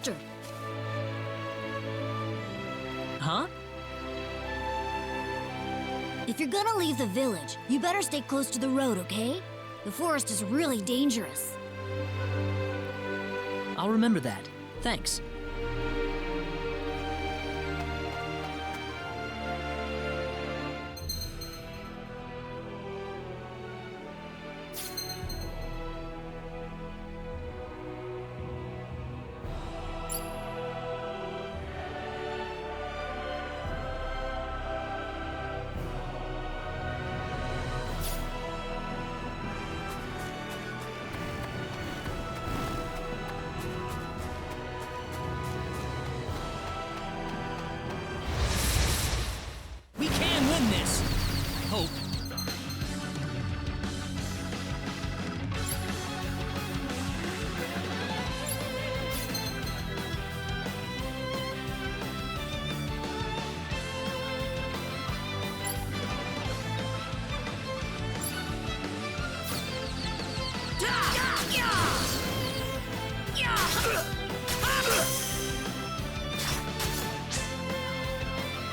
faster. Huh? If you're gonna leave the village, you better stay close to the road, okay? The forest is really dangerous. I'll remember that. Thanks.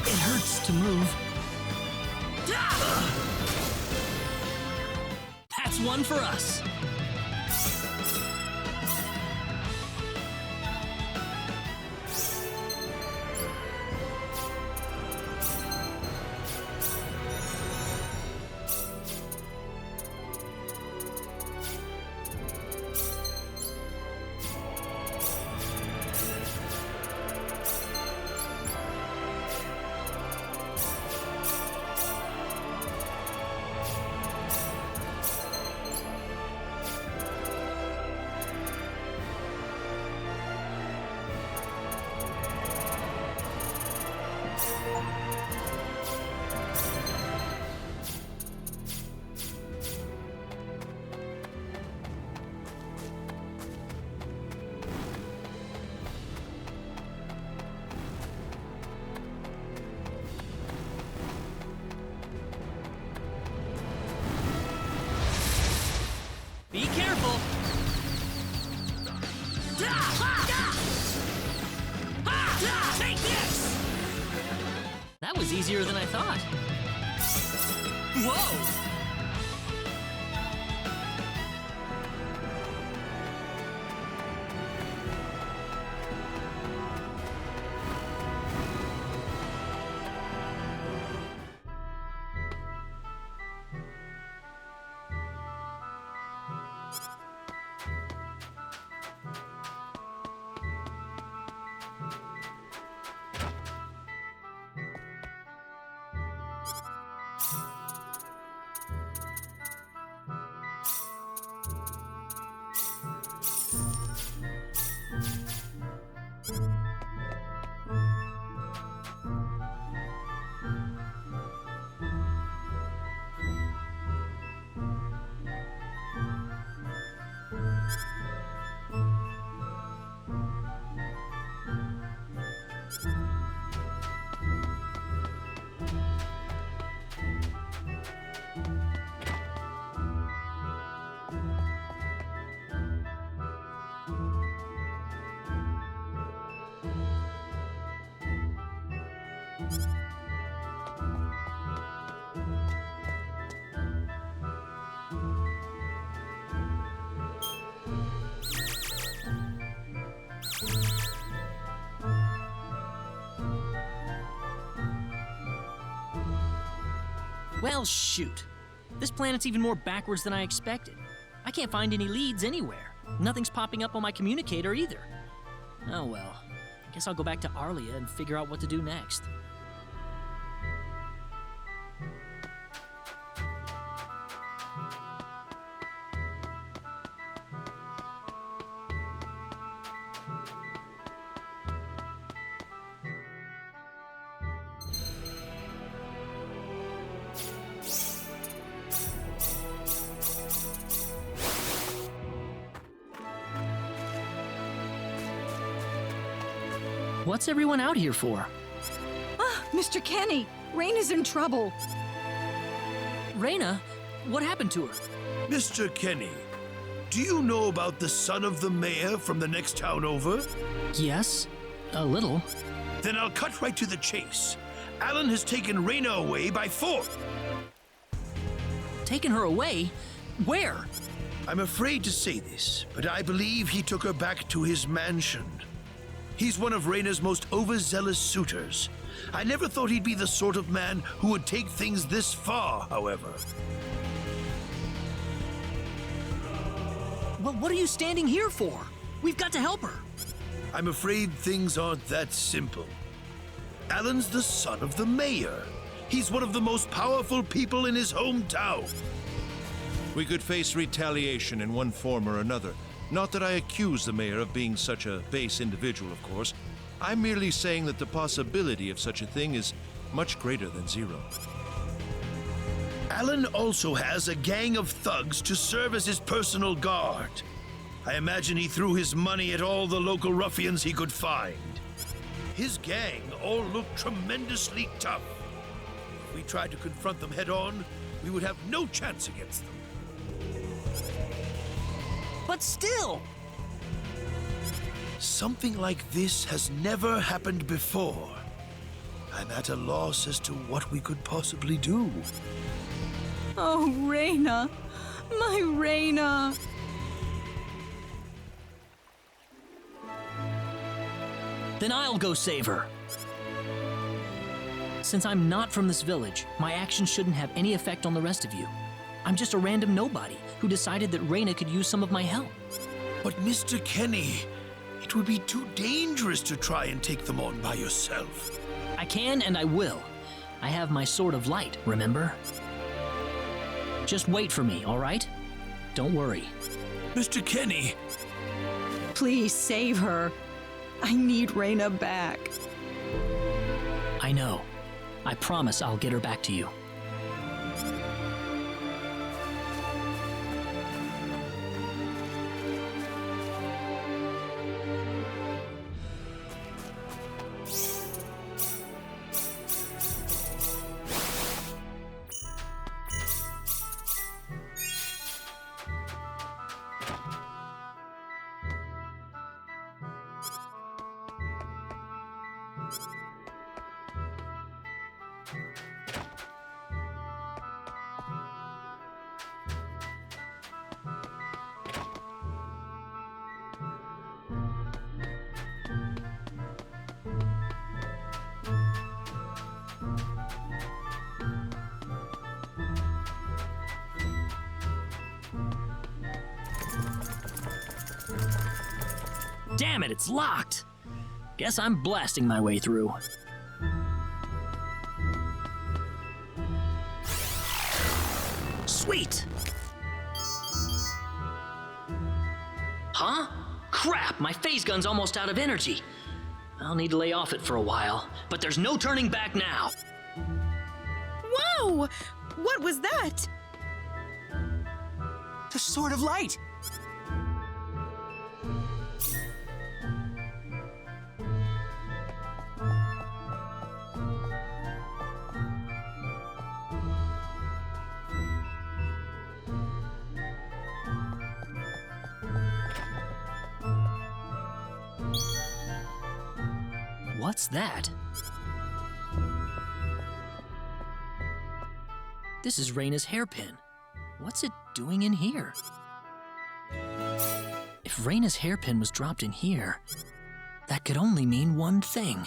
It hurts to move. That's one for us. Be careful! Take this! That was easier than I thought. Whoa! Well, shoot. This planet's even more backwards than I expected. I can't find any leads anywhere. Nothing's popping up on my communicator either. Oh well. I guess I'll go back to Arlia and figure out what to do next. What's everyone out here for? Ah, Mr. Kenny, Rain is in trouble. Raina? What happened to her? Mr. Kenny, Do you know about the son of the mayor from the next town over? Yes, a little. Then I'll cut right to the chase. Alan has taken Reyna away by force. Taken her away? Where? I'm afraid to say this, but I believe he took her back to his mansion. He's one of Reyna's most overzealous suitors. I never thought he'd be the sort of man who would take things this far, however. Well, what are you standing here for? We've got to help her. I'm afraid things aren't that simple. Alan's the son of the mayor. He's one of the most powerful people in his hometown. We could face retaliation in one form or another. Not that I accuse the mayor of being such a base individual, of course. I'm merely saying that the possibility of such a thing is much greater than zero. Alan also has a gang of thugs to serve as his personal guard. I imagine he threw his money at all the local ruffians he could find. His gang all look tremendously tough. If we tried to confront them head-on, we would have no chance against them. But still! Something like this has never happened before. I'm at a loss as to what we could possibly do. Oh, Reyna. My Reyna. Then I'll go save her. Since I'm not from this village, my actions shouldn't have any effect on the rest of you. I'm just a random nobody who decided that Reyna could use some of my help. But Mr. Kenny, it would be too dangerous to try and take them on by yourself. I can and I will. I have my sword of light, remember? Just wait for me, all right? Don't worry. Mr. Kenny! Please save her. I need Reyna back. I know. I promise I'll get her back to you. Damn it, it's locked! Guess I'm blasting my way through. Sweet! Huh? Crap, my phase gun's almost out of energy. I'll need to lay off it for a while, but there's no turning back now. Whoa! What was that? The Sword of Light! What's that? This is Reyna's hairpin. What's it doing in here? If Reyna's hairpin was dropped in here, that could only mean one thing.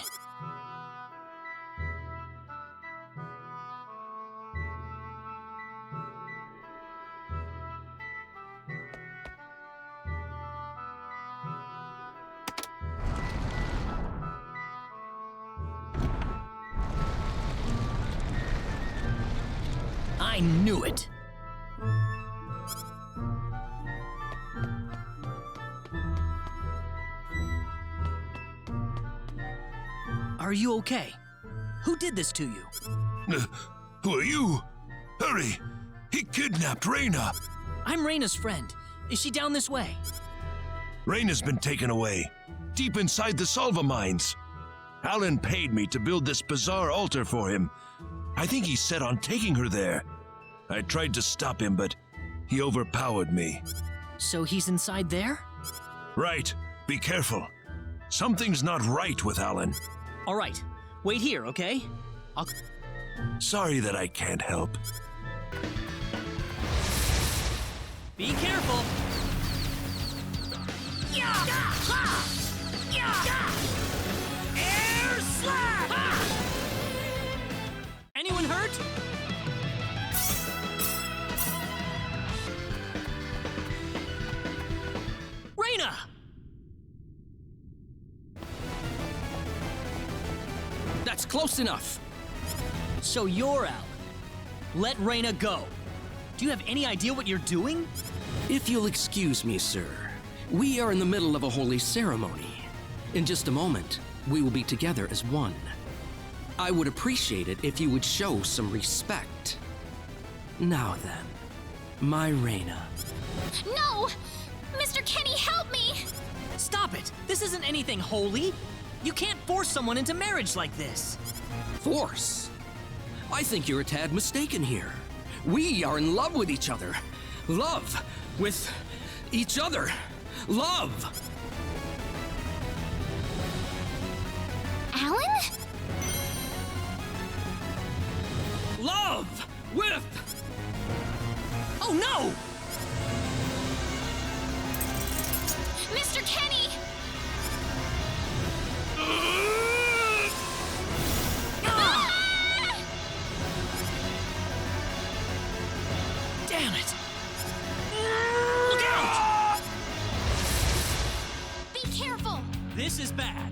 I knew it! Are you okay? Who did this to you? Who are you? Hurry! He kidnapped Reyna! I'm Reyna's friend. Is she down this way? Reyna's been taken away, deep inside the Salva mines. Alan paid me to build this bizarre altar for him. I think he's set on taking her there. I tried to stop him, but he overpowered me. So he's inside there? Right. Be careful. Something's not right with Alan. All right. Wait here, okay? Sorry that I can't help. Be careful. Air slash! Anyone hurt? Raina! That's close enough. So you're out. Let Raina go. Do you have any idea what you're doing? If you'll excuse me, sir, we are in the middle of a holy ceremony. In just a moment, we will be together as one. I would appreciate it if you would show some respect. Now then, my Raina. No! Mr. Kenny, help me! Stop it! This isn't anything holy. You can't force someone into marriage like this. Force? I think you're a tad mistaken here. We are in love with each other. Love with each other. Love! Alan? Love with... Oh no! Mr. Kenny! Ah! Damn it! Look out! Be careful! This is bad.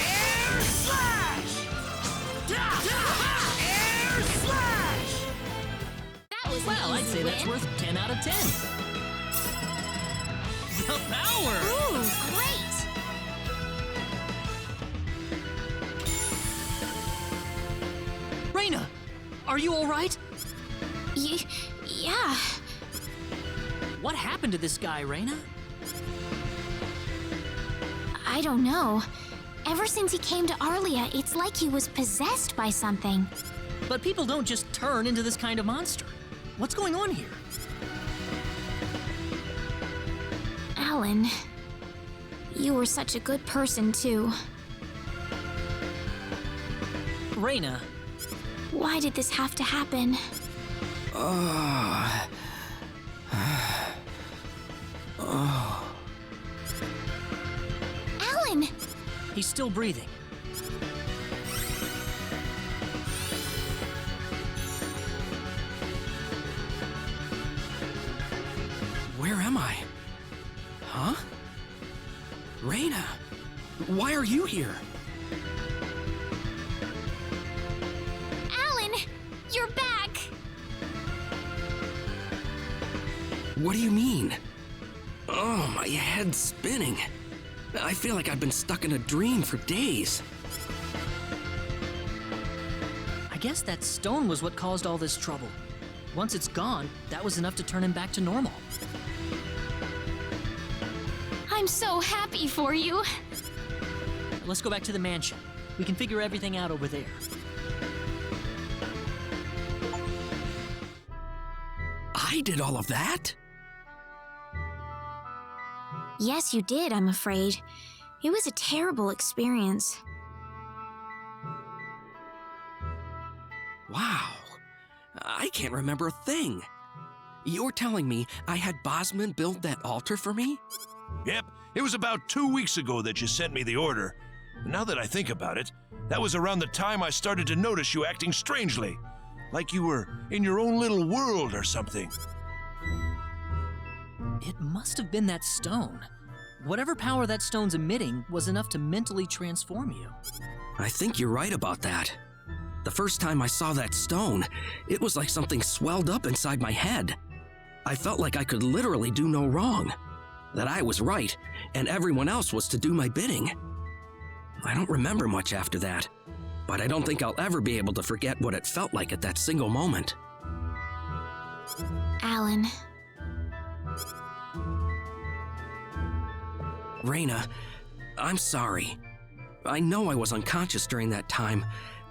Air slash! Air slash! That was Well, I'd say that's worth 10 out of 10. The power! Ooh, great! Raina, are you all right? Yeah. What happened to this guy, Raina? I don't know. Ever since he came to Arlia, it's like he was possessed by something. But people don't just turn into this kind of monster. What's going on here? Alan, you were such a good person, too. Raina, Why did this have to happen? Alan! he's still breathing. Where am I? Huh? Raina, why are you here? Alan! You're back! What do you mean? Oh, my head's spinning. I feel like I've been stuck in a dream for days. I guess that stone was what caused all this trouble. Once it's gone, that was enough to turn him back to normal. I'm so happy for you. Let's go back to the mansion. We can figure everything out over there. I did all of that? Yes, you did, I'm afraid. It was a terrible experience. Wow. I can't remember a thing. You're telling me I had Bosman build that altar for me? Yep, it was about 2 weeks ago that you sent me the order. Now that I think about it, that was around the time I started to notice you acting strangely. Like you were in your own little world or something. It must have been that stone. Whatever power that stone's emitting was enough to mentally transform you. I think you're right about that. The first time I saw that stone, it was like something swelled up inside my head. I felt like I could literally do no wrong. That I was right, and everyone else was to do my bidding. I don't remember much after that, but I don't think I'll ever be able to forget what it felt like at that single moment. Alan. Raina, I'm sorry. I know I was unconscious during that time,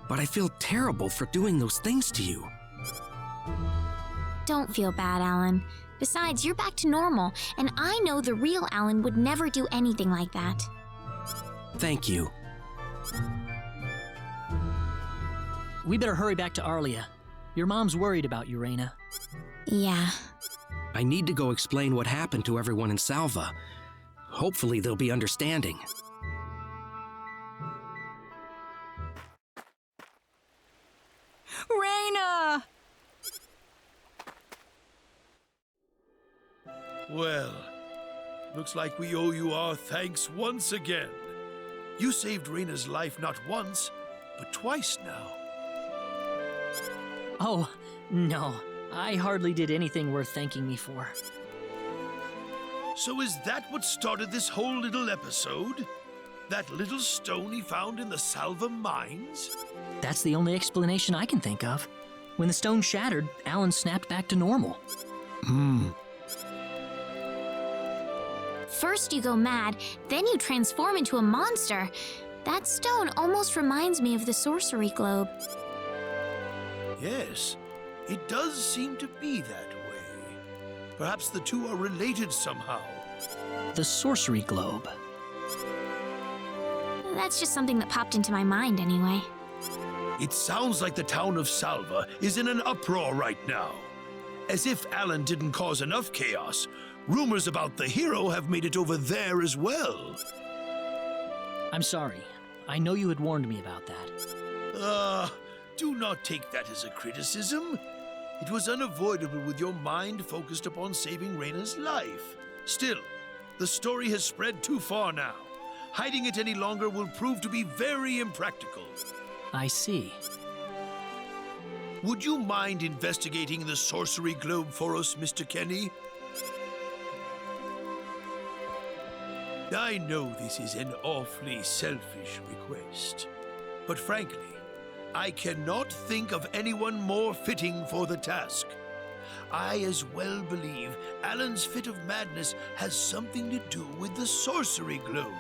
but I feel terrible for doing those things to you. Don't feel bad, Alan. Besides, you're back to normal, and I know the real Alan would never do anything like that. Thank you. We better hurry back to Arlia. Your mom's worried about you, Raina. Yeah. I need to go explain what happened to everyone in Salva. Hopefully they'll be understanding. Raina! Well, looks like we owe you our thanks once again. You saved Raina's life not once, but twice now. Oh, no. I hardly did anything worth thanking me for. So is that what started this whole little episode? That little stone he found in the Salva mines? That's the only explanation I can think of. When the stone shattered, Alan snapped back to normal. First you go mad, then you transform into a monster. That stone almost reminds me of the sorcery globe. Yes, it does seem to be that way. Perhaps the two are related somehow. The sorcery globe. That's just something that popped into my mind anyway. It sounds like the town of Salva is in an uproar right now. As if Alan didn't cause enough chaos, rumors about the hero have made it over there as well. I'm sorry. I know you had warned me about that. Do not take that as a criticism. It was unavoidable with your mind focused upon saving Raina's life. Still, the story has spread too far now. Hiding it any longer will prove to be very impractical. I see. Would you mind investigating the sorcery globe for us, Mr. Kenny? I know this is an awfully selfish request, but frankly, I cannot think of anyone more fitting for the task. I as well believe Alan's fit of madness has something to do with the sorcery globe.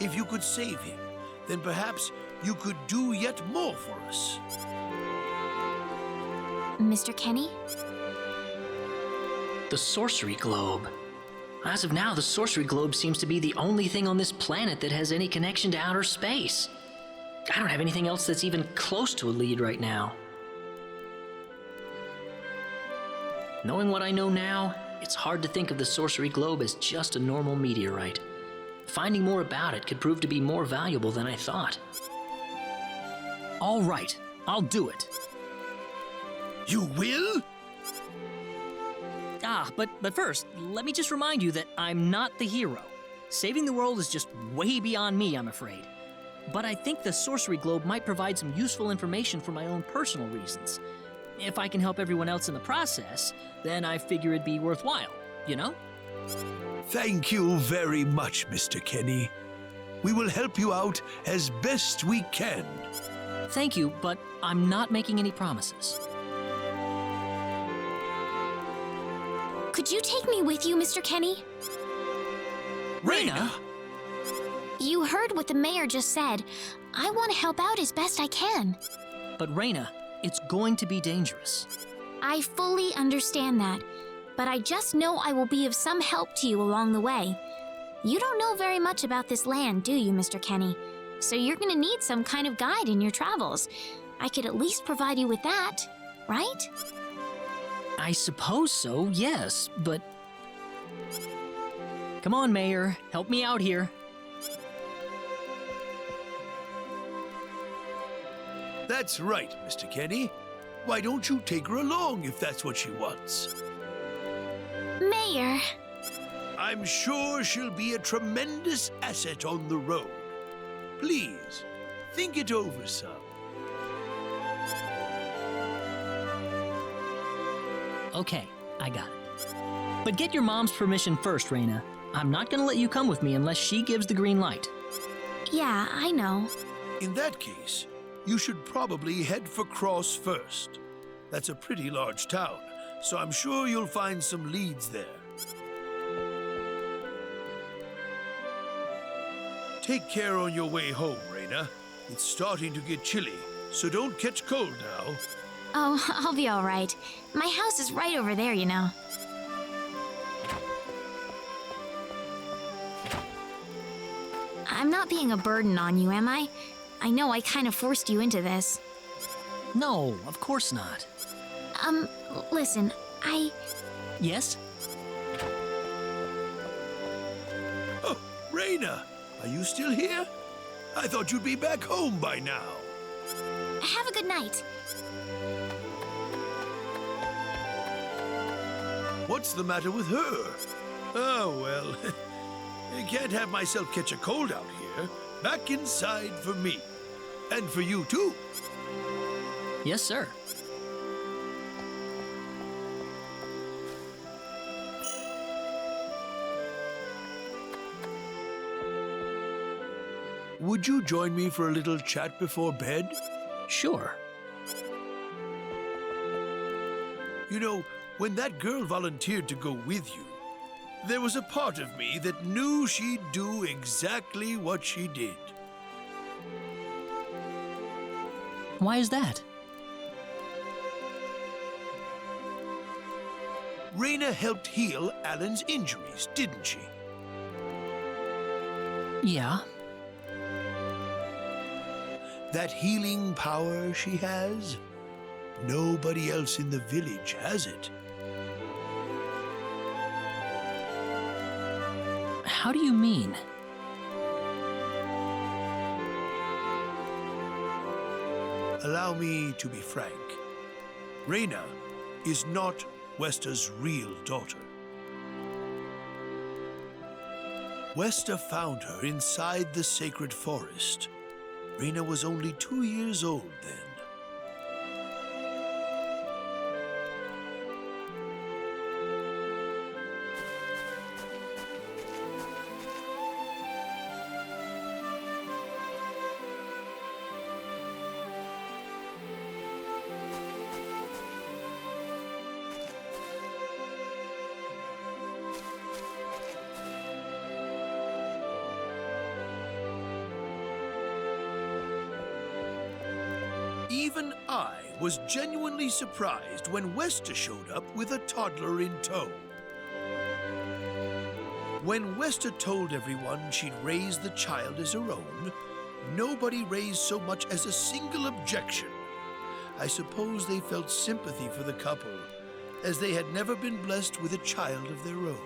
If you could save him, then perhaps you could do yet more for us. Mr. Kenny? The sorcery globe. As of now, the sorcery globe seems to be the only thing on this planet that has any connection to outer space. I don't have anything else that's even close to a lead right now. Knowing what I know now, it's hard to think of the sorcery globe as just a normal meteorite. Finding more about it could prove to be more valuable than I thought. All right, I'll do it. You will? But first, let me just remind you that I'm not the hero. Saving the world is just way beyond me, I'm afraid. But I think the sorcery globe might provide some useful information for my own personal reasons. If I can help everyone else in the process, then I figure it'd be worthwhile, you know? Thank you very much, Mr. Kenny. We will help you out as best we can. Thank you, but I'm not making any promises. Could you take me with you, Mr. Kenny? Raina! You heard what the mayor just said. I want to help out as best I can. But Raina, it's going to be dangerous. I fully understand that, but I just know I will be of some help to you along the way. You don't know very much about this land, do you, Mr. Kenny? So you're gonna need some kind of guide in your travels. I could at least provide you with that, right? I suppose so, yes, but... Come on, Mayor, help me out here. That's right, Mr. Kenny. Why don't you take her along if that's what she wants? Mayor. I'm sure she'll be a tremendous asset on the road. Please, think it over some. Okay, I got it. But get your mom's permission first, Raina. I'm not gonna let you come with me unless she gives the green light. Yeah, I know. In that case, you should probably head for Cross first. That's a pretty large town, so I'm sure you'll find some leads there. Take care on your way home, Raina. It's starting to get chilly, so don't catch cold now. Oh, I'll be all right. My house is right over there, you know. I'm not being a burden on you, am I? I know I kind of forced you into this. No, of course not. Listen, Yes? Oh, Raina, are you still here? I thought you'd be back home by now. Have a good night. What's the matter with her? Oh, well, I can't have myself catch a cold out here. Back inside for me. And for you, too. Yes, sir. Would you join me for a little chat before bed? Sure. You know, when that girl volunteered to go with you, there was a part of me that knew she'd do exactly what she did. Why is that? Raina helped heal Alan's injuries, didn't she? Yeah. That healing power she has, nobody else in the village has it. How do you mean? Allow me to be frank. Raina is not Wester's real daughter. Wester found her inside the sacred forest. Raina was only 2 years old then. Even I was genuinely surprised when Wester showed up with a toddler in tow. When Wester told everyone she'd raised the child as her own, nobody raised so much as a single objection. I suppose they felt sympathy for the couple, as they had never been blessed with a child of their own.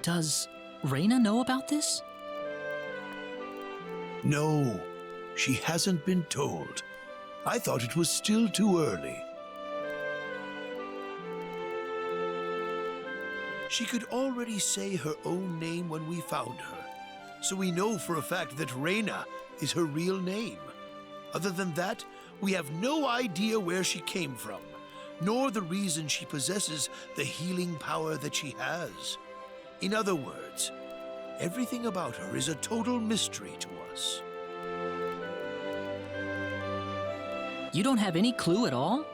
Does Raina know about this? No, she hasn't been told. I thought it was still too early. She could already say her own name when we found her, so we know for a fact that Raina is her real name. Other than that, we have no idea where she came from, nor the reason she possesses the healing power that she has. In other words, everything about her is a total mystery to us. You don't have any clue at all?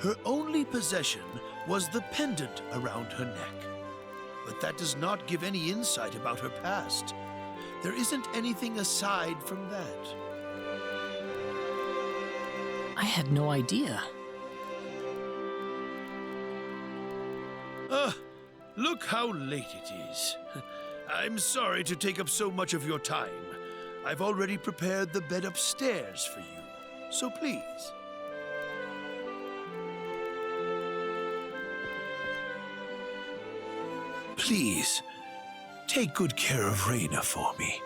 Her only possession was the pendant around her neck. But that does not give any insight about her past. There isn't anything aside from that. I had no idea. Look how late it is. I'm sorry to take up so much of your time. I've already prepared the bed upstairs for you, so please. Please, take good care of Raina for me.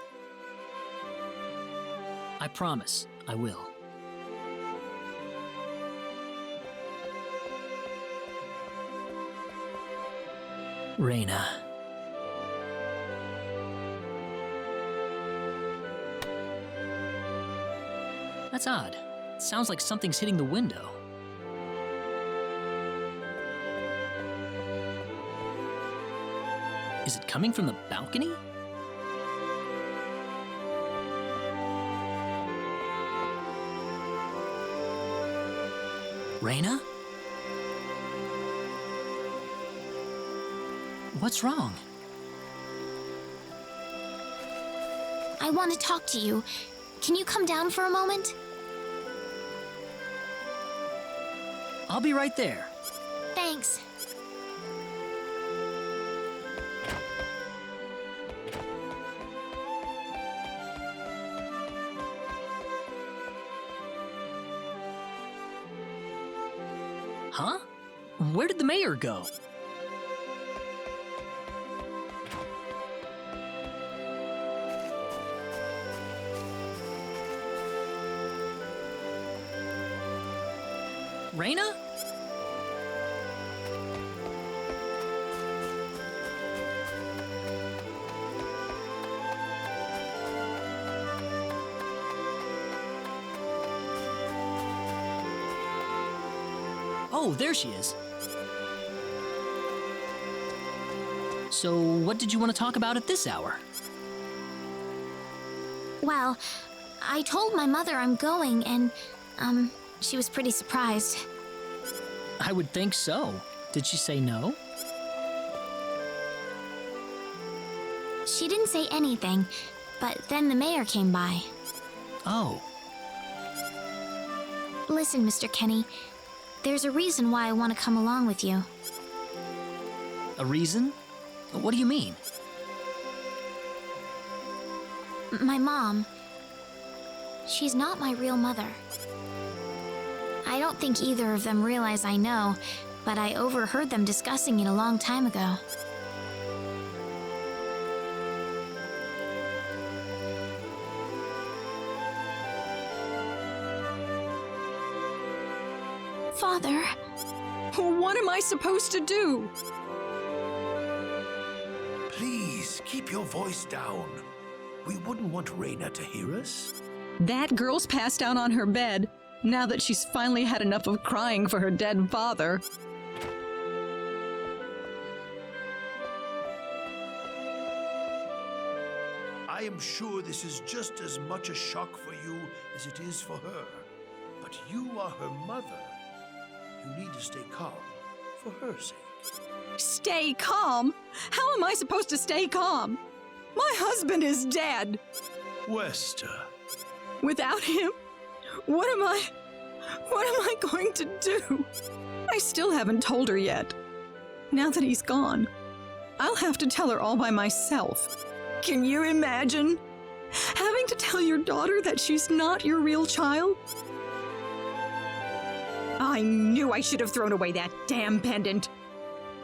I promise I will. Raina. That's odd. It sounds like something's hitting the window. Is it coming from the balcony? Raina? What's wrong? I want to talk to you. Can you come down for a moment? I'll be right there. Thanks. Huh? Where did the mayor go? Raina? Oh, there she is. So, what did you want to talk about at this hour? Well, I told my mother I'm going, and, she was pretty surprised. I would think so. Did she say no? She didn't say anything, but then the mayor came by. Oh, Listen, Mr. Kenny, there's a reason why I want to come along with you. a reason? What do you mean? My mom, she's not my real mother. I don't think either of them realize I know, but I overheard them discussing it a long time ago. Father, What am I supposed to do? Please, keep your voice down. We wouldn't want Raina to hear us. That girl's passed out on her bed, now that she's finally had enough of crying for her dead father. I am sure this is just as much a shock for you as it is for her. But you are her mother. You need to stay calm for her sake. Stay calm? How am I supposed to stay calm? My husband is dead. Wester, Without him, what am I going to do? I still haven't told her yet. Now that he's gone, I'll have to tell her all by myself. Can you imagine having to tell your daughter that she's not your real child? I knew I should have thrown away that damn pendant.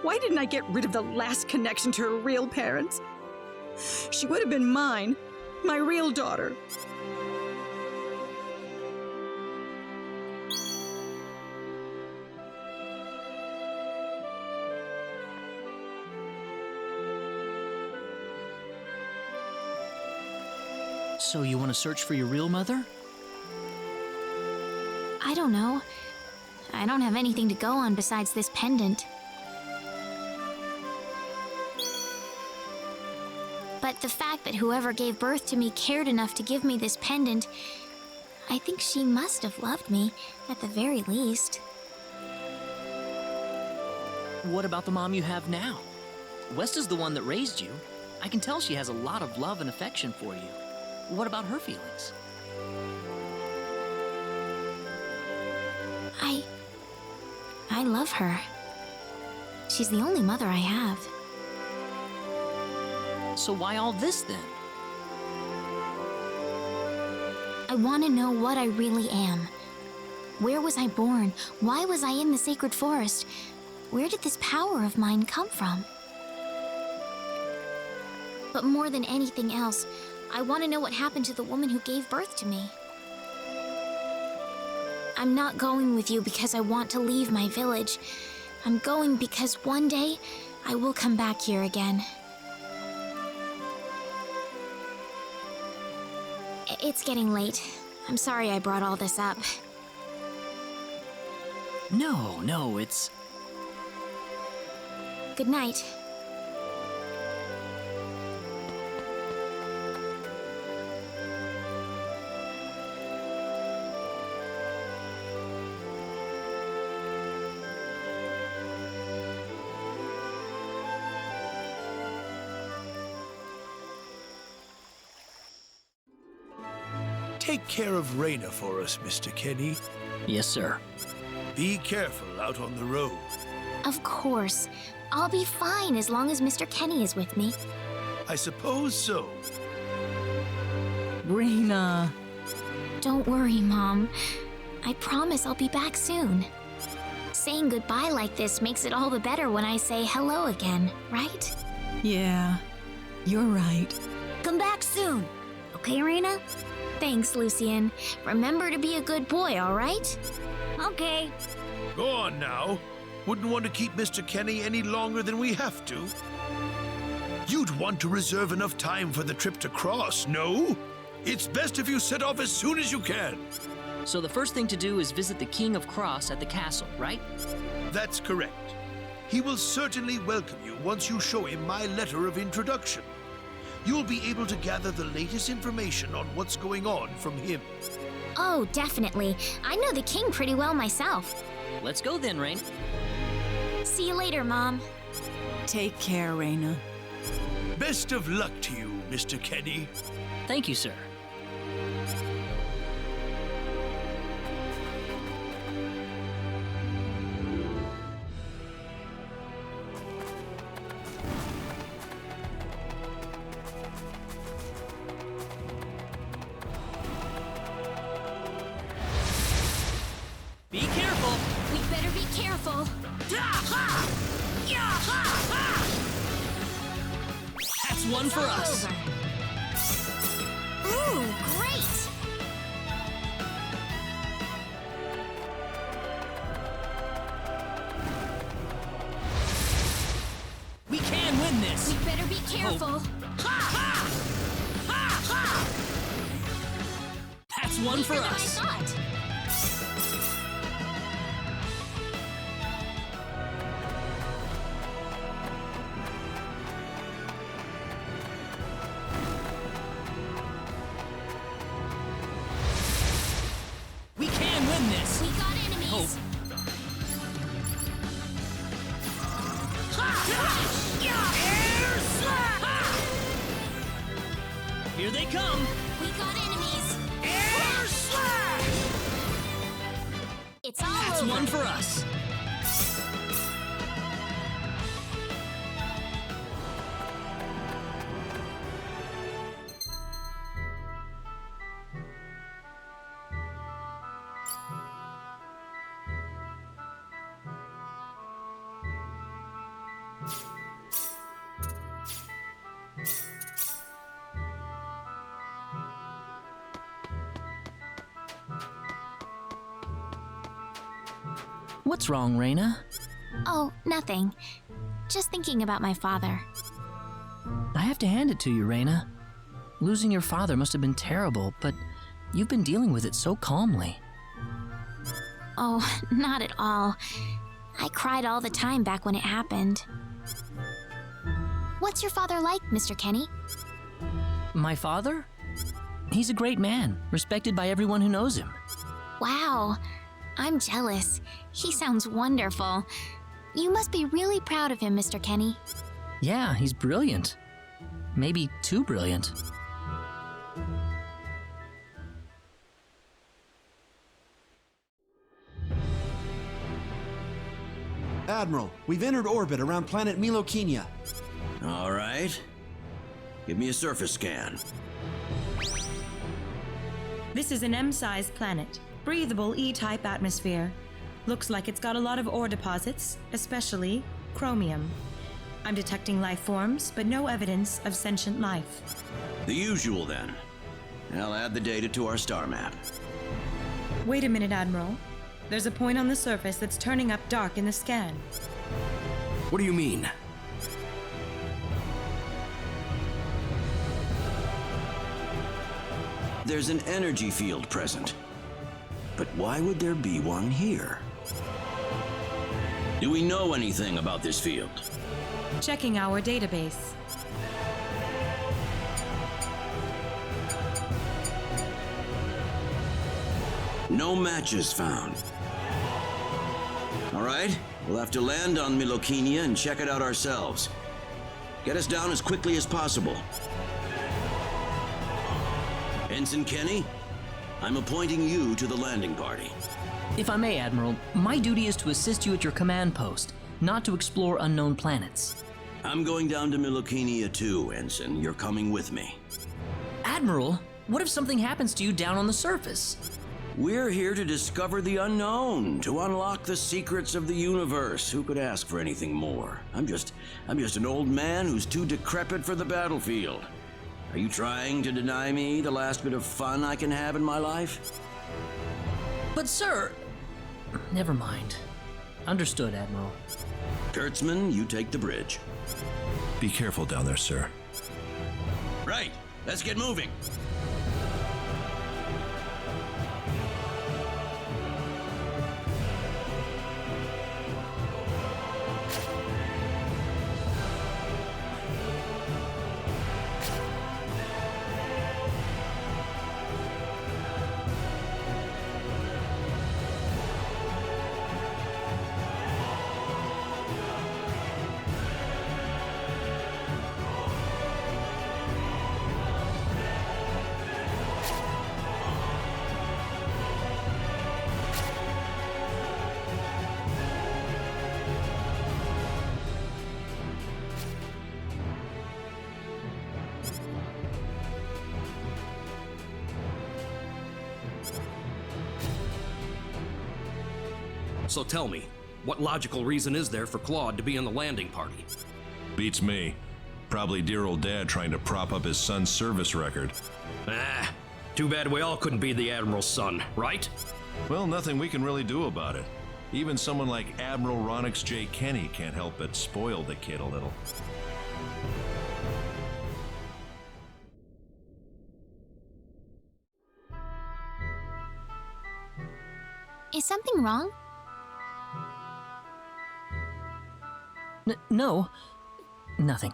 Why didn't I get rid of the last connection to her real parents? She would have been mine, my real daughter. So you want to search for your real mother? I don't know. I don't have anything to go on besides this pendant. But the fact that whoever gave birth to me cared enough to give me this pendant, I think she must have loved me, at the very least. What about the mom you have now? West is the one that raised you. I can tell she has a lot of love and affection for you. What about her feelings? I love her. She's the only mother I have. So why all this then? I want to know what I really am. Where was I born? Why was I in the sacred forest? Where did this power of mine come from? But more than anything else, I want to know what happened to the woman who gave birth to me. I'm not going with you because I want to leave my village. I'm going because one day I will come back here again. It's getting late. I'm sorry I brought all this up. No, it's... Good night. take care of Raina for us, Mr. Kenny. Yes, sir. Be careful out on the road. Of course. I'll be fine as long as Mr. Kenny is with me. I suppose so. Raina. Don't worry, Mom. I promise I'll be back soon. Saying goodbye like this makes it all the better when I say hello again, right? Yeah, you're right. Come back soon. Okay, Raina? Thanks, Lucian. Remember to be a good boy, all right? Okay. Go on now. Wouldn't want to keep Mr. Kenny any longer than we have to. You'd want to reserve enough time for the trip to Cross, no? It's best if you set off as soon as you can. So the first thing to do is visit the King of Cross at the castle, right? That's correct. He will certainly welcome you once you show him my letter of introduction. You'll be able to gather the latest information on what's going on from him. Oh, definitely. I know the king pretty well myself. Let's go then, Rain. See you later, Mom. Take care, Raina. Best of luck to you, Mr. Kenny. Thank you, sir. Be careful! We better be careful. That's one for us. Over. Ooh, great! We can win this. We better be careful. That's one for Better than us. I thought. We can win this. We got enemies. Hope. Here they come. We got enemies. It's all That's over. one for us. What's wrong, Raina? Oh, nothing. Just thinking about my father. I have to hand it to you, Raina. Losing your father must have been terrible, but you've been dealing with it so calmly. Oh, not at all. I cried all the time back when it happened. What's your father like, Mr. Kenny? My father? He's a great man, respected by everyone who knows him. Wow, I'm jealous. He sounds wonderful. You must be really proud of him, Mr. Kenny. Yeah, he's brilliant. Maybe too brilliant. Admiral, we've entered orbit around planet Milokenia. All right. Give me a surface scan. This is an M-sized planet. Breathable E-type atmosphere. Looks like it's got a lot of ore deposits, especially chromium. I'm detecting life forms, but no evidence of sentient life. The usual, then. I'll add the data to our star map. Wait a minute, Admiral. There's a point on the surface that's turning up dark in the scan. What do you mean? There's an energy field present. But why would there be one here? Do we know anything about this field? Checking our database. No matches found. All right, we'll have to land on Milokenia and check it out ourselves. Get us down as quickly as possible. Ensign Kenny, I'm appointing you to the landing party. If I may, Admiral, my duty is to assist you at your command post, not to explore unknown planets. I'm going down to Milokenia too, Ensign. You're coming with me. Admiral, what if something happens to you down on the surface? We're here to discover the unknown, to unlock the secrets of the universe. Who could ask for anything more? I'm just an old man who's too decrepit for the battlefield. Are you trying to deny me the last bit of fun I can have in my life? But sir... Never mind. Understood, Admiral. Kurtzman, you take the bridge. Be careful down there, sir. Right, let's get moving. So tell me, what logical reason is there for Claude to be in the landing party? Beats me. Probably dear old dad trying to prop up his son's service record. Ah, too bad we all couldn't be the Admiral's son, right? Well, nothing we can really do about it. Even someone like Admiral Ronix J. Kenny can't help but spoil the kid a little. Is something wrong? No. Nothing.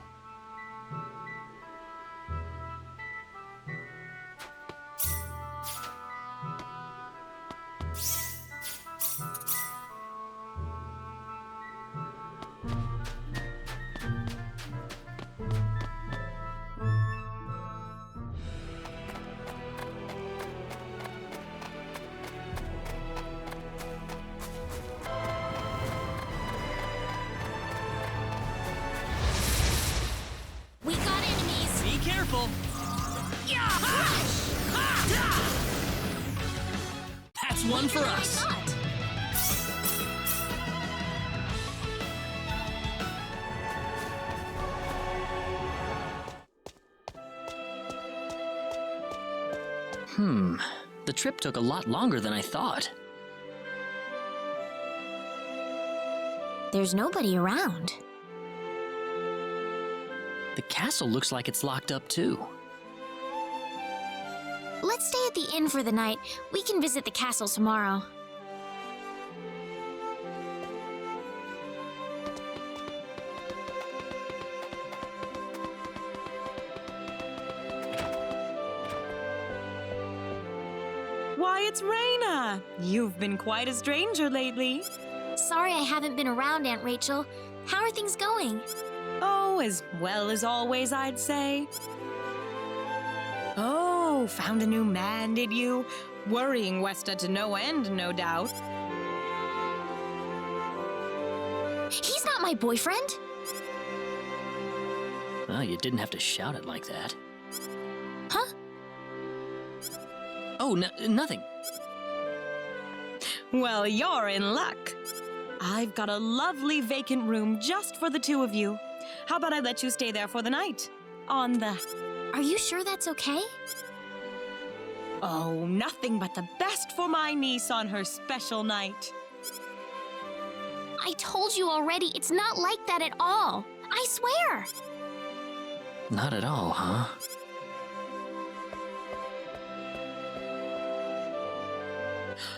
We got enemies! Be careful! That's one for us! The trip took a lot longer than I thought. There's nobody around. The castle looks like it's locked up too. Let's stay at the inn for the night. We can visit the castle tomorrow. Why, it's Raina! You've been quite a stranger lately. Sorry I haven't been around, Aunt Rachel. How are things going? Oh, as well as always, I'd say. Oh, found a new man, did you? Worrying Westa to no end, no doubt. He's not my boyfriend. Well, you didn't have to shout it like that. Huh? Oh, nothing. Well, you're in luck. I've got a lovely vacant room just for the two of you. How about I let you stay there for the night? On the... Are you sure that's okay? Oh, nothing but the best for my niece on her special night. I told you already, it's not like that at all. I swear. Not at all, huh?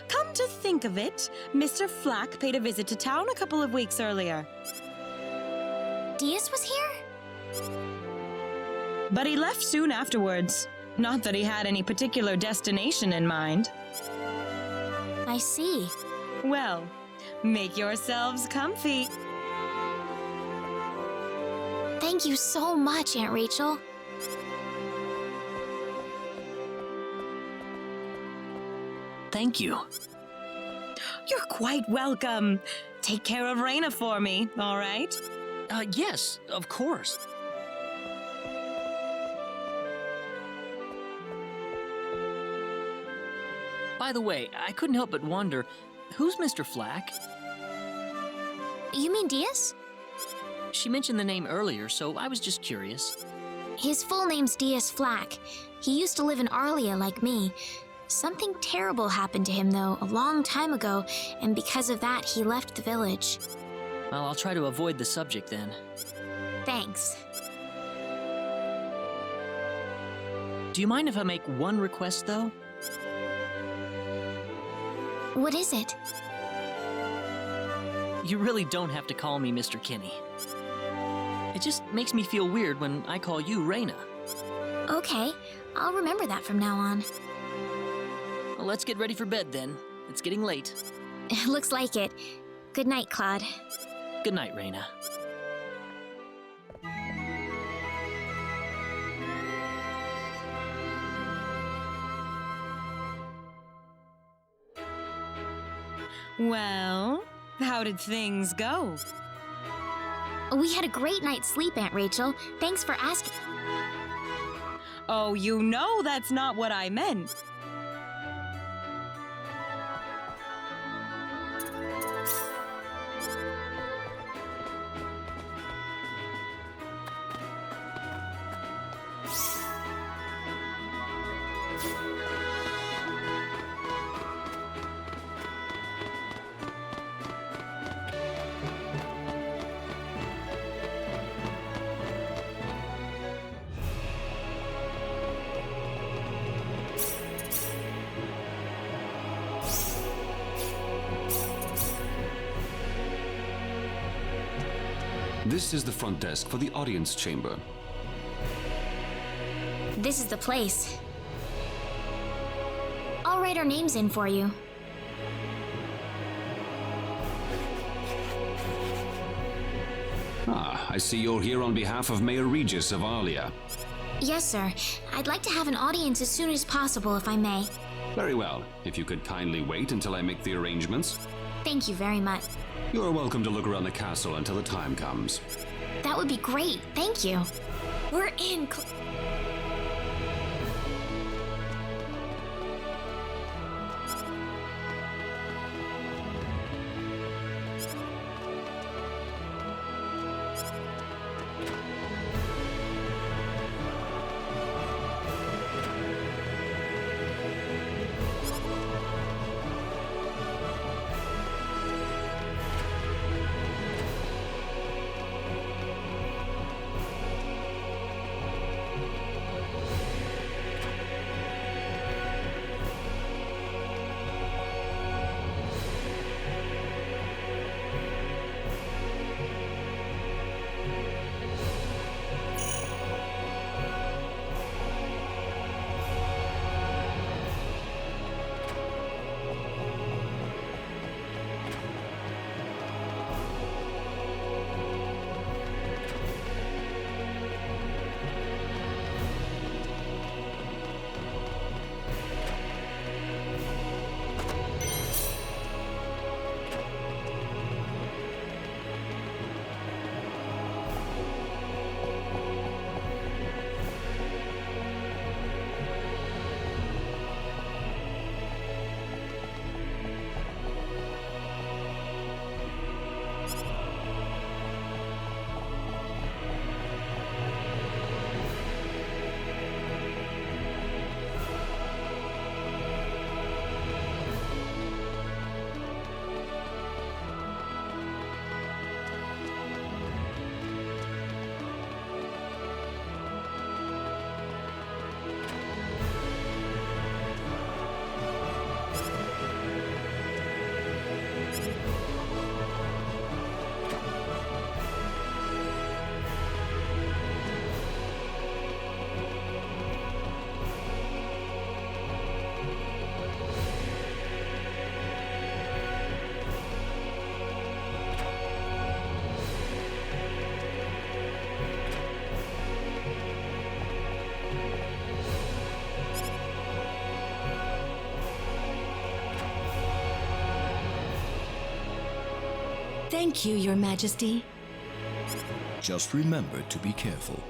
Come to think of it, Mr. Flack paid a visit to town a couple of weeks earlier. Diaz was here? But he left soon afterwards. Not that he had any particular destination in mind. I see. Well, make yourselves comfy. Thank you so much, Aunt Thank you. You're quite welcome. Take care of Raina for me, all right? Yes, of course. By the way, I couldn't help but wonder, who's Mr. Flack? You mean Diaz? She mentioned the name earlier, so I was just curious. His full name's Diaz Flack. He used to live in Arlia like me. Something terrible happened to him, though, a long time ago, and because of that, he left the village. Well, I'll try to avoid the subject then. Thanks. Do you mind if I make one request, though? What is it? You really don't have to call me Mr. Kinney. It just makes me feel weird when I call you Raina. Okay, I'll remember that from now on. Well, let's get ready for bed then. It's getting late. Looks like it. Good night, Claude. Good night, Raina. Well, how did things go? We had a great night's sleep, Aunt Rachel. Thanks for asking. Oh, you know that's not what I meant. This is the front desk for the audience chamber. This is the place. I'll write our names in for you. Ah, I see you're here on behalf of Mayor Regis of Arlia. Yes, sir. I'd like to have an audience as soon as possible, if I may. Very well. If you could kindly wait until I make the arrangements. Thank you very much. You're welcome to look around the castle until the time comes. That would be great. Thank you. We're in. Thank you, Your Majesty. Just remember to be careful.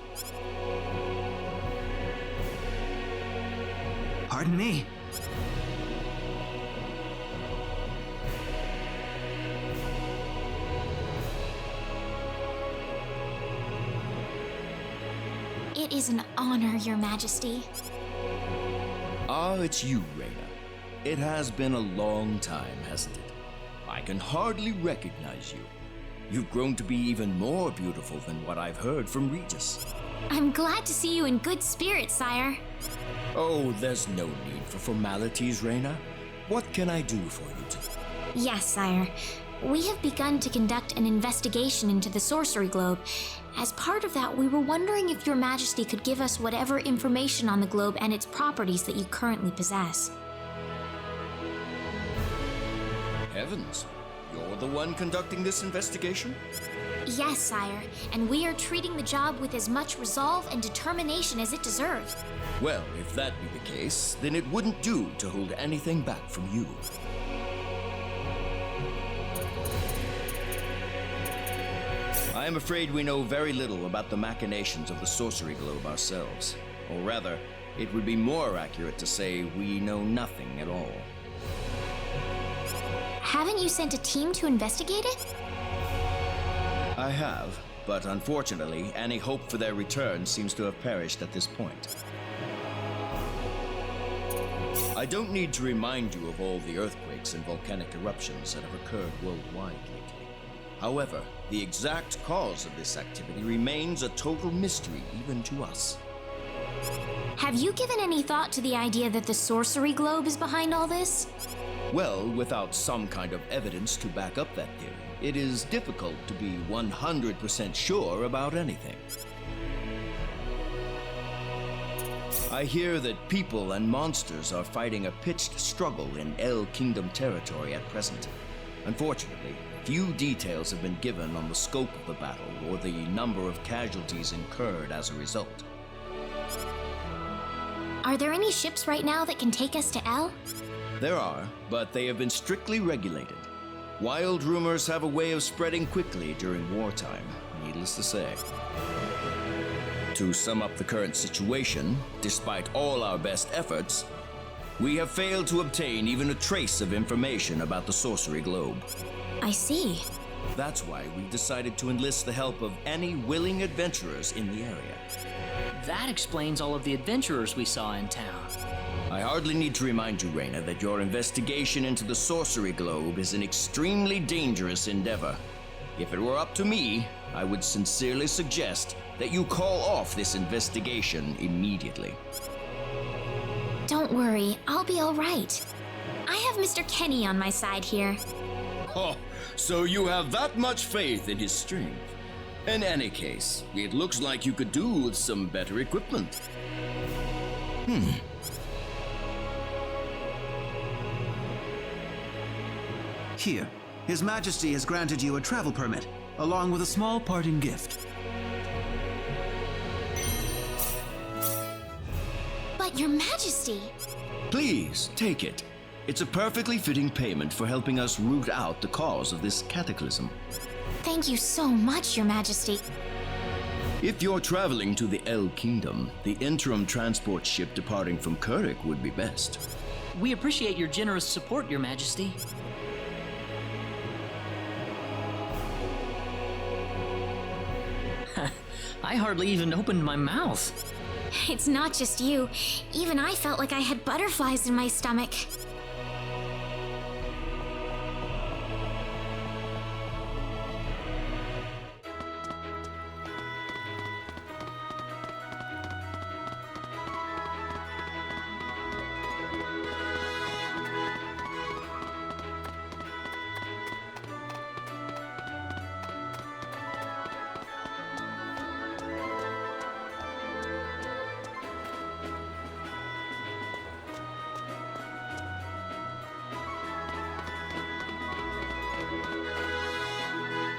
Pardon me. It is an honor, Your Majesty. Ah, it's you, Reyna. It has been a long time, hasn't it? I can hardly recognize you. You've grown to be even more beautiful than what I've heard from Regis. I'm glad to see you in good spirits, sire. Oh, there's no need for formalities, Reyna. What can I do for you today? Yes, sire. We have begun to conduct an investigation into the sorcery globe. As part of that, we were wondering if Your Majesty could give us whatever information on the globe and its properties that you currently possess. Heavens, you're the one conducting this investigation? Yes, sire, and we are treating the job with as much resolve and determination as it deserves. Well, if that be the case, then it wouldn't do to hold anything back from you. I am afraid we know very little about the machinations of the sorcery globe ourselves. Or rather, it would be more accurate to say we know nothing at all. Haven't you sent a team to investigate it? I have, but unfortunately, any hope for their return seems to have perished at this point. I don't need to remind you of all the earthquakes and volcanic eruptions that have occurred worldwide lately. However, the exact cause of this activity remains a total mystery even to us. Have you given any thought to the idea that the sorcery globe is behind all this? Well, without some kind of evidence to back up that theory, it is difficult to be 100% sure about anything. I hear that people and monsters are fighting a pitched struggle in El Kingdom territory at present. Unfortunately, few details have been given on the scope of the battle or the number of casualties incurred as a result. Are there any ships right now that can take us to El? There are, but they have been strictly regulated. Wild rumors have a way of spreading quickly during wartime, needless to say. To sum up the current situation, despite all our best efforts, we have failed to obtain even a trace of information about the sorcery globe. I see. That's why we decided to enlist the help of any willing adventurers in the area. That explains all of the adventurers we saw in town. I hardly need to remind you, Reyna, that your investigation into the sorcery globe is an extremely dangerous endeavor. If it were up to me, I would sincerely suggest that you call off this investigation immediately. Don't worry, I'll be all right. I have Mr. Kenny on my side here. Oh, so you have that much faith in his strength. In any case, it looks like you could do with some better equipment. Here, His Majesty has granted you a travel permit, along with a small parting gift. But Your Majesty! Please, take it. It's a perfectly fitting payment for helping us root out the cause of this cataclysm. Thank you so much, Your Majesty. If you're traveling to the El Kingdom, the interim transport ship departing from Kurik would be best. We appreciate your generous support, Your Majesty. I hardly even opened my mouth. It's not just you. Even I felt like I had butterflies in my stomach.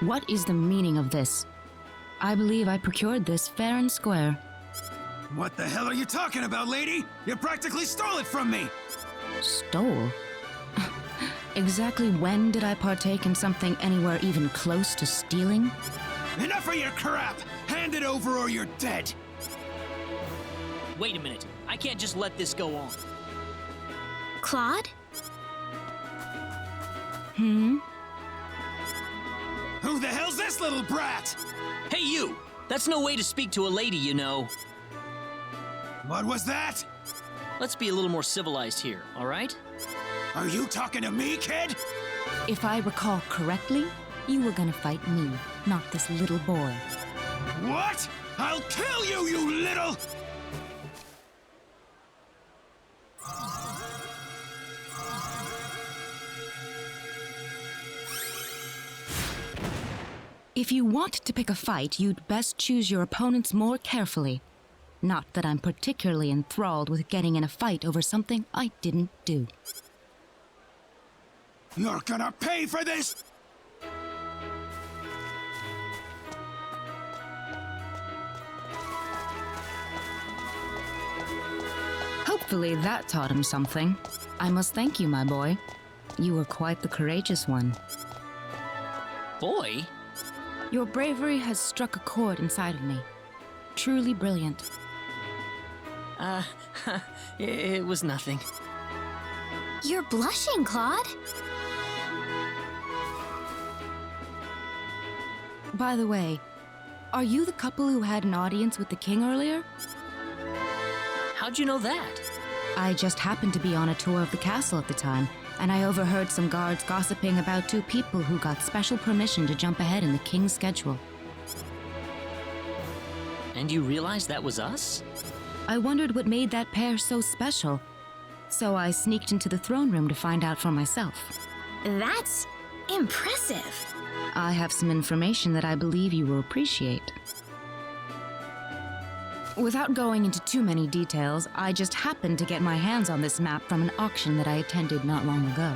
What is the meaning of this? I believe I procured this fair and square. What the hell are you talking about, lady? You practically stole it from me! Stole? Exactly when did I partake in something anywhere even close to stealing? Enough of your crap! Hand it over or you're dead! Wait a minute. I can't just let this go on. Claude? Hmm? Who the hell's this little brat? Hey, you! That's no way to speak to a lady, you know. What was that? Let's be a little more civilized here, all right? Are you talking to me, kid? If I recall correctly, you were gonna fight me, not this little boy. What? I'll kill you, you little... If you want to pick a fight, you'd best choose your opponents more carefully. Not that I'm particularly enthralled with getting in a fight over something I didn't do. You're gonna pay for this! Hopefully that taught him something. I must thank you, my boy. You were quite the courageous one. Boy? Your bravery has struck a chord inside of me. Truly brilliant. It was nothing. You're blushing, Claude. By the way, are you the couple who had an audience with the king earlier? How'd you know that? I just happened to be on a tour of the castle at the time, and I overheard some guards gossiping about two people who got special permission to jump ahead in the king's schedule. And you realized that was us? I wondered what made that pair so special, so I sneaked into the throne room to find out for myself. That's impressive. I have some information that I believe you will appreciate. Without going into too many details, I just happened to get my hands on this map from an auction that I attended not long ago.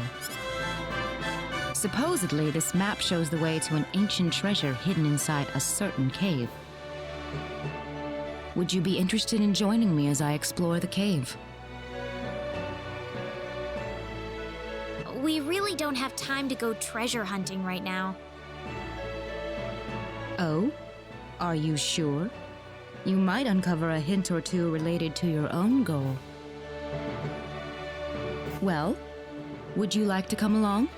Supposedly, this map shows the way to an ancient treasure hidden inside a certain cave. Would you be interested in joining me as I explore the cave? We really don't have time to go treasure hunting right now. Oh? Are you sure? You might uncover a hint or two related to your own goal. Well, would you like to come along?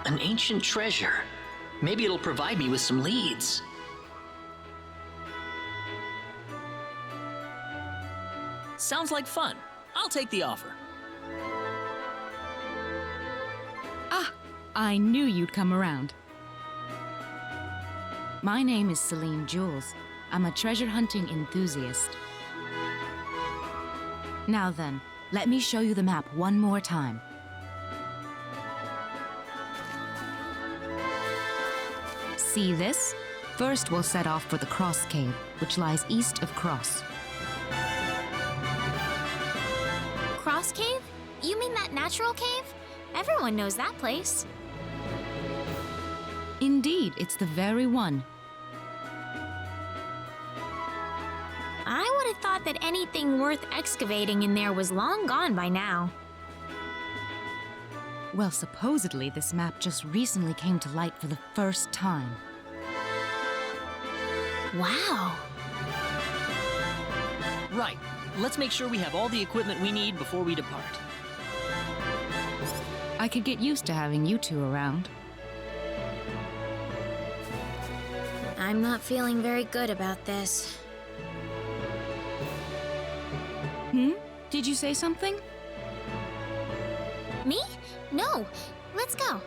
An ancient treasure. Maybe it'll provide me with some leads. Sounds like fun. I'll take the offer. Ah, I knew you'd come around. My name is Celine Jules. I'm a treasure hunting enthusiast. Now then, let me show you the map one more time. See this? First, we'll set off for the Cross Cave, which lies east of Cross. Cross Cave? You mean that natural cave? Everyone knows that place. Indeed, it's the very one. I would have thought that anything worth excavating in there was long gone by now. Well, supposedly this map just recently came to light for the first time. Wow. Right. Let's make sure we have all the equipment we need before we depart. I could get used to having you two around. I'm not feeling very good about this. Did you say something? Me? No. Let's go.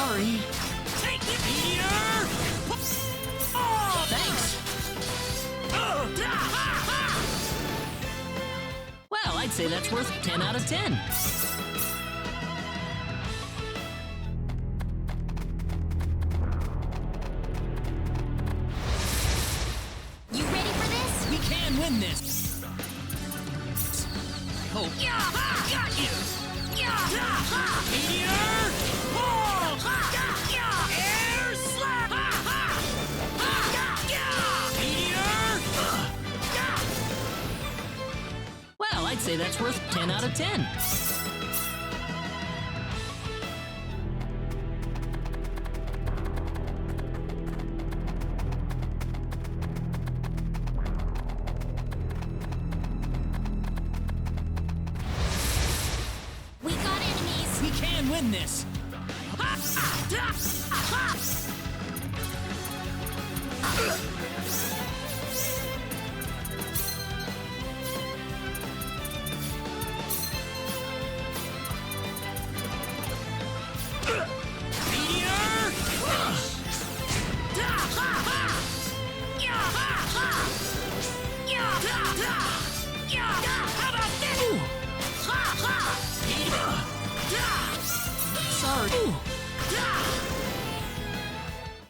Sorry. Take it, meteor! Oh, Thanks. Well, I'd say that's worth 10 out of 10. You ready for this? We can win this. I hope. Got you! Meteor! Ball! Air slap! Meteor! Well, I'd say that's worth 10 out of 10. We got enemies. We can win this. Meteor! How about this? Sorry.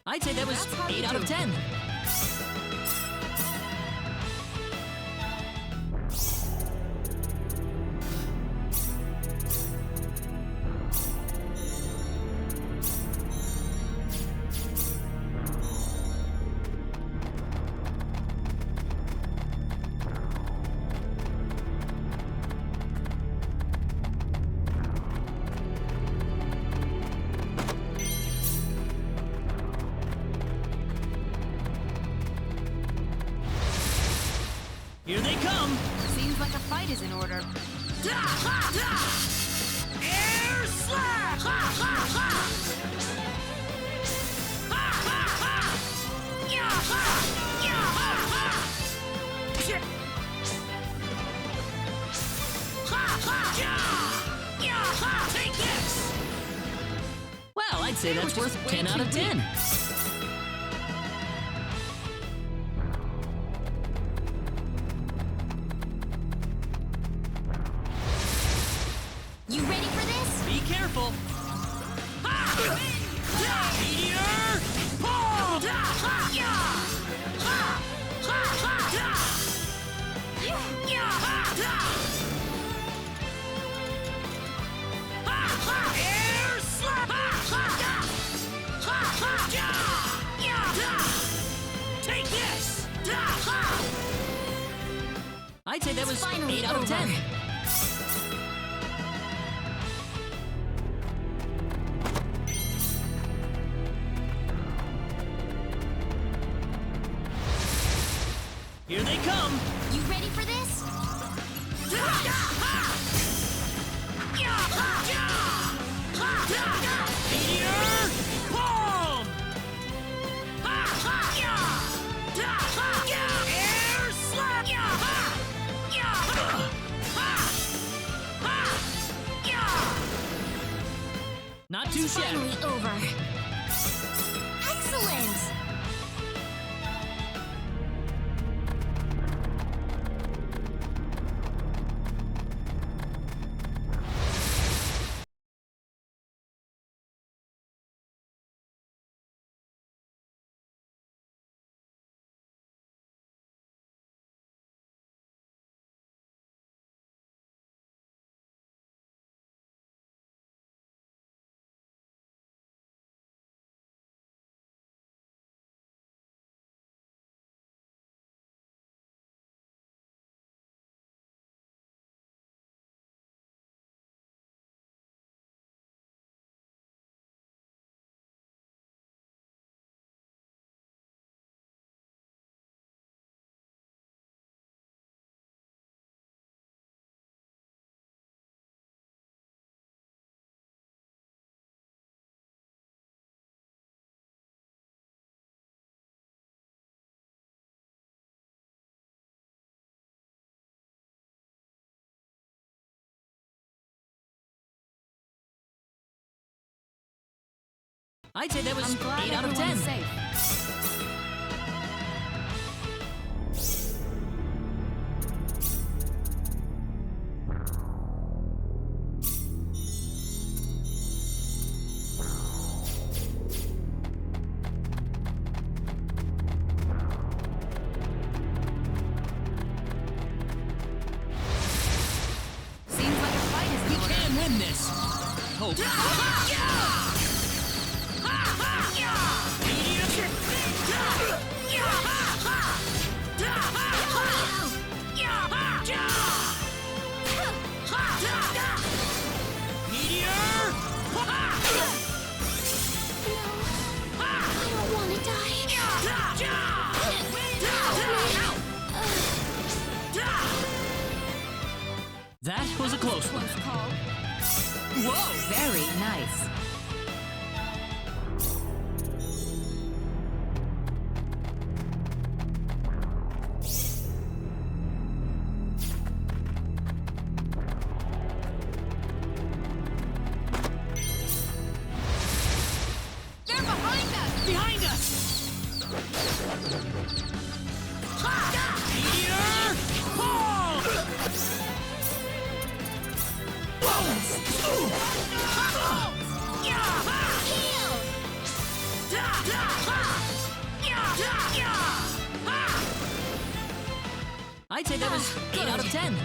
I'd say that was 8 out of 10. Here they come. Seems like a fight is in order. Air slap! Take this! Well, I'd say that's worth 10 out of 10. You ready for this? Be careful. Meteor! Ball! Air slap! Take this! I'd say that was Finally 8 out of 10. over. Here they come. You ready for this? Meteor! Palm! Air slap! Not too shabby. Finally over. Excellent! I'd say that was I'm glad 8 out of 10. everyone's safe. Seems like a fight is We in order. can win this. Hope. I don't want to That was a close one. Close call. Whoa! Very nice. They're behind us! Behind us! Meteor! Ball! I'd say that was 8 out of 10.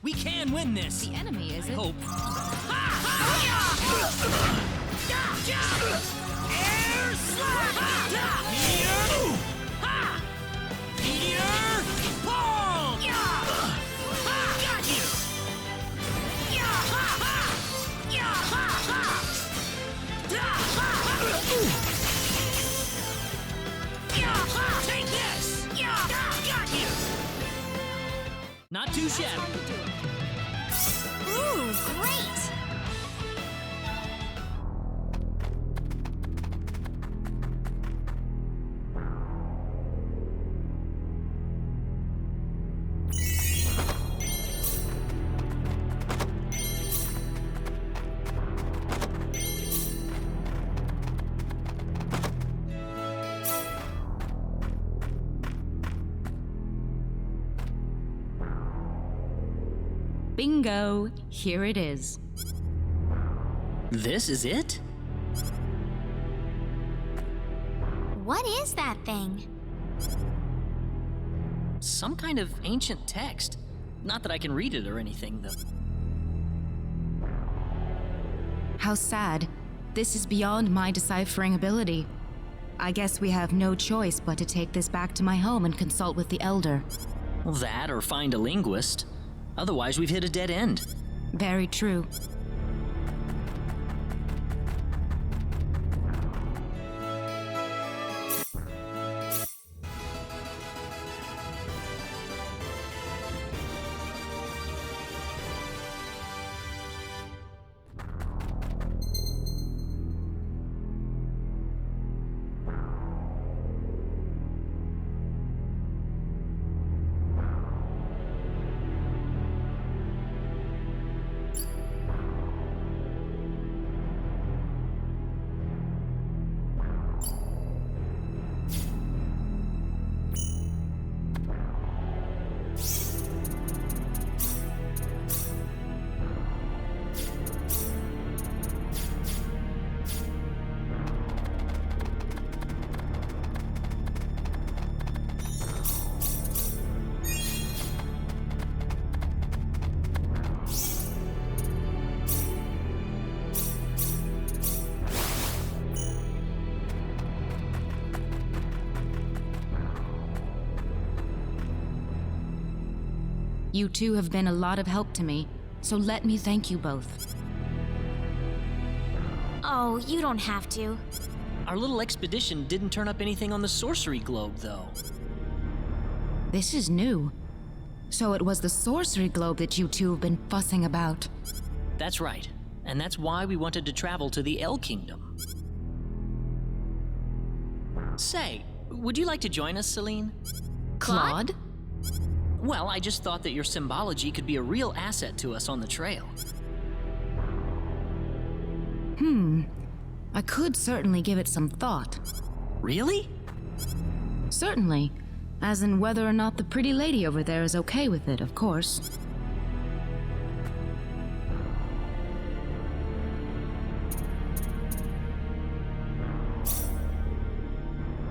We can win this. The enemy is I hope. Air slap! Meteor! Meteor! Ball! Got you! Take this! Got you! Not too shabby. Ooh, great! Bingo! Here it is. This is it? What is that thing? Some kind of ancient text. Not that I can read it or anything, though. How sad. This is beyond my deciphering ability. I guess we have no choice but to take this back to my home and consult with the Elder. Well, that or find a linguist. Otherwise, we've hit a dead end. Very true. You two have been a lot of help to me, so let me thank you both. Oh, you don't have to. Our little expedition didn't turn up anything on the sorcery globe, though. This is new. So it was the sorcery globe that you two have been fussing about. That's right. And that's why we wanted to travel to the El Kingdom. Say, would you like to join us, Celine? Claude? Well, I just thought that your symbology could be a real asset to us on the trail. I could certainly give it some thought. Really? Certainly. As in whether or not the pretty lady over there is okay with it, of course.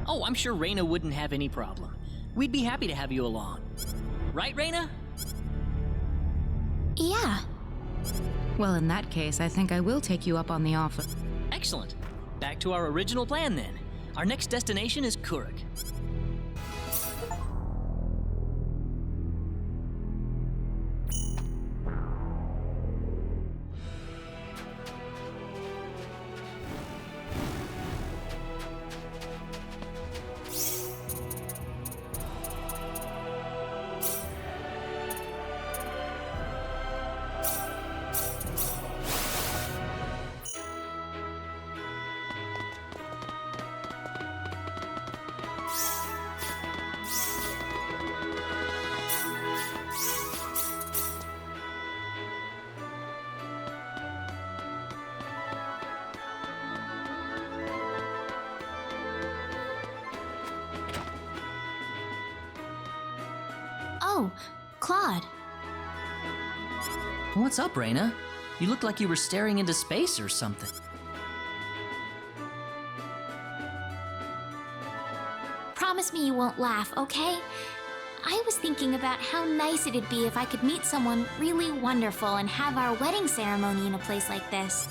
Oh, I'm sure Reyna wouldn't have any problem. We'd be happy to have you along. Right, Reyna? Yeah. Well, in that case, I think I will take you up on the offer. Excellent. Back to our original plan, then. Our next destination is Kurik. Oh, Claude. What's up, Reyna? You look like you were staring into space or something. Promise me you won't laugh, okay? I was thinking about how nice it'd be if I could meet someone really wonderful and have our wedding ceremony in a place like this.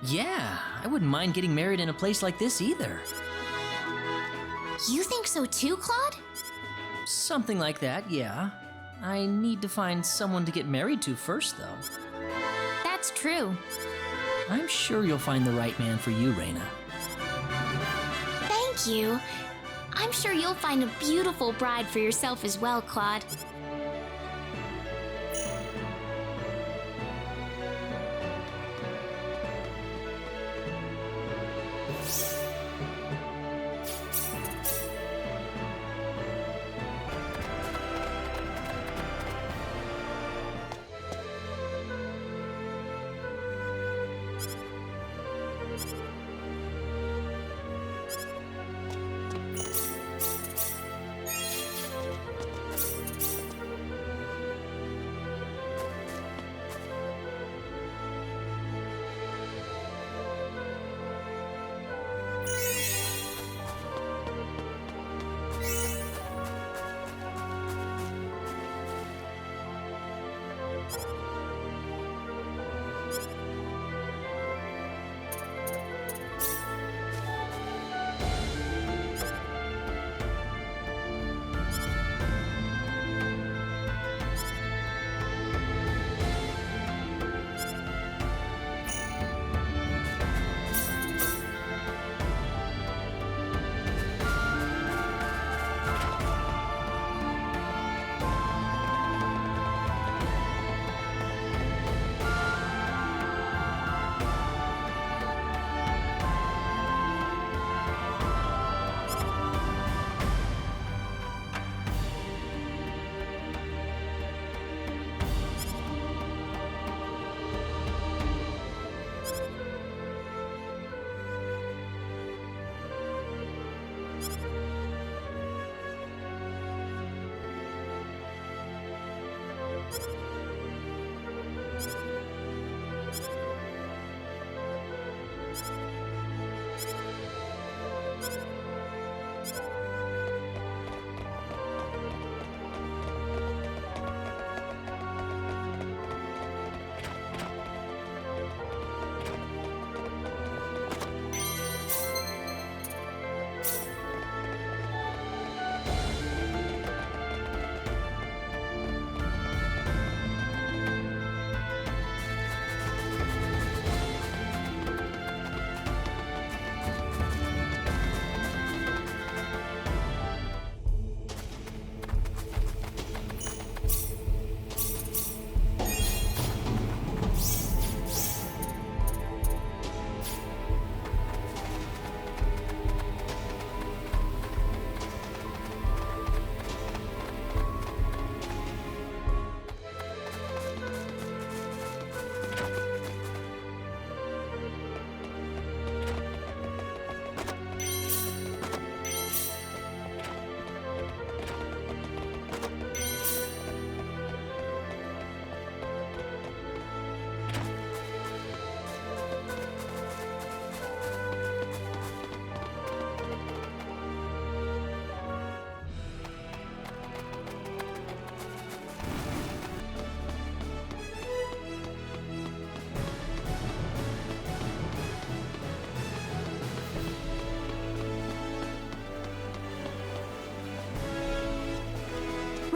Yeah, I wouldn't mind getting married in a place like this either. You think so too, Claude? Something like that, yeah. I need to find someone to get married to first, though. That's true. I'm sure you'll find the right man for you, Reyna. Thank you. I'm sure you'll find a beautiful bride for yourself as well, Claude.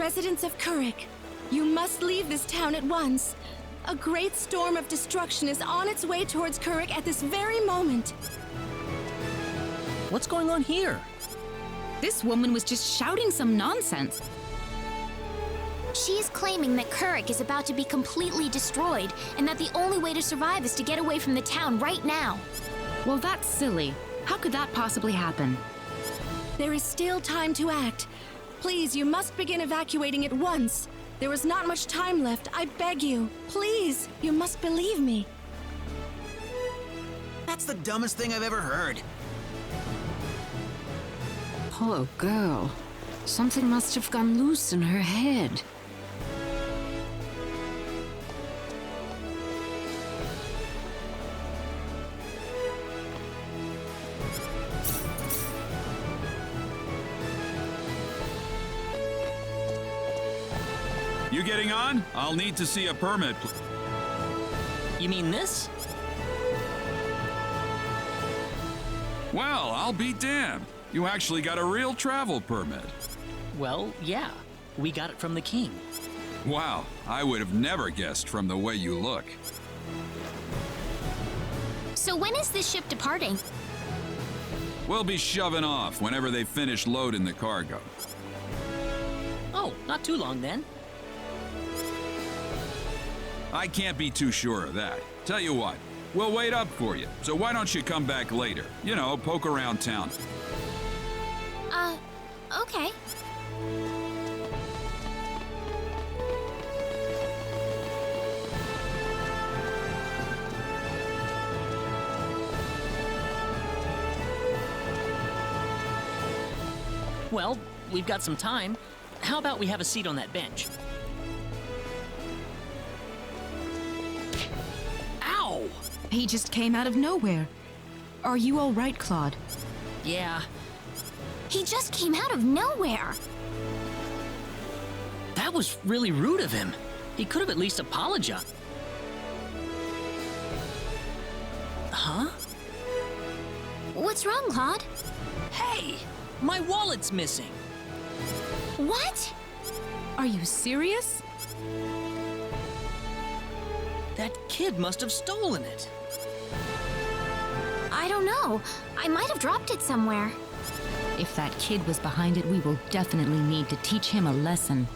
Residents of Kurik, you must leave this town at once. A great storm of destruction is on its way towards Kurik at this very moment. What's going on here? This woman was just shouting some nonsense. She's claiming that Kurik is about to be completely destroyed, and that the only way to survive is to get away from the town right now. Well, that's silly. How could that possibly happen? There is still time to act. Please, you must begin evacuating at once. There is not much time left, I beg you. Please, you must believe me. That's the dumbest thing I've ever heard. Poor girl. Something must have gone loose in her head. You getting on? I'll need to see a permit. You mean this? Well, I'll be damned. You actually got a real travel permit. Well, yeah. We got it from the king. Wow, I would have never guessed from the way you look. So when is this ship departing? We'll be shoving off whenever they finish loading the cargo. Oh, not too long then. I can't be too sure of that. Tell you what, we'll wait up for you. So why don't you come back later? You know, poke around town. Okay. Well, we've got some time. How about we have a seat on that bench? Ow! He just came out of nowhere. Are you all right, Claude? Yeah. He just came out of nowhere. That was really rude of him. He could have at least apologized. Huh? What's wrong, Claude? Hey! My wallet's missing. What? Are you serious? That kid must have stolen it. I don't know. I might have dropped it somewhere. If that kid was behind it, we will definitely need to teach him a lesson.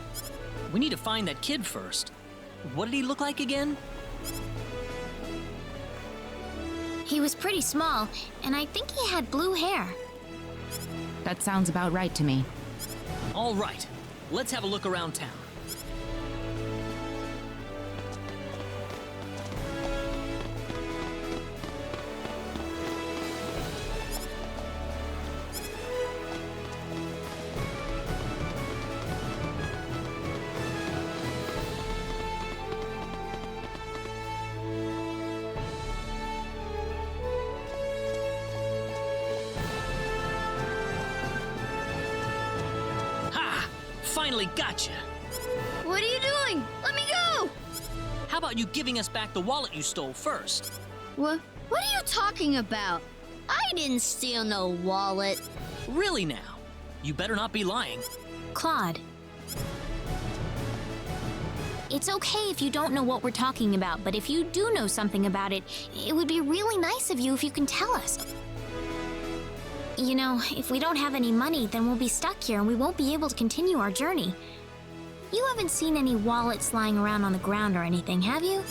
We need to find that kid first. What did he look like again? He was pretty small, and I think he had blue hair. That sounds about right to me. All right, let's have a look around town. Finally gotcha! What are you doing? Let me go! How about you giving us back the wallet you stole first? What are you talking about? I didn't steal no wallet. Really now? You better not be lying. Claude. It's okay if you don't know what we're talking about, but if you do know something about it, it would be really nice of you if you can tell us. You know, if we don't have any money, then we'll be stuck here and we won't be able to continue our journey. You haven't seen any wallets lying around on the ground or anything, have you?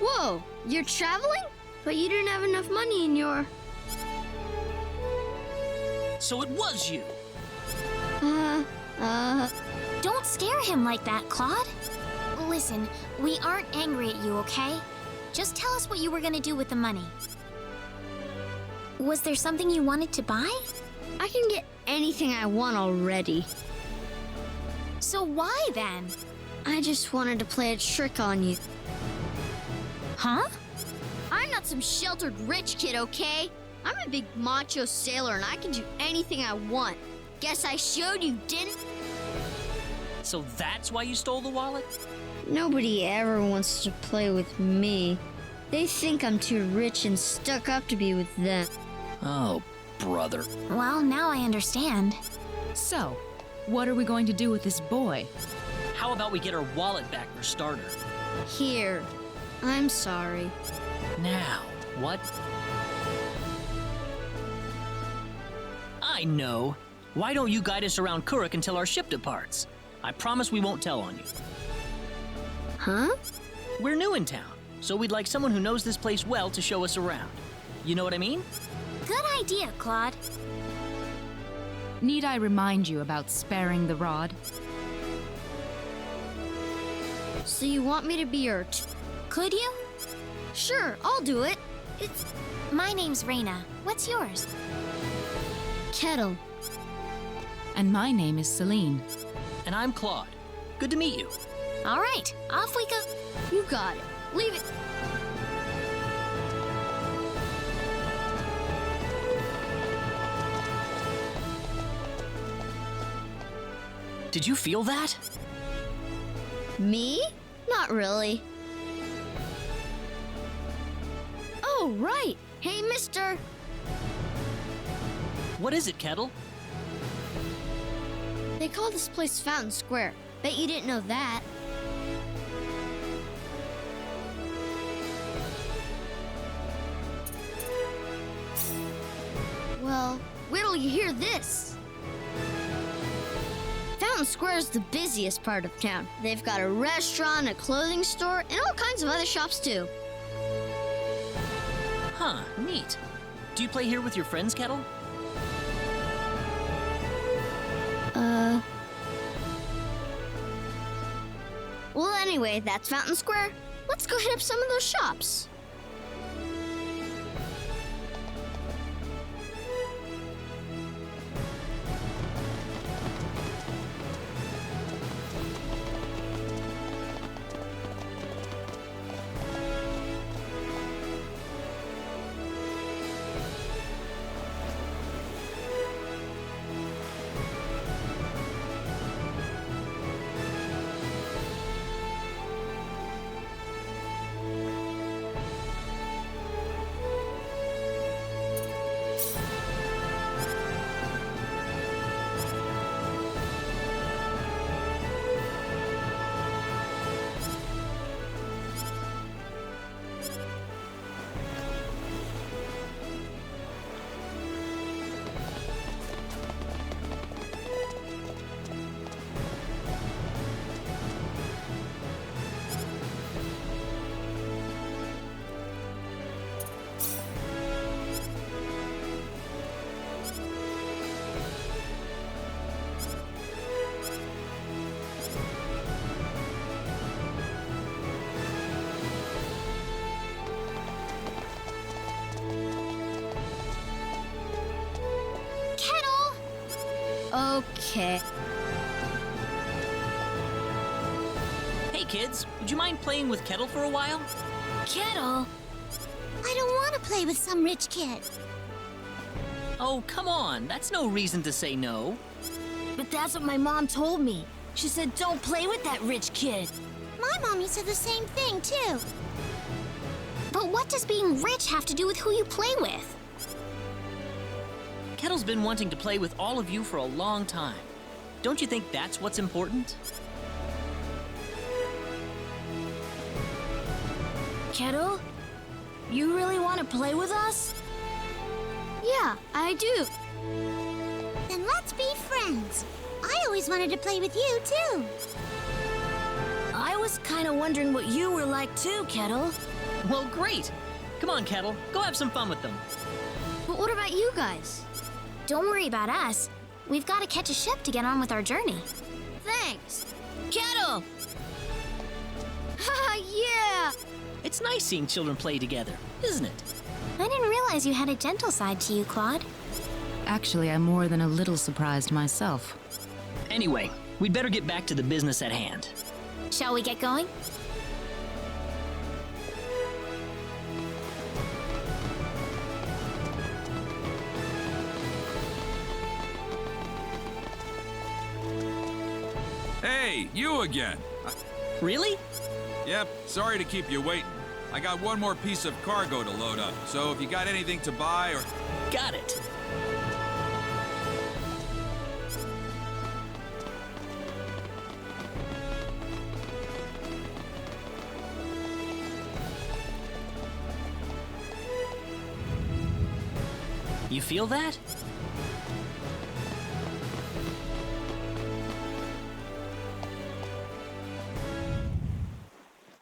Whoa, you're traveling? But you didn't have enough money in your... So it was you! Don't scare him like that, Claude. Listen, we aren't angry at you, okay? Just tell us what you were gonna do with the money. Was there something you wanted to buy? I can get anything I want already. So why then? I just wanted to play a trick on you. Huh? I'm not some sheltered rich kid, okay? I'm a big macho sailor and I can do anything I want. Guess I showed you, didn't? So that's why you stole the wallet? Nobody ever wants to play with me. They think I'm too rich and stuck up to be with them. Oh, brother. Well, now I understand. So, What are we going to do with this boy? How about we get our wallet back for starter? Here. I'm sorry. Now, what? I know. Why don't you guide us around Kuruk until our ship departs? I promise we won't tell on you. Huh? We're new in town, so we'd like someone who knows this place well to show us around. You know what I mean? Good idea, Claude. Need I remind you about sparing the rod? So you want me to be your Could you? Sure, I'll do it. My name's Raina. What's yours? Kettle. And my name is Celine. And I'm Claude. Good to meet you. All right, off we go. You got it. Leave it. Did you feel that? Me? Not really. Oh, right. Hey, mister. What is it, Kettle? They call this place Fountain Square. Bet you didn't know that. Well, wait till you hear this. Fountain Square is the busiest part of town. They've got a restaurant, a clothing store, and all kinds of other shops too. Huh, neat. Do you play here with your friends, Kettle? Well, anyway, that's Fountain Square. Let's go hit up some of those shops. Okay. Hey kids, would you mind playing with Kettle for a while? Kettle? I don't want to play with some rich kid. Oh, come on. That's no reason to say no. But that's what my mom told me. She said don't play with that rich kid. My mommy said the same thing, too. But what does being rich have to do with who you play with? Kettle's been wanting to play with all of you for a long time. Don't you think that's what's important? Kettle? You really want to play with us? Yeah, I do. Then let's be friends. I always wanted to play with you, too. I was kind of wondering what you were like, too, Kettle. Well, great. Come on, Kettle. Go have some fun with them. But what about you guys? Don't worry about us. We've got to catch a ship to get on with our journey. Thanks. Kettle! Haha, yeah! It's nice seeing children play together, isn't it? I didn't realize you had a gentle side to you, Claude. Actually, I'm more than a little surprised myself. Anyway, we'd better get back to the business at hand. Shall we get going? Hey, you again. Really? Yep, sorry to keep you waiting. I got one more piece of cargo to load up, so if you got anything to buy or... Got it. You feel that?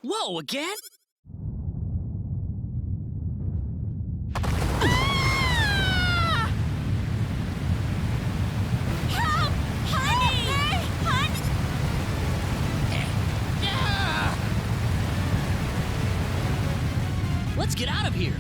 Whoa, again? Help! Honey! Honey! Let's get out of here.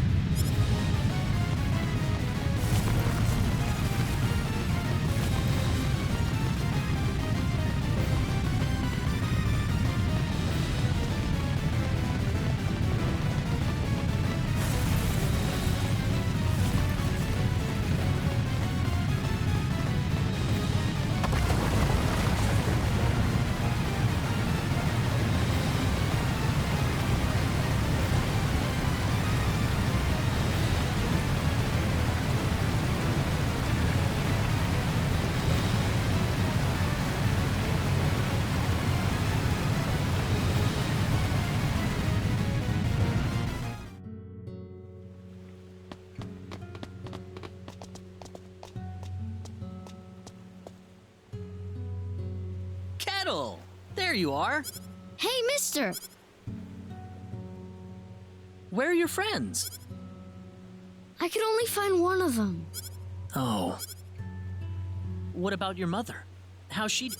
Kettle! There you are. Hey, mister! Where are your friends? I could only find one of them. Oh. What about your mother? How's she?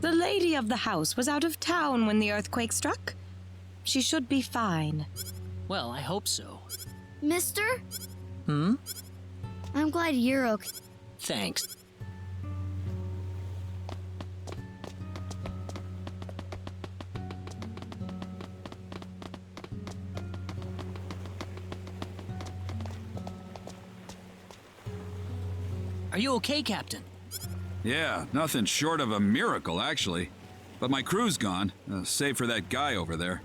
The lady of the house was out of town when the earthquake struck. She should be fine. Well, I hope so. Mister? Hmm? I'm glad you're okay. Thanks. Are you okay, Captain? Yeah, nothing short of a miracle, actually. But my crew's gone, save for that guy over there.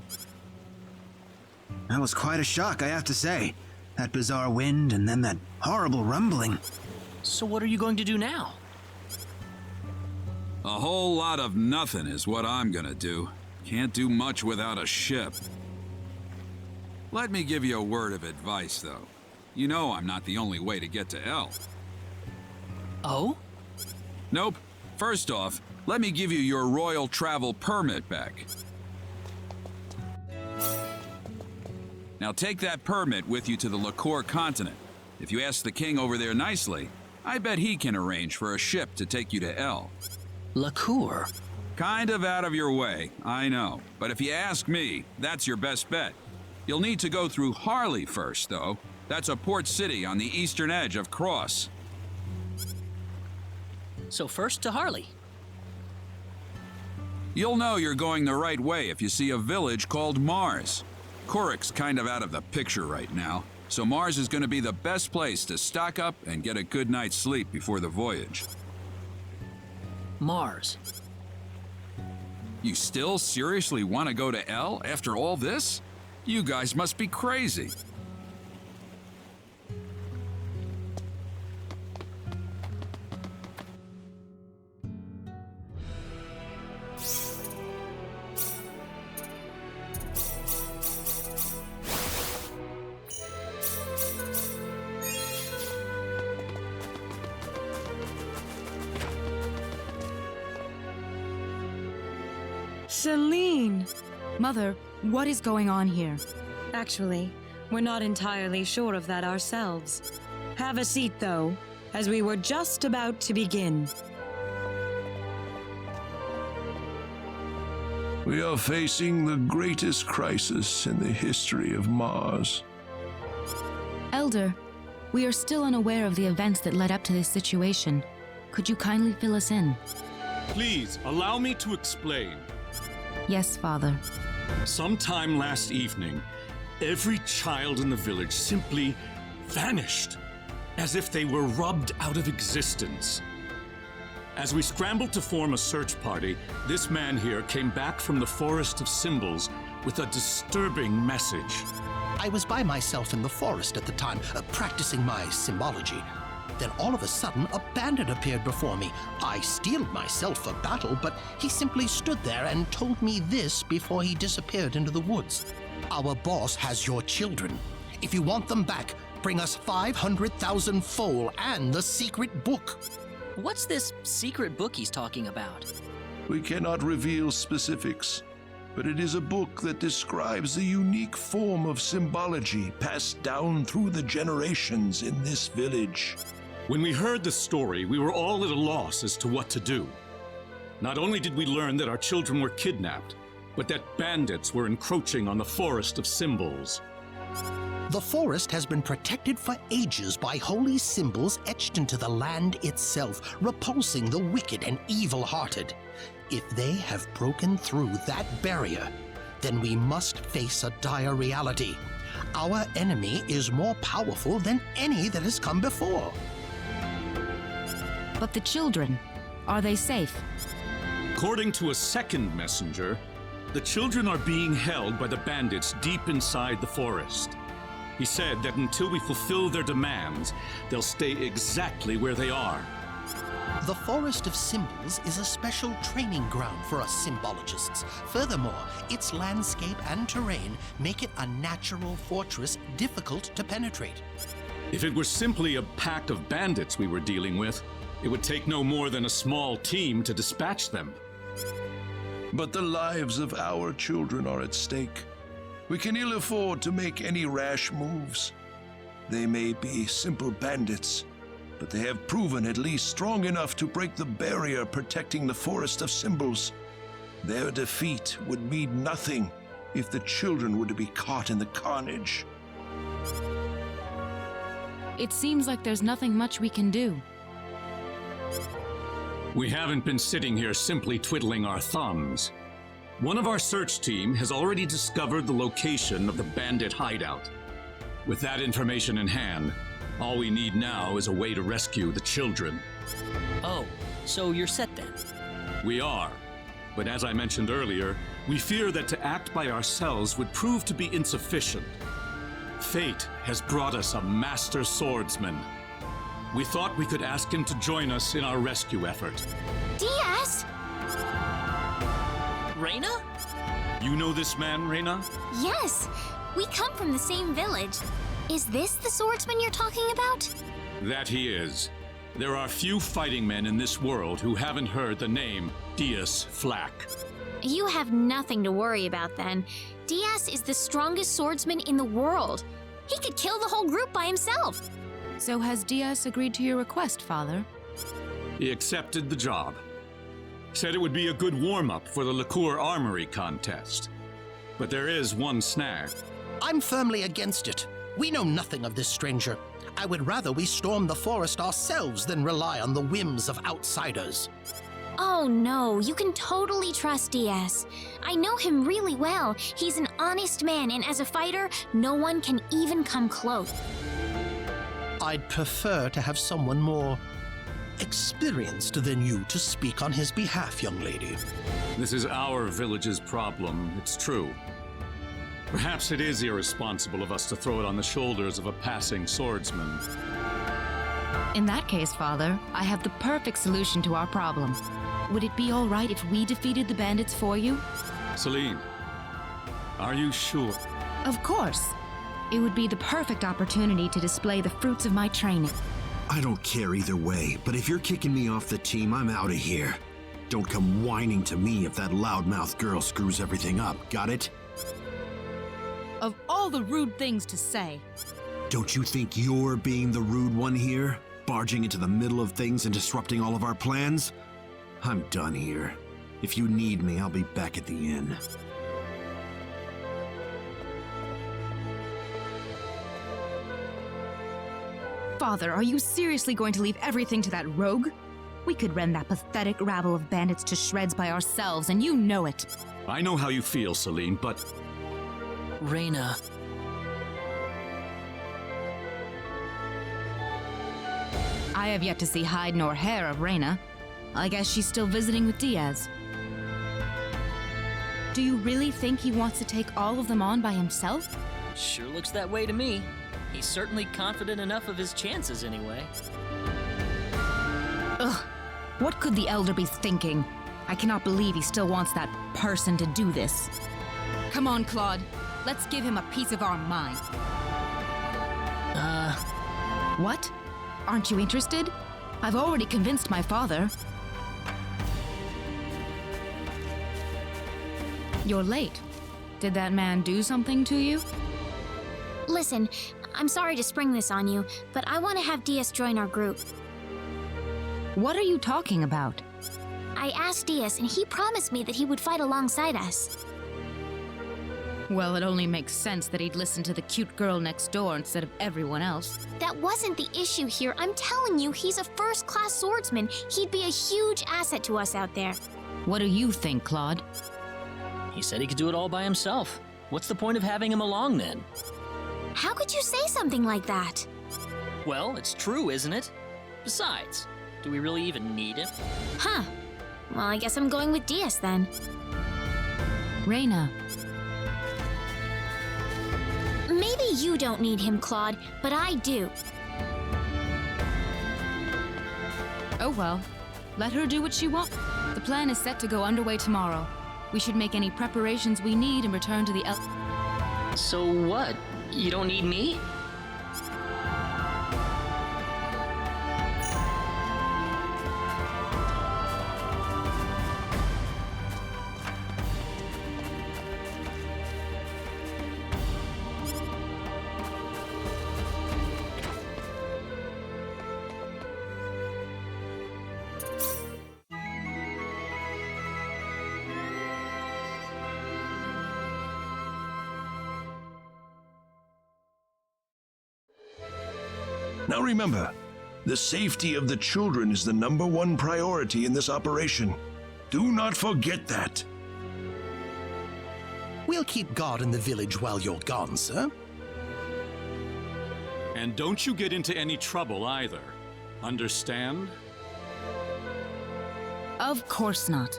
That was quite a shock, I have to say. That bizarre wind and then that horrible rumbling. So what are you going to do now? A whole lot of nothing is what I'm gonna do. Can't do much without a ship. Let me give you a word of advice, though. You know I'm not the only way to get to El. Oh? Nope. First off, let me give you your royal travel permit back. Now take that permit with you to the Liqueur continent. If you ask the king over there nicely, I bet he can arrange for a ship to take you to El. Liqueur? Kind of out of your way, I know. But if you ask me, that's your best bet. You'll need to go through Harley first, though. That's a port city on the eastern edge of Cross. So first to Harley. You'll know you're going the right way if you see a village called Mars. Kurik's kind of out of the picture right now, so Mars is going to be the best place to stock up and get a good night's sleep before the voyage. Mars. You still seriously want to go to El after all this? You guys must be crazy. Celine! Mother, what is going on here? Actually, we're not entirely sure of that ourselves. Have a seat, though, as we were just about to begin. We are facing the greatest crisis in the history of Mars. Elder, we are still unaware of the events that led up to this situation. Could you kindly fill us in? Please, allow me to explain. Yes, Father. Sometime last evening, every child in the village simply vanished, as if they were rubbed out of existence. As we scrambled to form a search party, this man here came back from the Forest of Symbols with a disturbing message. I was by myself in the forest at the time, practicing my symbology. Then all of a sudden, a bandit appeared before me. I steeled myself for battle, but he simply stood there and told me this before he disappeared into the woods. Our boss has your children. If you want them back, bring us 500,000 foal and the secret book. What's this secret book he's talking about? We cannot reveal specifics, but it is a book that describes the unique form of symbology passed down through the generations in this village. When we heard the story, we were all at a loss as to what to do. Not only did we learn that our children were kidnapped, but that bandits were encroaching on the forest of symbols. The forest has been protected for ages by holy symbols etched into the land itself, repulsing the wicked and evil-hearted. If they have broken through that barrier, then we must face a dire reality. Our enemy is more powerful than any that has come before. But the children, are they safe? According to a second messenger, the children are being held by the bandits deep inside the forest. He said that until we fulfill their demands, they'll stay exactly where they are. The Forest of Symbols is a special training ground for us symbologists. Furthermore, its landscape and terrain make it a natural fortress difficult to penetrate. If it were simply a pack of bandits we were dealing with, it would take no more than a small team to dispatch them. But the lives of our children are at stake. We can ill afford to make any rash moves. They may be simple bandits, but they have proven at least strong enough to break the barrier protecting the Forest of Symbols. Their defeat would mean nothing if the children were to be caught in the carnage. It seems like there's nothing much we can do. We haven't been sitting here simply twiddling our thumbs. One of our search team has already discovered the location of the bandit hideout. With that information in hand, all we need now is a way to rescue the children. Oh, so you're set then? We are. But as I mentioned earlier, we fear that to act by ourselves would prove to be insufficient. Fate has brought us a master swordsman. We thought we could ask him to join us in our rescue effort. Diaz! Reyna? You know this man, Reyna? Yes, we come from the same village. Is this the swordsman you're talking about? That he is. There are few fighting men in this world who haven't heard the name Diaz Flack. You have nothing to worry about then. Diaz is the strongest swordsman in the world. He could kill the whole group by himself. So has Diaz agreed to your request, Father? He accepted the job. Said it would be a good warm-up for the liqueur armory contest. But there is one snag. I'm firmly against it. We know nothing of this stranger. I would rather we storm the forest ourselves than rely on the whims of outsiders. Oh no, you can totally trust Diaz. I know him really well. He's an honest man, and as a fighter, no one can even come close. I'd prefer to have someone more experienced than you to speak on his behalf, young lady. This is our village's problem, it's true. Perhaps it is irresponsible of us to throw it on the shoulders of a passing swordsman. In that case, Father, I have the perfect solution to our problem. Would it be all right if we defeated the bandits for you? Celine, are you sure? Of course. It would be the perfect opportunity to display the fruits of my training. I don't care either way, but if you're kicking me off the team, I'm out of here. Don't come whining to me if that loudmouth girl screws everything up, got it? Of all the rude things to say. Don't you think you're being the rude one here? Barging into the middle of things and disrupting all of our plans? I'm done here. If you need me, I'll be back at the inn. Father, are you seriously going to leave everything to that rogue? We could rend that pathetic rabble of bandits to shreds by ourselves, and you know it. I know how you feel, Celine, but... Reyna... I have yet to see hide nor hair of Reyna. I guess she's still visiting with Diaz. Do you really think he wants to take all of them on by himself? Sure looks that way to me. He's certainly confident enough of his chances anyway. Ugh, what could the Elder be thinking? I cannot believe he still wants that person to do this. Come on, Claude. Let's give him a piece of our mind. What? Aren't you interested? I've already convinced my father. You're late. Did that man do something to you? Listen, I'm sorry to spring this on you, but I want to have Diaz join our group. What are you talking about? I asked Diaz, and he promised me that he would fight alongside us. Well, it only makes sense that he'd listen to the cute girl next door instead of everyone else. That wasn't the issue here. I'm telling you, he's a first-class swordsman. He'd be a huge asset to us out there. What do you think, Claude? He said he could do it all by himself. What's the point of having him along then? How could you say something like that? Well, it's true, isn't it? Besides, do we really even need him? Huh. Well, I guess I'm going with Diaz then. Reyna. Maybe you don't need him, Claude, but I do. Oh well. Let her do what she wants. The plan is set to go underway tomorrow. We should make any preparations we need and return to the So what? You don't need me? Now remember, the safety of the children is the #1 priority in this operation. Do not forget that. We'll keep guard in the village while you're gone, sir. And don't you get into any trouble either. Understand? Of course not.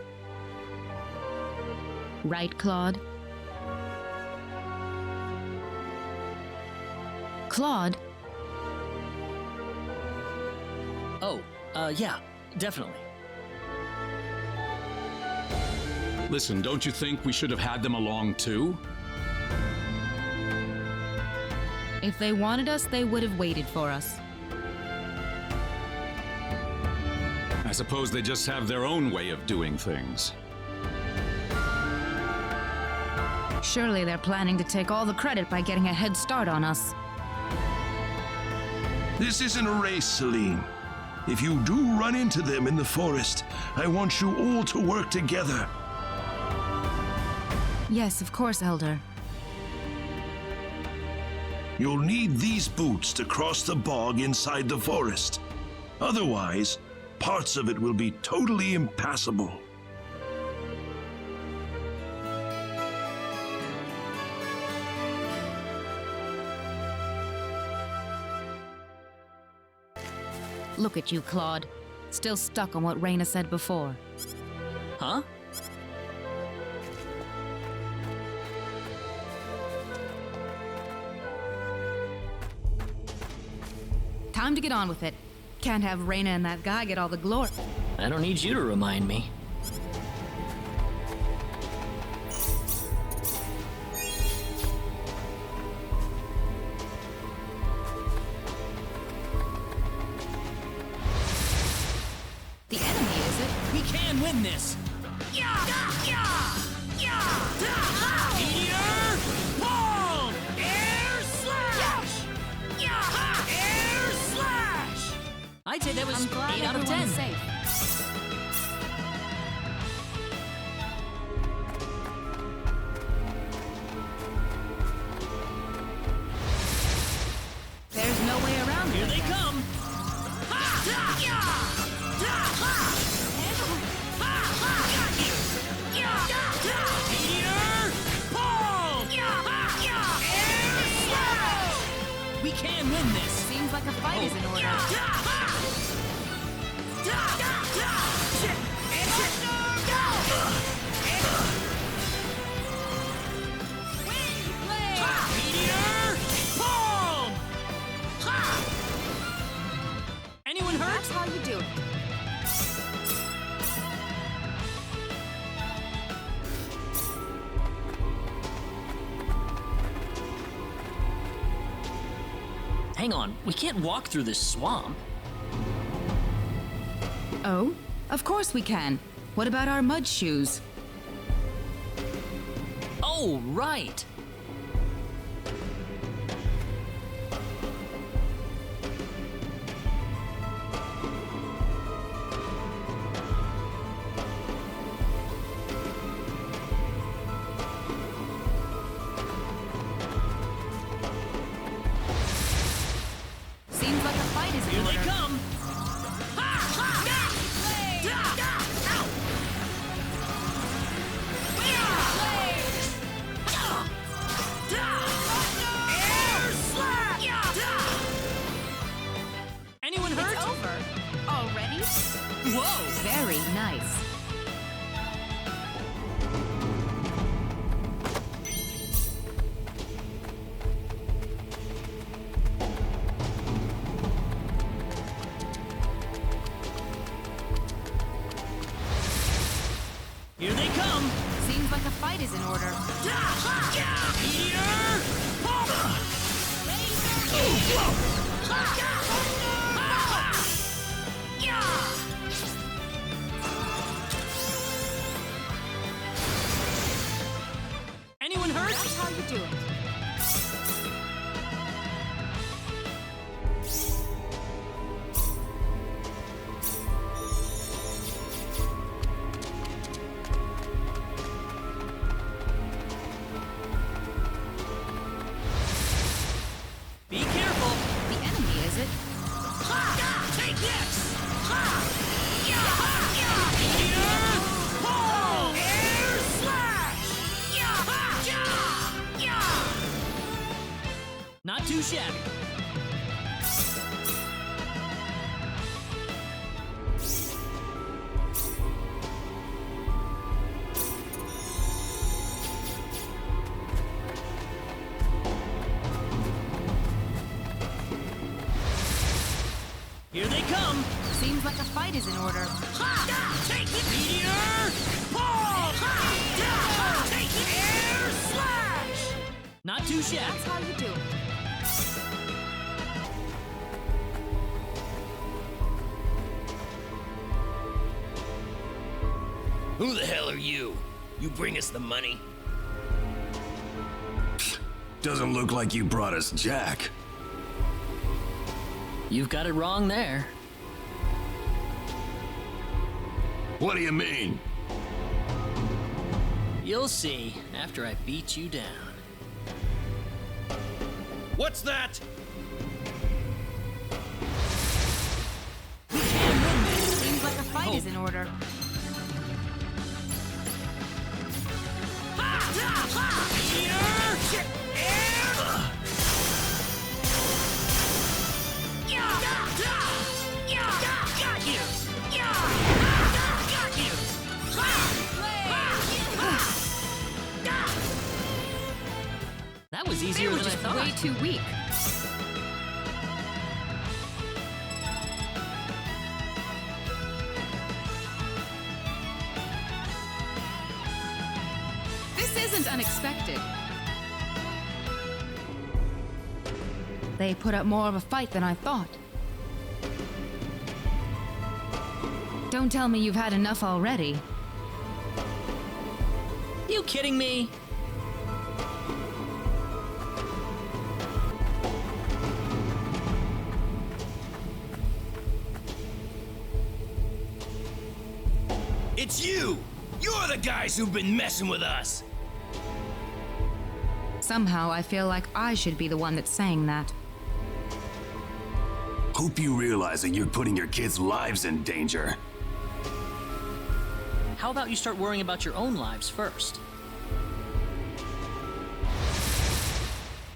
Right, Claude? Claude? Oh, yeah, definitely. Listen, don't you think we should have had them along too? If they wanted us, they would have waited for us. I suppose they just have their own way of doing things. Surely they're planning to take all the credit by getting a head start on us. This isn't a race, Celine. If you do run into them in the forest, I want you all to work together. Yes, of course, Elder. You'll need these boots to cross the bog inside the forest. Otherwise, parts of it will be totally impassable. Look at you, Claude. Still stuck on what Reyna said before. Huh? Time to get on with it. Can't have Reyna and that guy get all the glory. I don't need you to remind me. The enemy, is it? We can win this! Meteor! Ball! Air slash! Air slash! I'd say that was I'm glad 8 out of 10. everyone's safe. There's no way around Here it. they come! Meteor! Ball! Air slash! We can win this! Seems like a fight is in order. Meteor! Ball! Anyone hurt? That's how you do it. Hey, hang on. We can't walk through this swamp. Oh? Of course we can. What about our mud shoes? Oh, right. Seems like a fight is in Here order. they come. Anyone hurt? It's over. Already? Whoa, very nice. Here they come. Seems like a fight is in order. Anyone hurt? That's how you do it. Be careful. The enemy, is it? Take this. Not too shabby. Here they come. Seems like a fight is in order. Take it. Meteor. Palm. Take it. Air slash. Not too shabby. That's how you do it. Who the hell are you? You bring us the money? Doesn't look like you brought us Jack. You've got it wrong there. What do you mean? You'll see after I beat you down. What's that? Seems like a fight is in order. That was easier than I thought. Way too weak. This isn't unexpected. They put up more of a fight than I thought. Don't tell me you've had enough already. You kidding me? It's you! You're the guys who've been messing with us! Somehow I feel like I should be the one that's saying that. Hope you realize that you're putting your kids' lives in danger. How about you start worrying about your own lives first?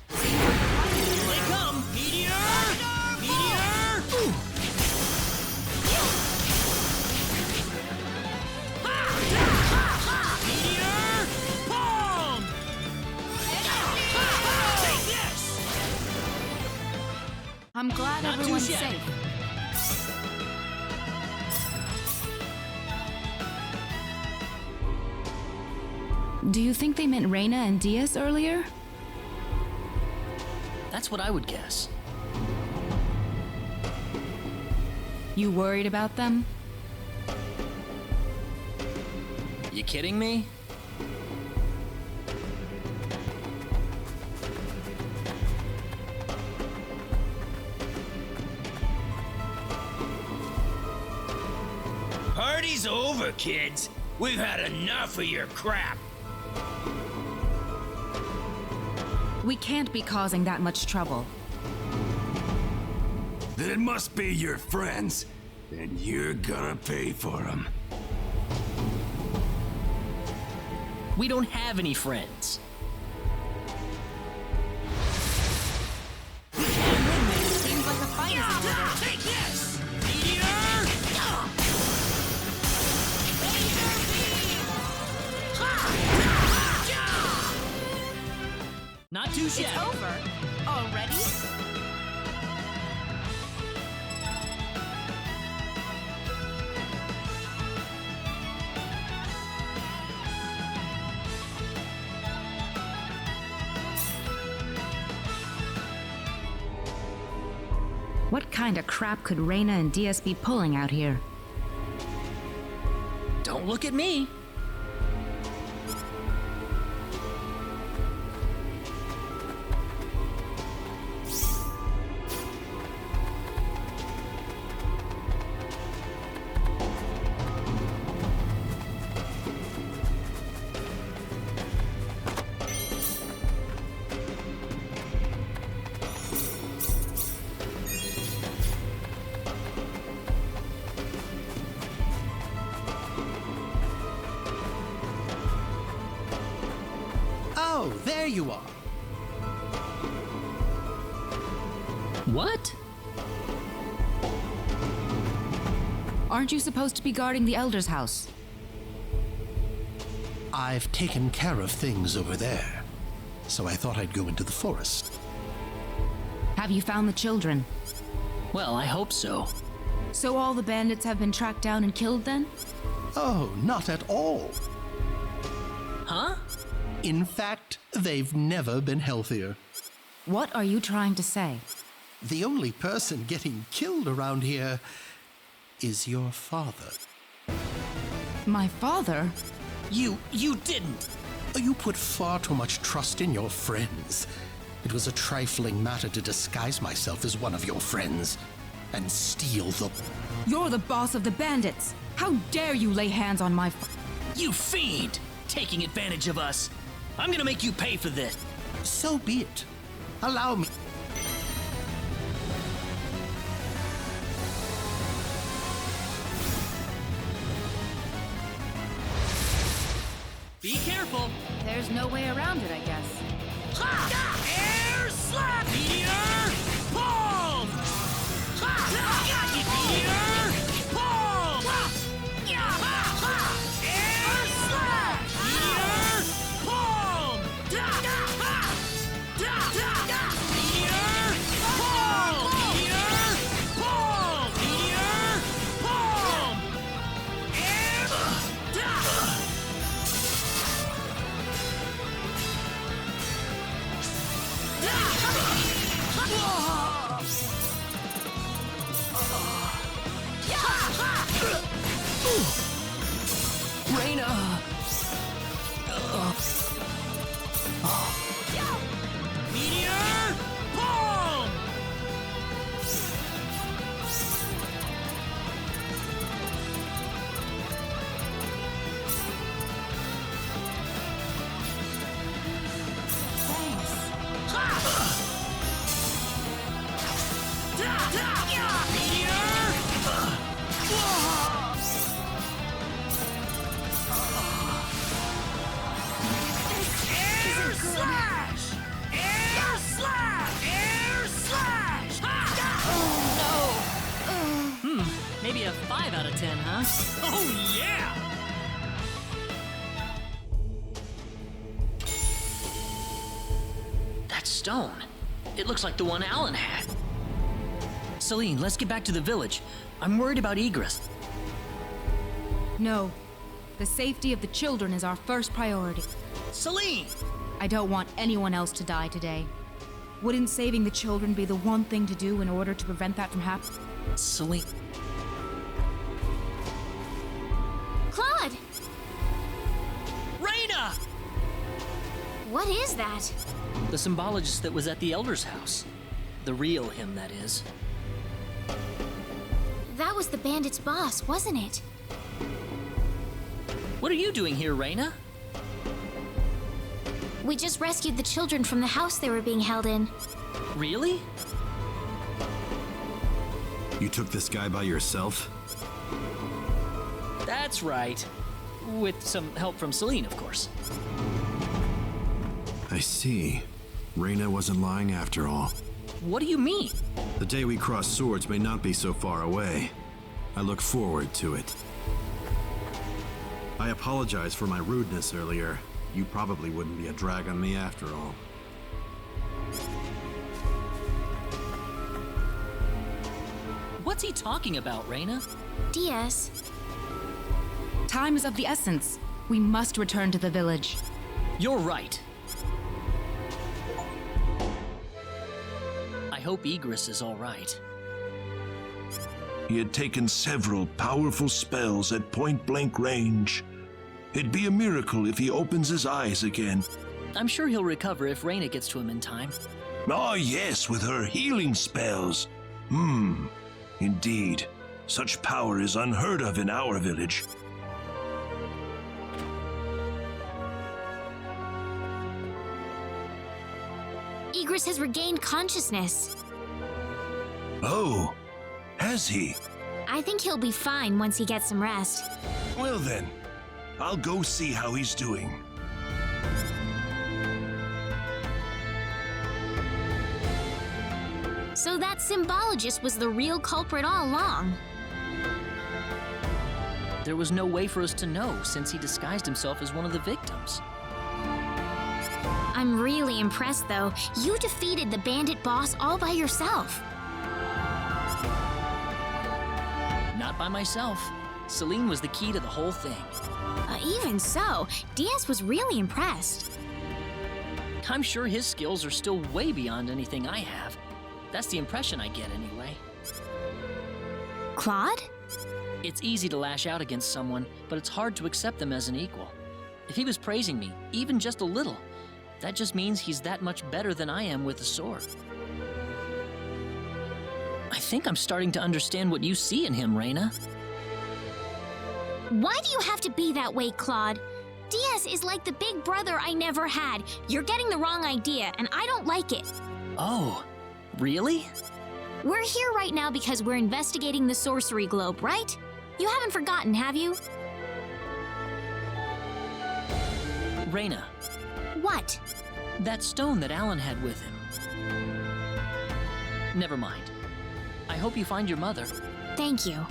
Here they come! Meteor! Meteor! Meteor! Palm! Take this! I'm glad Not too everyone's shabby. safe. Do you think they meant Reina and Diaz earlier? That's what I would guess. You worried about them? You kidding me? Party's over, kids. We've had enough of your crap. We can't be causing that much trouble. Then it must be your friends. And you're gonna pay for them. We don't have any friends. Seems like the fight is over. Take this! Not too shabby. It's over. Already? What kind of crap could Reyna and DS be pulling out here? Don't look at me. Oh, there you are. What? Aren't you supposed to be guarding the Elder's house? I've taken care of things over there, so I thought I'd go into the forest. Have you found the children? Well, I hope so. So all the bandits have been tracked down and killed then? Oh, not at all. Huh? In fact, they've never been healthier. What are you trying to say? The only person getting killed around here is your father. My father? You didn't! You put far too much trust in your friends. It was a trifling matter to disguise myself as one of your friends and steal the... You're the boss of the bandits! How dare you lay hands on my You fiend! Taking advantage of us. I'm gonna make you pay for this. So be it. Allow me... Be careful. There's no way around it, I guess. Air slap! Meteor! Palm! Meteor! Palm! Air slap! Meteor! Palm! Meteor! Palm! Meteor! Palm! Meteor! Palm! Reyna! Meteor! Palm! Air slash! Air slash! Air slash! Maybe a 5 out of 10, huh? Oh, yeah! That stone. It looks like the one Alan had. Celine, let's get back to the village. I'm worried about egress. No. The safety of the children is our first priority. Celine! I don't want anyone else to die today. Wouldn't saving the children be the one thing to do in order to prevent that from happening? Celine, Reina! What is that? The symbologist that was at the Elder's house. The real him, that is. That was the bandit's boss, wasn't it? What are you doing here, Reina? We just rescued the children from the house they were being held in. Really? You took this guy by yourself? That's right. With some help from Celine, of course. I see. Reina wasn't lying after all. What do you mean? The day we cross swords may not be so far away. I look forward to it. I apologize for my rudeness earlier. You probably wouldn't be a drag on me after all. What's he talking about, Reina? Diaz. Time is of the essence. We must return to the village. You're right. I hope Igris is all right. He had taken several powerful spells at point-blank range. It'd be a miracle if he opens his eyes again. I'm sure he'll recover if Reina gets to him in time. Ah, yes, with her healing spells. Indeed. Such power is unheard of in our village. Igris has regained consciousness. Oh, has he? I think he'll be fine once he gets some rest. Well then, I'll go see how he's doing. So that symbologist was the real culprit all along. There was no way for us to know since he disguised himself as one of the victims. I'm really impressed, though. You defeated the bandit boss all by yourself. Not by myself. Celine was the key to the whole thing. Even so, Diaz was really impressed. I'm sure his skills are still way beyond anything I have. That's the impression I get anyway. Claude? It's easy to lash out against someone, but it's hard to accept them as an equal. If he was praising me, even just a little, that just means he's that much better than I am with a sword. I think I'm starting to understand what you see in him, Reina. Why do you have to be that way, Claude? Diaz is like the big brother I never had. You're getting the wrong idea, and I don't like it. Oh, really? We're here right now because we're investigating the sorcery globe, right? You haven't forgotten, have you? Reina. What? That stone that Alan had with him. Never mind. I hope you find your mother. Thank you.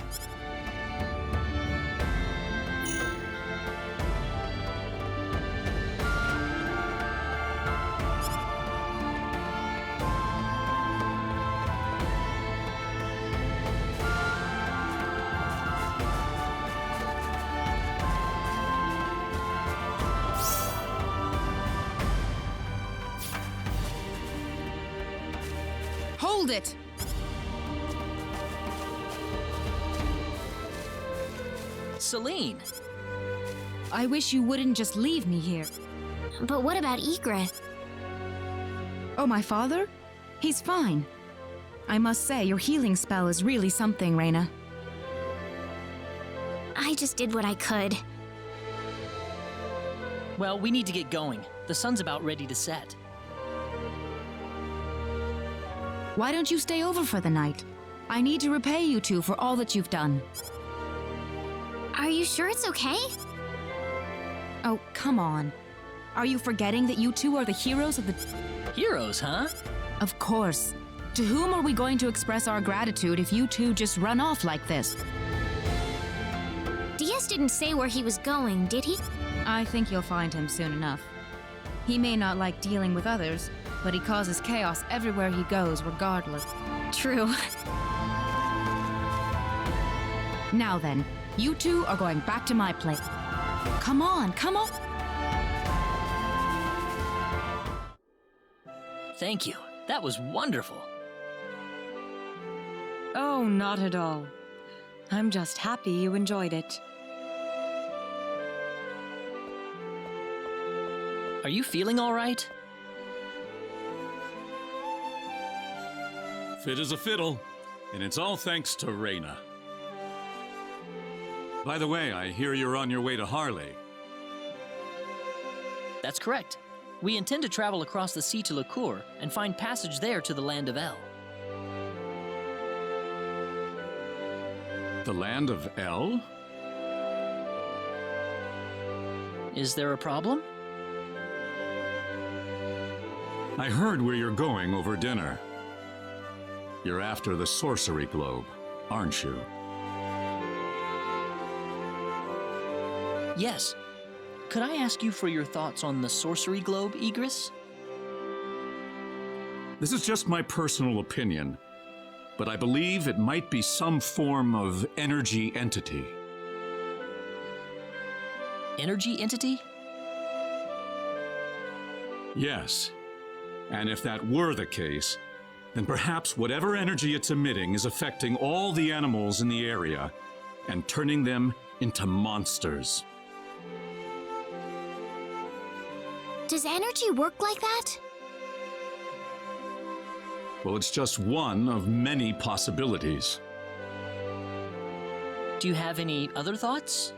Hold it! Celine! I wish you wouldn't just leave me here. But what about Igris? Oh, my father? He's fine. I must say, your healing spell is really something, Reina. I just did what I could. Well, we need to get going. The sun's about ready to set. Why don't you stay over for the night? I need to repay you two for all that you've done. Are you sure it's okay? Oh, come on. Are you forgetting that you two are the heroes of the... Heroes, huh? Of course. To whom are we going to express our gratitude if you two just run off like this? Diaz didn't say where he was going, did he? I think you'll find him soon enough. He may not like dealing with others, but he causes chaos everywhere he goes, regardless. True. Now then, you two are going back to my place. Come on, come on! Thank you. That was wonderful. Oh, not at all. I'm just happy you enjoyed it. Are you feeling all right? Fit as a fiddle, and it's all thanks to Reyna. By the way, I hear you're on your way to Harley. That's correct. We intend to travel across the sea to Licour and find passage there to the land of El. The land of El? Is there a problem? I heard where you're going over dinner. You're after the sorcery globe, aren't you? Yes. Could I ask you for your thoughts on the sorcery globe, Igris? This is just my personal opinion, but I believe it might be some form of energy entity. Energy entity? Yes. And if that were the case, then perhaps whatever energy it's emitting is affecting all the animals in the area and turning them into monsters. Does energy work like that? Well, it's just one of many possibilities. Do you have any other thoughts?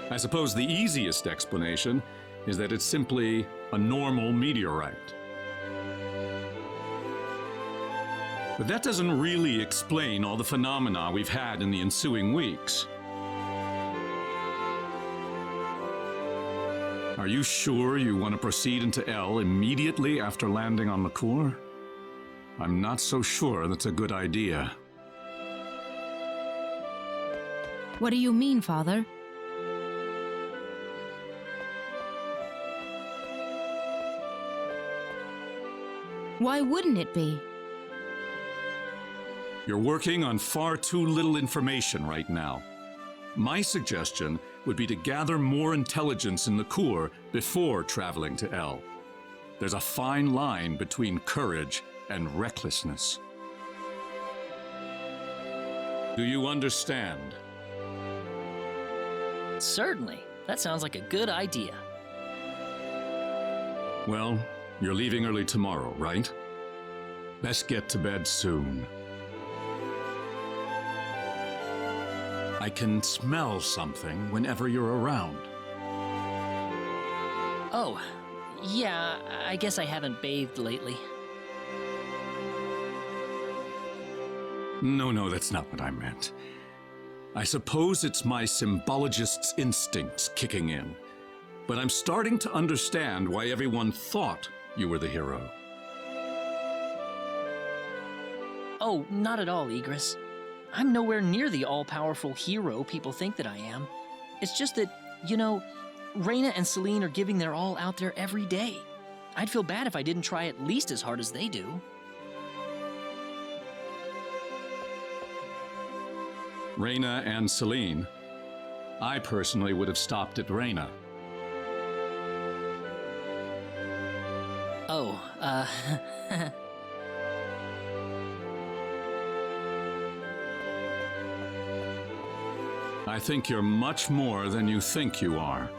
I suppose the easiest explanation is that it's simply a normal meteorite. But that doesn't really explain all the phenomena we've had in the ensuing weeks. Are you sure you want to proceed into El immediately after landing on Licour? I'm not so sure that's a good idea. What do you mean, Father? Why wouldn't it be? You're working on far too little information right now. My suggestion would be to gather more intelligence in Licour before traveling to El. There's a fine line between courage and recklessness. Do you understand? Certainly. That sounds like a good idea. Well, you're leaving early tomorrow, right? Best get to bed soon. I can smell something whenever you're around. Oh, yeah, I guess I haven't bathed lately. No, that's not what I meant. I suppose it's my symbologist's instincts kicking in, but I'm starting to understand why everyone thought you were the hero. Oh, not at all, Igris. I'm nowhere near the all-powerful hero people think that I am. It's just that, you know, Reyna and Celine are giving their all out there every day. I'd feel bad if I didn't try at least as hard as they do. Reyna and Celine. I personally would have stopped at Reyna. Oh, I think you're much more than you think you are.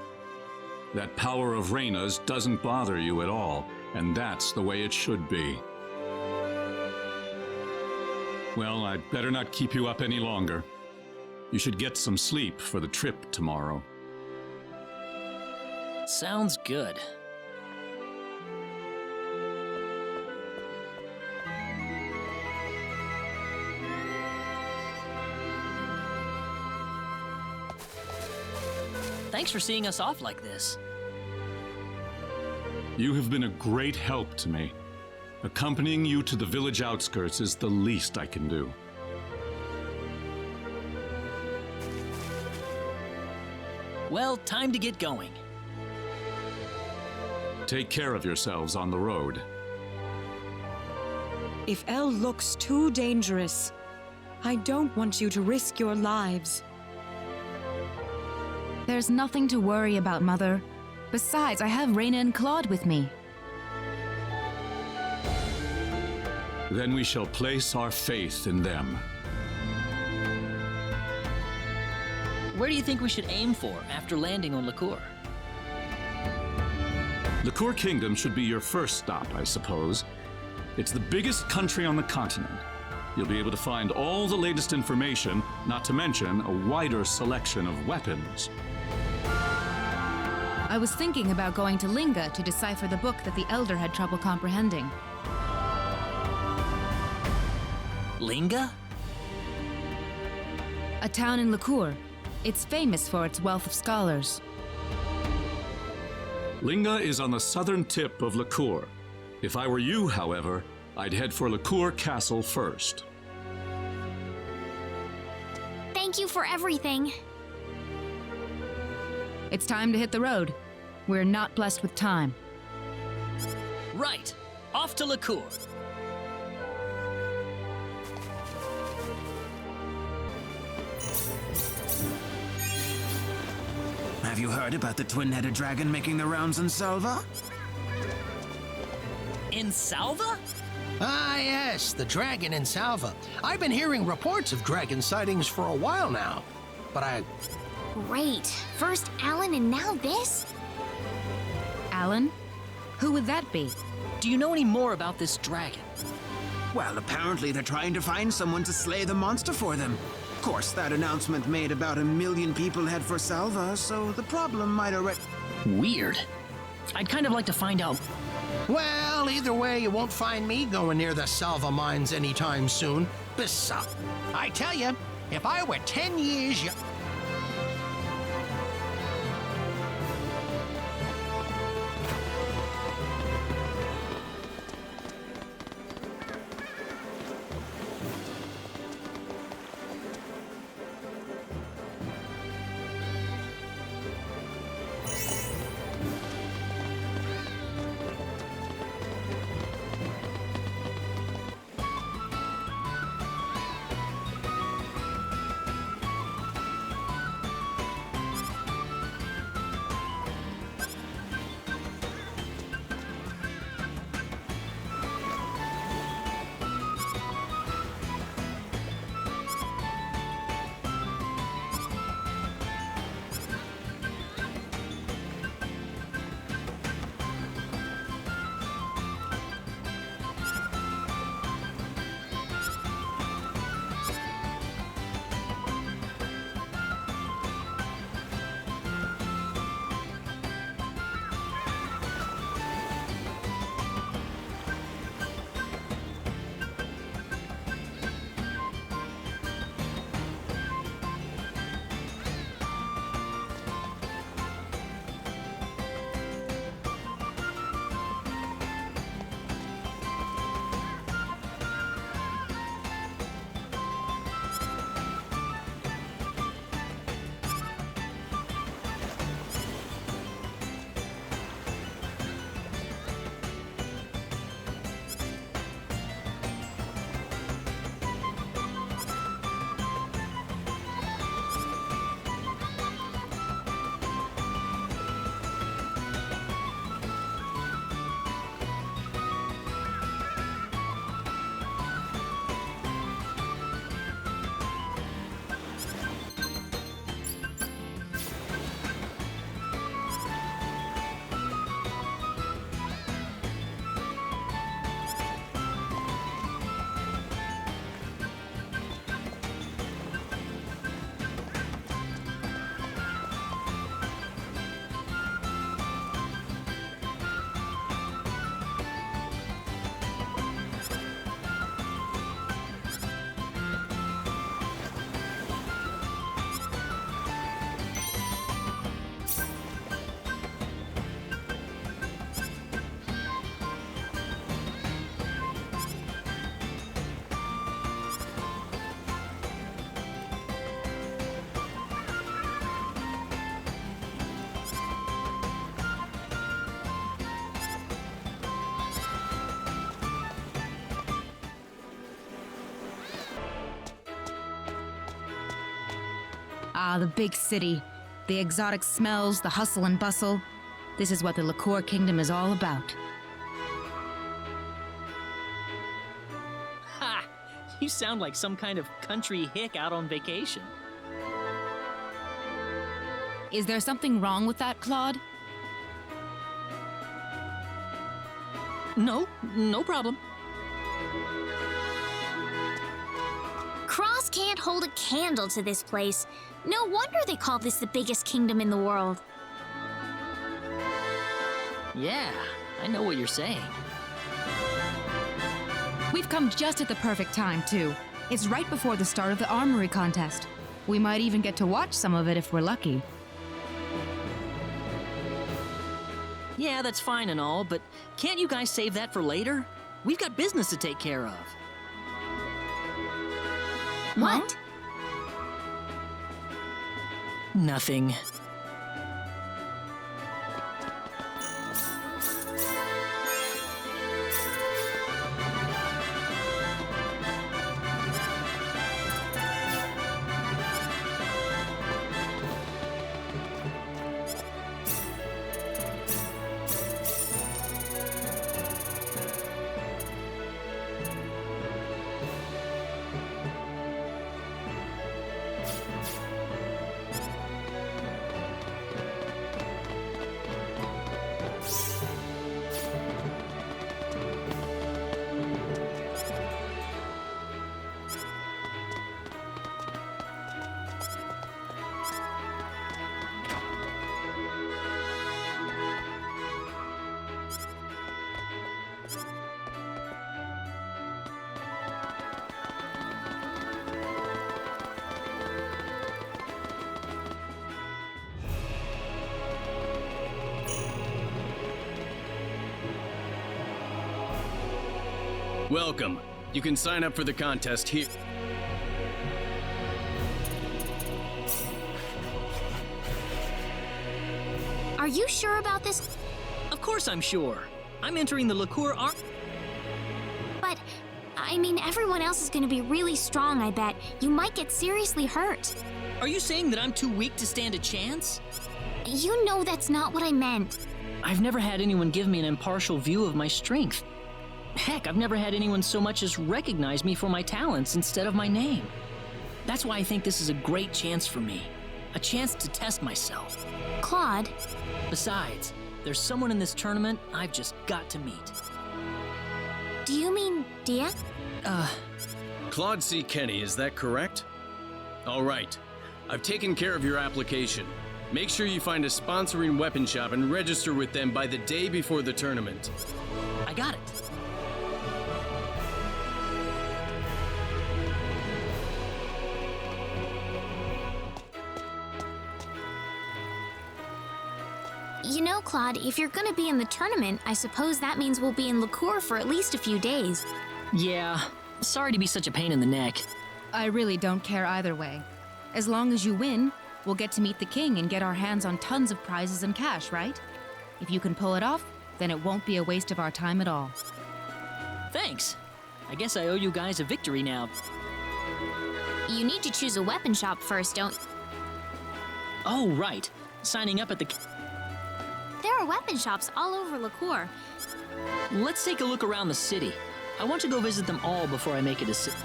That power of Reyna's doesn't bother you at all, and that's the way it should be. Well, I'd better not keep you up any longer. You should get some sleep for the trip tomorrow. sounds good. Thanks for seeing us off like this. You have been a great help to me. Accompanying you to the village outskirts is the least I can do. Well, time to get going. Take care of yourselves on the road. If El looks too dangerous, I don't want you to risk your lives. There's nothing to worry about, Mother. Besides, I have Reyna and Claude with me. Then we shall place our faith in them. Where do you think we should aim for after landing on Licour? Liqueur Kingdom should be your first stop, I suppose. It's the biggest country on the continent. You'll be able to find all the latest information, not to mention a wider selection of weapons. I was thinking about going to Linga to decipher the book that the Elder had trouble comprehending. Linga? A town in Liqueur. It's famous for its wealth of scholars. Linga is on the southern tip of Liqueur. If I were you, however, I'd head for Liqueur Castle first. Thank you for everything. It's time to hit the road. We're not blessed with time. Right. Off to Liqueur. Have you heard about the twin-headed dragon making the rounds in Salva? In Salva? Ah, yes, the dragon in Salva. I've been hearing reports of dragon sightings for a while now, but Great. First Alan and now this? Alan? Who would that be? Do you know any more about this dragon? Well, apparently they're trying to find someone to slay the monster for them. Of course, that announcement made about 1 million people head for Salva, so the problem might already... Weird. I'd kind of like to find out. Well, either way, you won't find me going near the Salva mines anytime soon. Besides, I tell you, if I were 10 years young... Ah, the big city. The exotic smells, the hustle and bustle. This is what the Liqueur Kingdom is all about. Ha! You sound like some kind of country hick out on vacation. Is there something wrong with that, Claude? No problem. Cross can't hold a candle to this place. No wonder they call this the biggest kingdom in the world. Yeah, I know what you're saying. We've come just at the perfect time, too. It's right before the start of the armory contest. We might even get to watch some of it if we're lucky. Yeah, that's fine and all, but can't you guys save that for later? We've got business to take care of. What? Nothing. Welcome. You can sign up for the contest here. Are you sure about this? Of course I'm sure. I'm entering the liqueur But, I mean, everyone else is gonna be really strong, I bet. You might get seriously hurt. Are you saying that I'm too weak to stand a chance? You know that's not what I meant. I've never had anyone give me an impartial view of my strength. Heck, I've never had anyone so much as recognize me for my talents instead of my name. That's why I think this is a great chance for me. A chance to test myself. Claude. Besides, there's someone in this tournament I've just got to meet. Do you mean Dia? Claude C. Kenny, is that correct? All right. I've taken care of your application. Make sure you find a sponsoring weapon shop and register with them by the day before the tournament. I got it. You know, Claude, if you're gonna be in the tournament, I suppose that means we'll be in liqueur for at least a few days. Yeah, sorry to be such a pain in the neck. I really don't care either way. As long as you win, we'll get to meet the king and get our hands on tons of prizes and cash, right? If you can pull it off, then it won't be a waste of our time at all. Thanks. I guess I owe you guys a victory now. You need to choose a weapon shop first, don't you? Oh, right. Signing up at the... There are weapon shops all over liqueur. Let's take a look around the city. I want to go visit them all before I make a decision.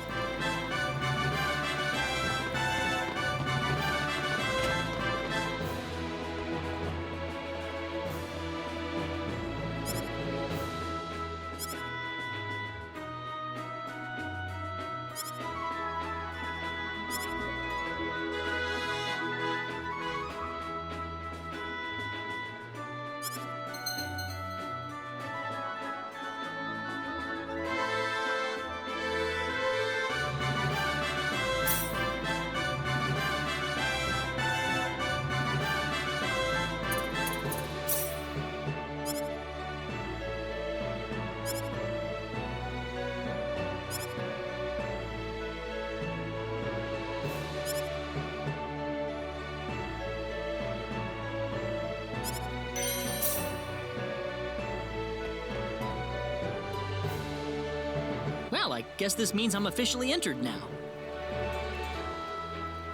Well, I guess this means I'm officially entered now.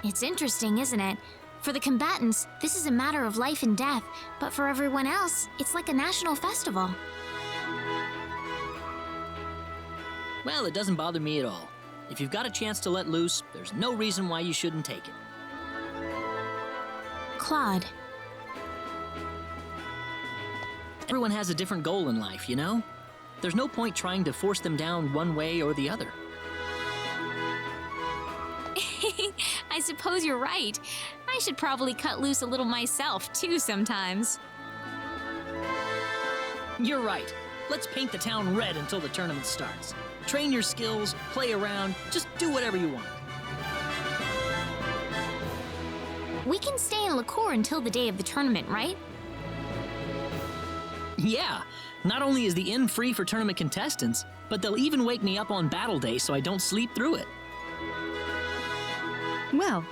It's interesting, isn't it? For the combatants, this is a matter of life and death, but for everyone else, it's like a national festival. Well, it doesn't bother me at all. If you've got a chance to let loose, there's no reason why you shouldn't take it. Claude. Everyone has a different goal in life, you know? There's no point trying to force them down one way or the other. I suppose you're right. I should probably cut loose a little myself, too, sometimes. You're right. Let's paint the town red until the tournament starts. Train your skills, play around, just do whatever you want. We can stay in Liqueur until the day of the tournament, right? Yeah, not only is the inn free for tournament contestants, but they'll even wake me up on battle day so I don't sleep through it. Well,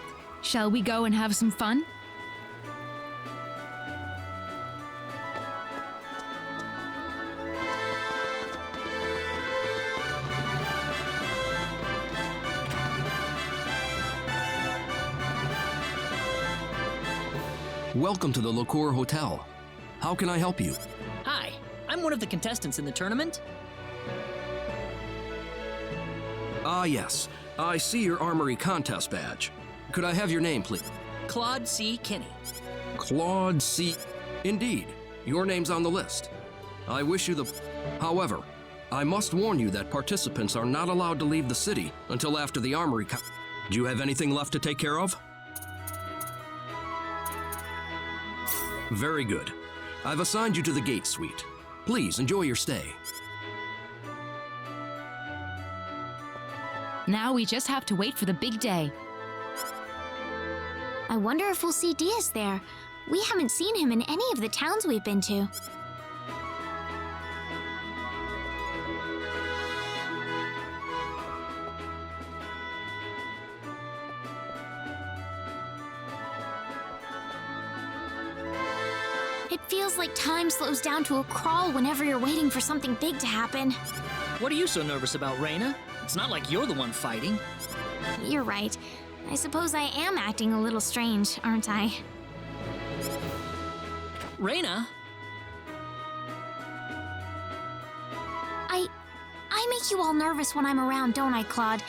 shall we go and have some fun? Welcome to the Liqueur Hotel. How can I help you? Hi, I'm one of the contestants in the tournament. Ah, yes. I see your armory contest badge. Could I have your name, please? Claude C. Kinney. Claude C. Indeed, your name's on the list. I wish you the... However, I must warn you that participants are not allowed to leave the city until after the armory Do you have anything left to take care of? Very good. I've assigned you to the gate suite. Please enjoy your stay. Now we just have to wait for the big day. I wonder if we'll see Diaz there. We haven't seen him in any of the towns we've been to. It feels like time slows down to a crawl whenever you're waiting for something big to happen. What are you so nervous about, Reina? It's not like you're the one fighting. You're right. I suppose I am acting a little strange, aren't I? Reina? I make you all nervous when I'm around, don't I, Claude?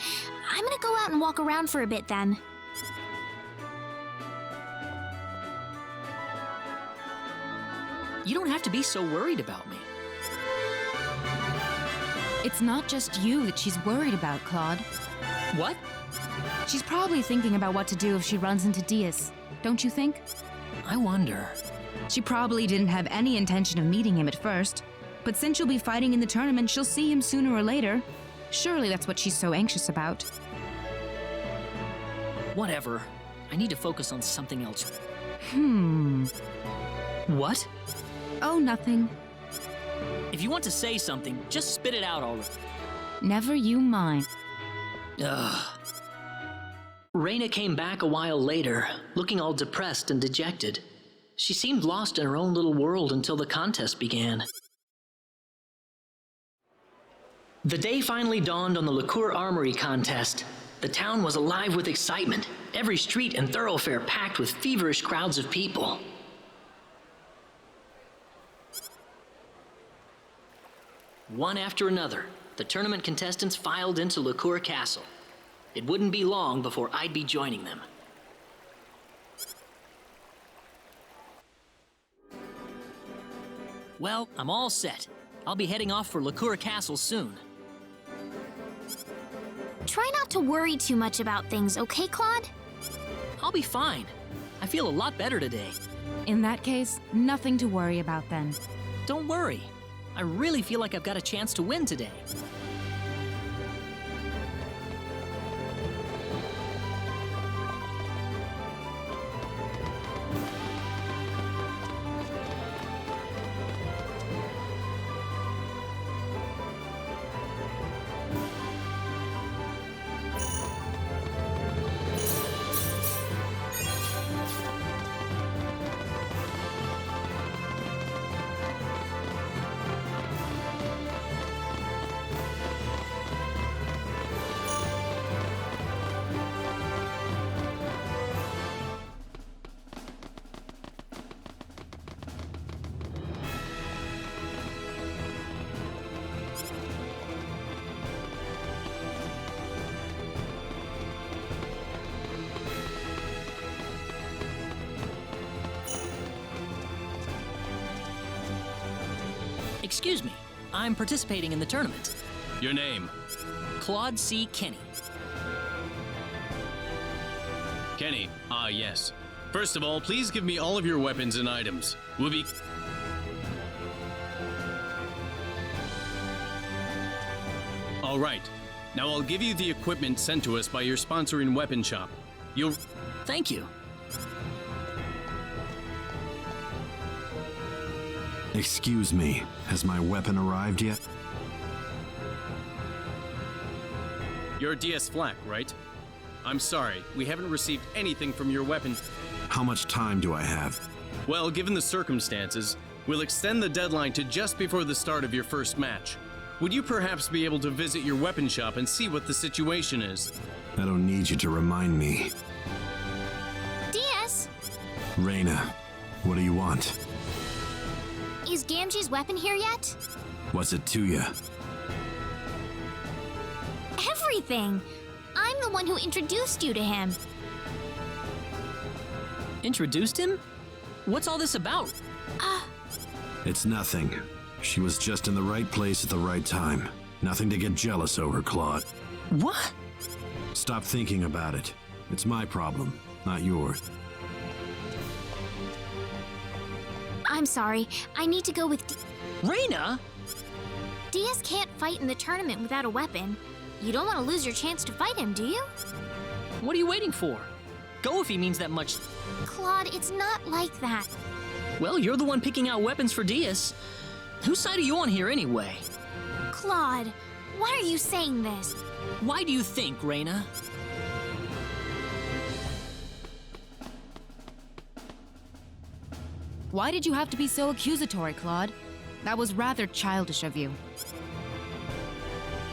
I'm gonna go out and walk around for a bit then. You don't have to be so worried about me. It's not just you that she's worried about, Claude. What? She's probably thinking about what to do if she runs into Diaz, don't you think? I wonder. She probably didn't have any intention of meeting him at first, but since you'll be fighting in the tournament, she'll see him sooner or later. Surely that's what she's so anxious about. Whatever. I need to focus on something else. What? Oh, nothing. If you want to say something, just spit it out already. Never you mind. Ugh. Reina came back a while later, looking all depressed and dejected. She seemed lost in her own little world until the contest began. The day finally dawned on the Liqueur Armory contest. The town was alive with excitement, every street and thoroughfare packed with feverish crowds of people. One after another, the tournament contestants filed into Liqueur Castle. It wouldn't be long before I'd be joining them. Well, I'm all set. I'll be heading off for Liqueur Castle soon. Try not to worry too much about things, okay, Claude? I'll be fine. I feel a lot better today. In that case, nothing to worry about then. Don't worry. I really feel like I've got a chance to win today. Excuse me, I'm participating in the tournament. Your name? Claude C. Kenny. Kenny. Ah, yes. First of all, please give me all of your weapons and items. We'll be... All right. Now I'll give you the equipment sent to us by your sponsoring weapon shop. You'll... Thank you. Excuse me, has my weapon arrived yet? You're DS Flak, right? I'm sorry, we haven't received anything from your weapon. How much time do I have? Well, given the circumstances, we'll extend the deadline to just before the start of your first match. Would you perhaps be able to visit your weapon shop and see what the situation is? I don't need you to remind me. DS! Reina, what do you want? Is Gamgee's weapon here yet? What's it to you? Everything! I'm the one who introduced you to him. Introduced him? What's all this about? It's nothing. She was just in the right place at the right time. Nothing to get jealous over, Claude. What? Stop thinking about it. It's my problem, not yours. I'm sorry. I need to go with Reina? DS can't fight in the tournament without a weapon. You don't want to lose your chance to fight him, do you? What are you waiting for? Go if he means that much. Claude, it's not like that. Well, you're the one picking out weapons for DS. Whose side are you on here anyway? Claude, why are you saying this? Why do you think, Reina? Why did you have to be so accusatory, Claude? That was rather childish of you.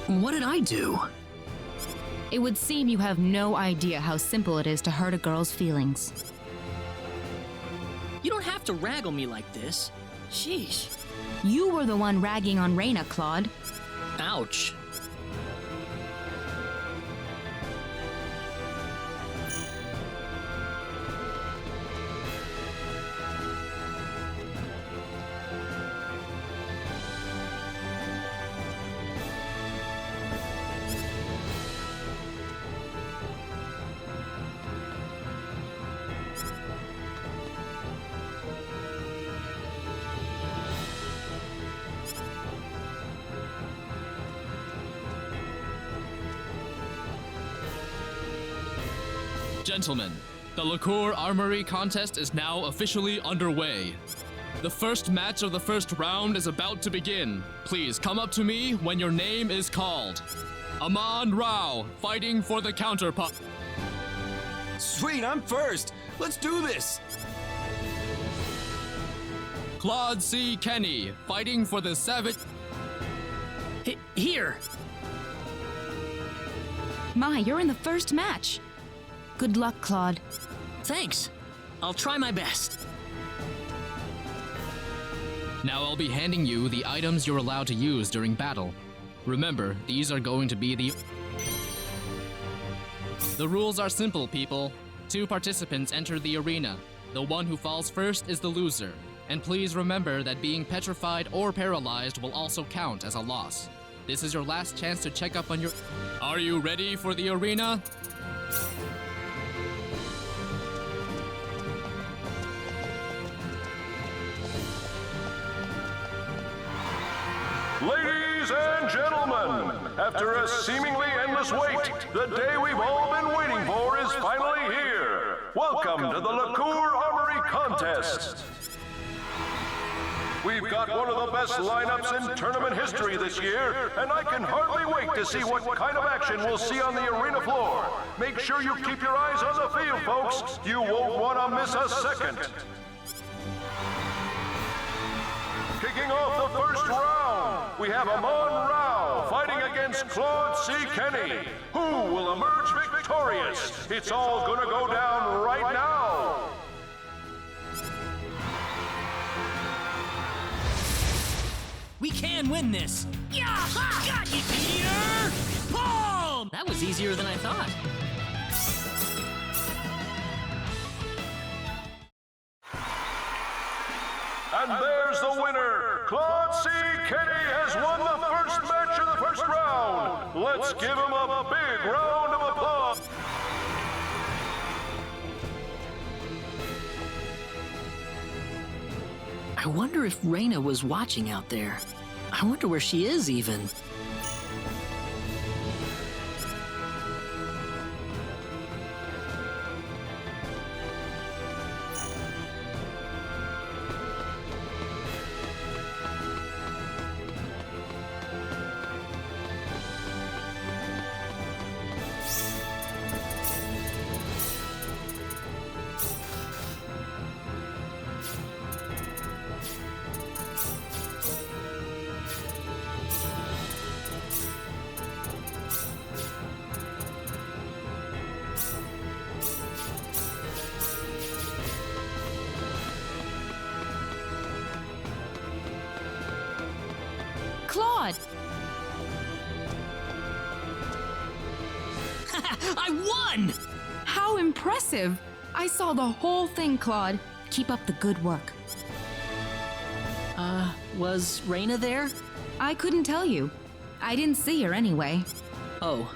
What did I do? It would seem you have no idea how simple it is to hurt a girl's feelings. You don't have to rag on me like this. Sheesh. You were the one ragging on Reina, Claude. Ouch. Gentlemen, the Liqueur Armory contest is now officially underway. The first match of the first round is about to begin. Please come up to me when your name is called. Aman Rao, fighting for the counterpart. Sweet, I'm first. Let's do this. Claude C. Kenny, fighting for the savage. Here. My, you're in the first match. Good luck, Claude. Thanks. I'll try my best. Now I'll be handing you the items you're allowed to use during battle. Remember, these are going to be the rules are simple, people. 2 participants enter the arena. The one who falls first is the loser. And please remember that being petrified or paralyzed will also count as a loss. This is your last chance to check up on your... Are you ready for the arena? Ladies and gentlemen, after a seemingly endless wait, the day we've all been waiting for is finally here. Welcome to the Liqueur Armory Contest. We've got one of the best lineups in tournament history this year, and I can hardly wait to see what kind of action we'll see on the arena floor. Make sure you keep your eyes on the field, folks. You won't want to miss a second. Kicking off the first round, we have Aman Rao fighting against Claude C. Kenny. Who will emerge victorious? It's all gonna go down right now. We can win this! Yeah! Got you, Peter! Boom! That was easier than I thought. And there's the winner! Claude C. Kenny has won the first match of the first round! Let's give him a big round of applause! I wonder if Raina was watching out there. I wonder where she is, even. Claude! I won! How impressive! I saw the whole thing, Claude. Keep up the good work. Was Raina there? I couldn't tell you. I didn't see her anyway. Oh.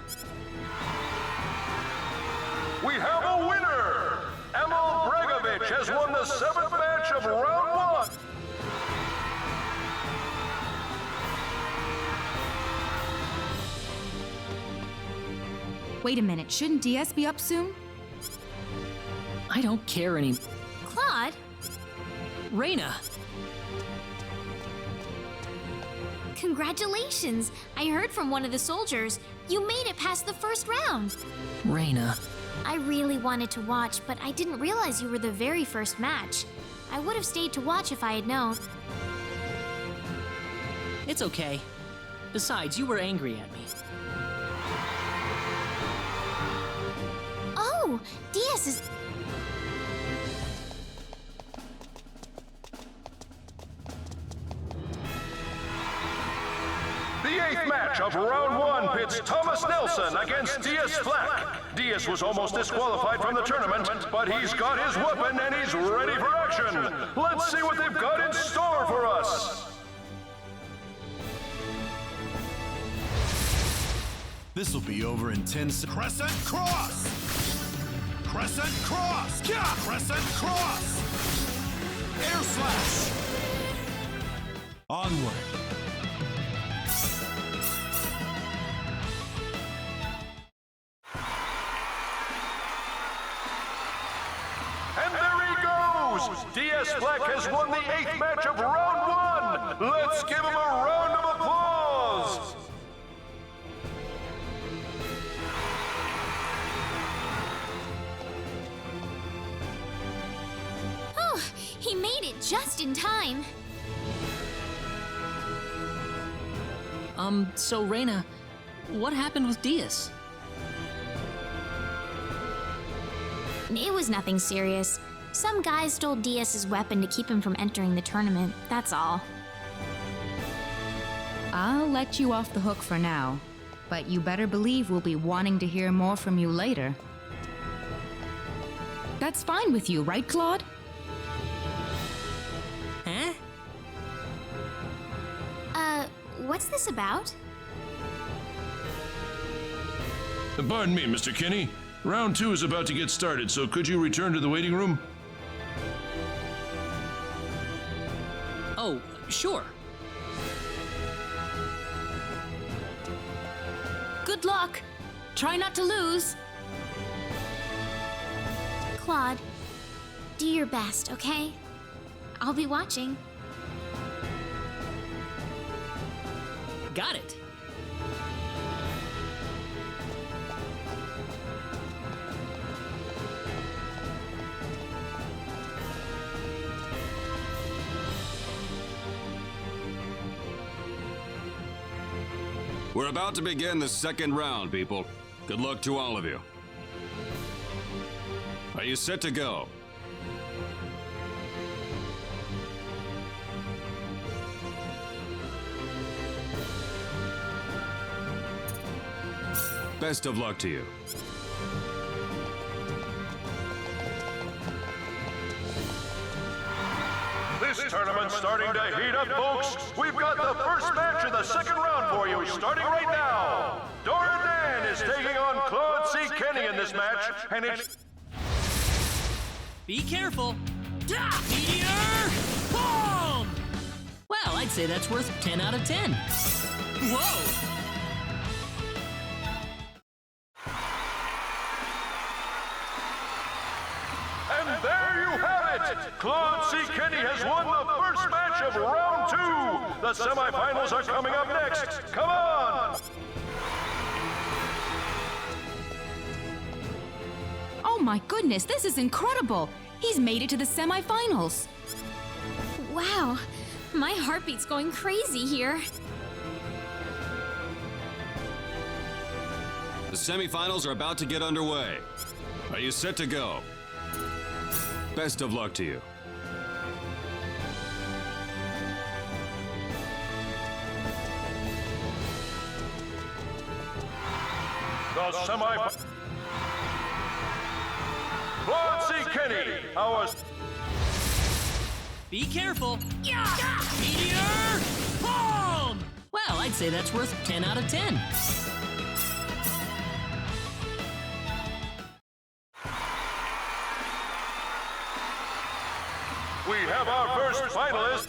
We have a winner! Emil Bregovich has won the 7th match of round 1! Wait a minute, shouldn't DS be up soon? I don't care any... Claude? Raina! Congratulations! I heard from one of the soldiers. You made it past the first round. Raina. I really wanted to watch, but I didn't realize you were the very first match. I would have stayed to watch if I had known. It's okay. Besides, you were angry at me. Oh, DS is... The 8th match of round 1 pits Thomas Nelson against Diaz Flack. Diaz was almost disqualified from the tournament, but he's got his weapon and he's ready for action. Let's see what they've got in store for us. This'll be over in 10 seconds. Crescent cross! Crescent cross! Yeah! Crescent cross! Air slash! Onward! And there he goes! Diaz Flack has won the 8th match of round 1! Let's give him a round of applause! Oh, he made it just in time. So Raina, what happened with Diaz? It was nothing serious. Some guys stole Diaz's weapon to keep him from entering the tournament, that's all. I'll let you off the hook for now, but you better believe we'll be wanting to hear more from you later. That's fine with you, right, Claude? Huh? What's this about? Pardon me, Mr. Kenny. Round 2 is about to get started, so could you return to the waiting room? Oh, sure. Good luck! Try not to lose! Claude, do your best, okay? I'll be watching. Got it. We're about to begin the second round, people. Good luck to all of you. Are you set to go? Best of luck to you. The This tournament's starting to heat up, folks. We've got the first match of the second round for you, starting right now. Dordan is taking on Claude C. Kenny in this match, and it's... Be careful. Meteor! Boom! Well, I'd say that's worth 10 out of 10. Whoa! And there you have it! Claude C. Kenny has won the first match of round 2! The semifinals are coming up next! Come on! Oh my goodness, this is incredible! He's made it to the semifinals! Wow, my heartbeat's going crazy here. The semifinals are about to get underway. Are you set to go? Best of luck to you. The semifinals. Claude C. Kenny, our... Be careful. Meteor! Boom! Well, I'd say that's worth 10 out of 10. We have our first finalist.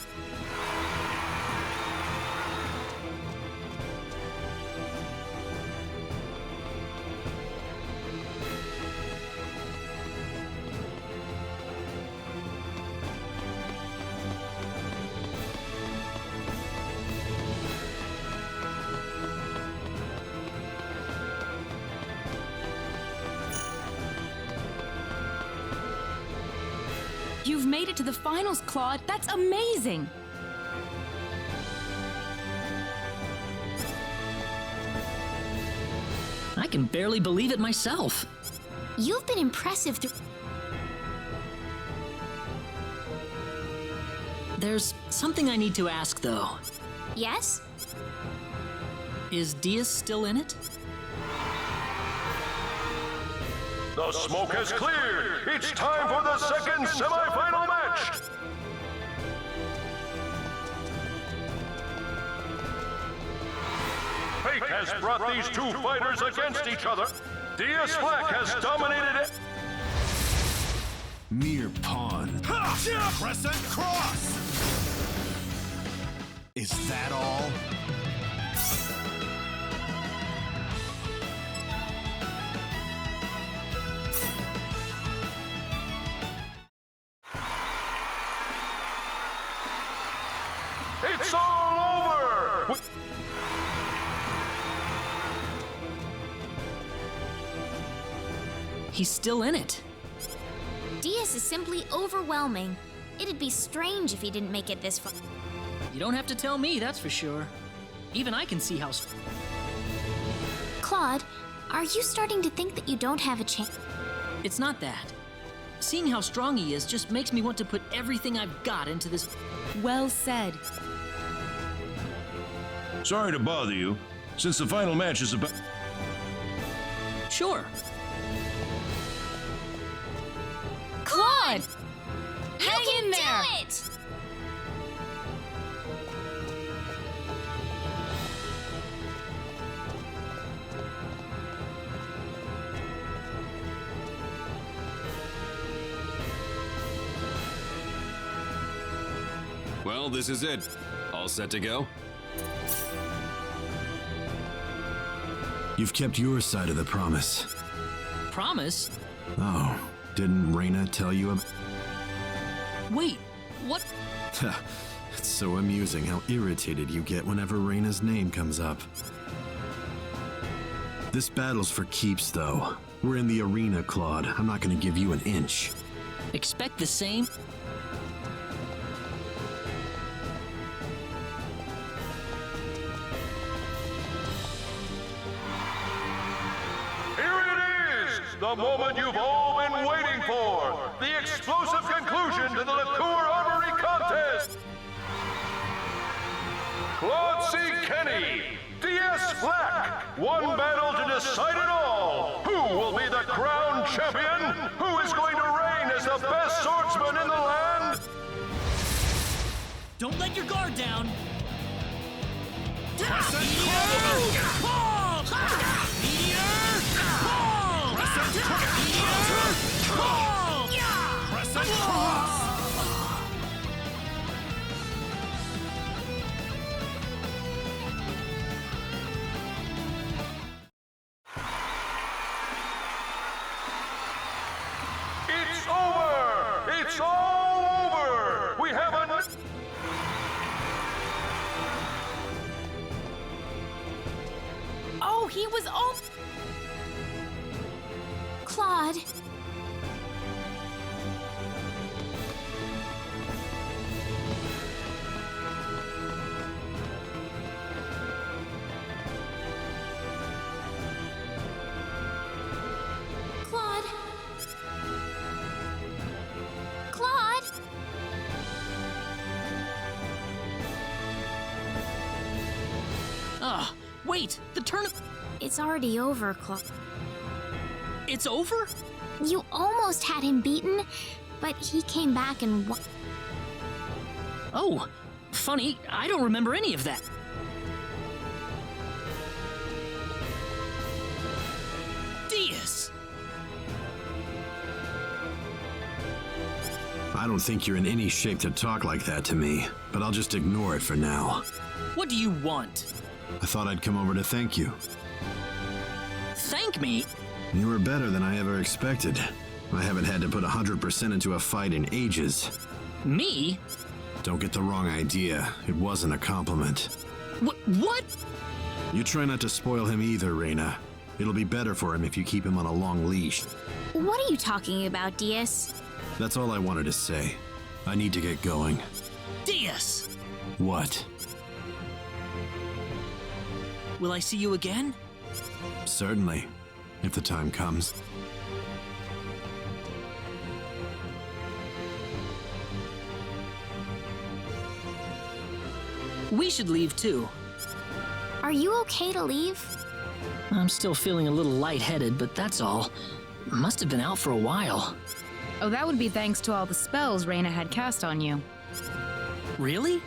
You've made it to the finals, Claude. That's amazing! I can barely believe it myself. You've been impressive through... There's something I need to ask, though. Yes? Is Diaz still in it? The smoke has cleared. It's time for the second semifinal match. Fate has brought these two fighters against each other. Diaz Black has dominated it. Mere pawn. Crescent cross! Is that all? It's all over! He's still in it. Diaz is simply overwhelming. It'd be strange if he didn't make it this far. You don't have to tell me, that's for sure. Even I can see how... Claude, are you starting to think that you don't have a chance? It's not that. Seeing how strong he is just makes me want to put everything I've got into this... Well said. Sorry to bother you. Since the final match is about... Sure. Claude! Hang in there! Do it! Well, this is it. All set to go? You've kept your side of the promise. Promise? Oh, didn't Reyna tell you about... Wait, what? It's so amusing how irritated you get whenever Reyna's name comes up. This battle's for keeps, though. We're in the arena, Claude. I'm not gonna give you an inch. Expect the same? The moment you've all been waiting for. The explosive conclusion to the Liqueur Armory contest. Claude C. Kenny, Diaz Black. One battle to decide it all. Who will be the crowned champion? Who is going to reign as the best swordsman in the land? Don't let your guard down. Crescent Meteor! Call! Meteor! Call! Crescent Meteor! Call! Crescent Cross! It's over! It's all over! We have a... Oh, he was all... Claude. Claude. Claude. Ah, wait, the tournament. It's already over, Claude. It's over? You almost had him beaten, but he came back and won. Oh, funny, I don't remember any of that. Diaz! I don't think you're in any shape to talk like that to me, but I'll just ignore it for now. What do you want? I thought I'd come over to thank you. Thank me? You were better than I ever expected. I haven't had to put 100% into a fight in ages. Me? Don't get the wrong idea. It wasn't a compliment. What? You try not to spoil him either, Reina. It'll be better for him if you keep him on a long leash. What are you talking about, Diaz? That's all I wanted to say. I need to get going. Diaz! What? Will I see you again? Certainly, if the time comes. We should leave too. Are you okay to leave? I'm still feeling a little lightheaded, but that's all. Must have been out for a while. Oh, that would be thanks to all the spells Reina had cast on you. Really?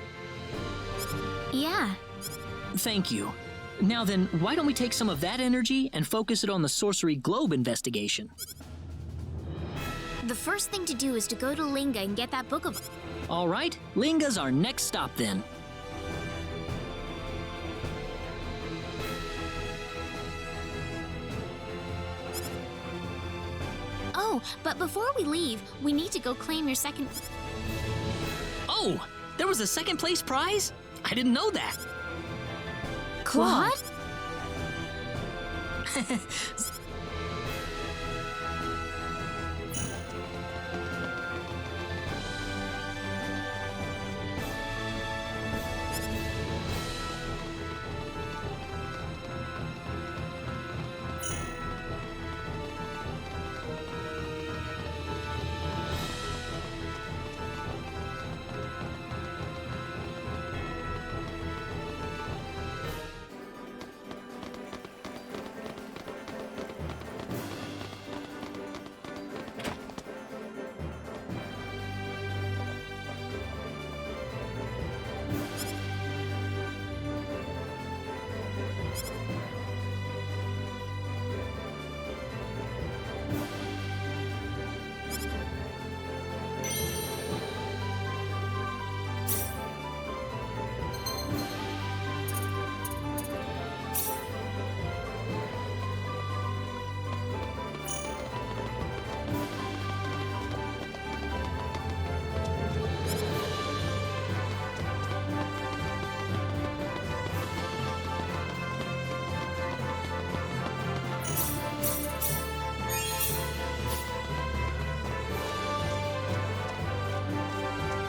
Yeah. Thank you. Now then, why don't we take some of that energy and focus it on the Sorcery Globe investigation? The first thing to do is to go to Linga and get that book of... All right, Linga's our next stop then. Oh, but before we leave, we need to go claim your second... Oh, there was a second place prize? I didn't know that. Claude?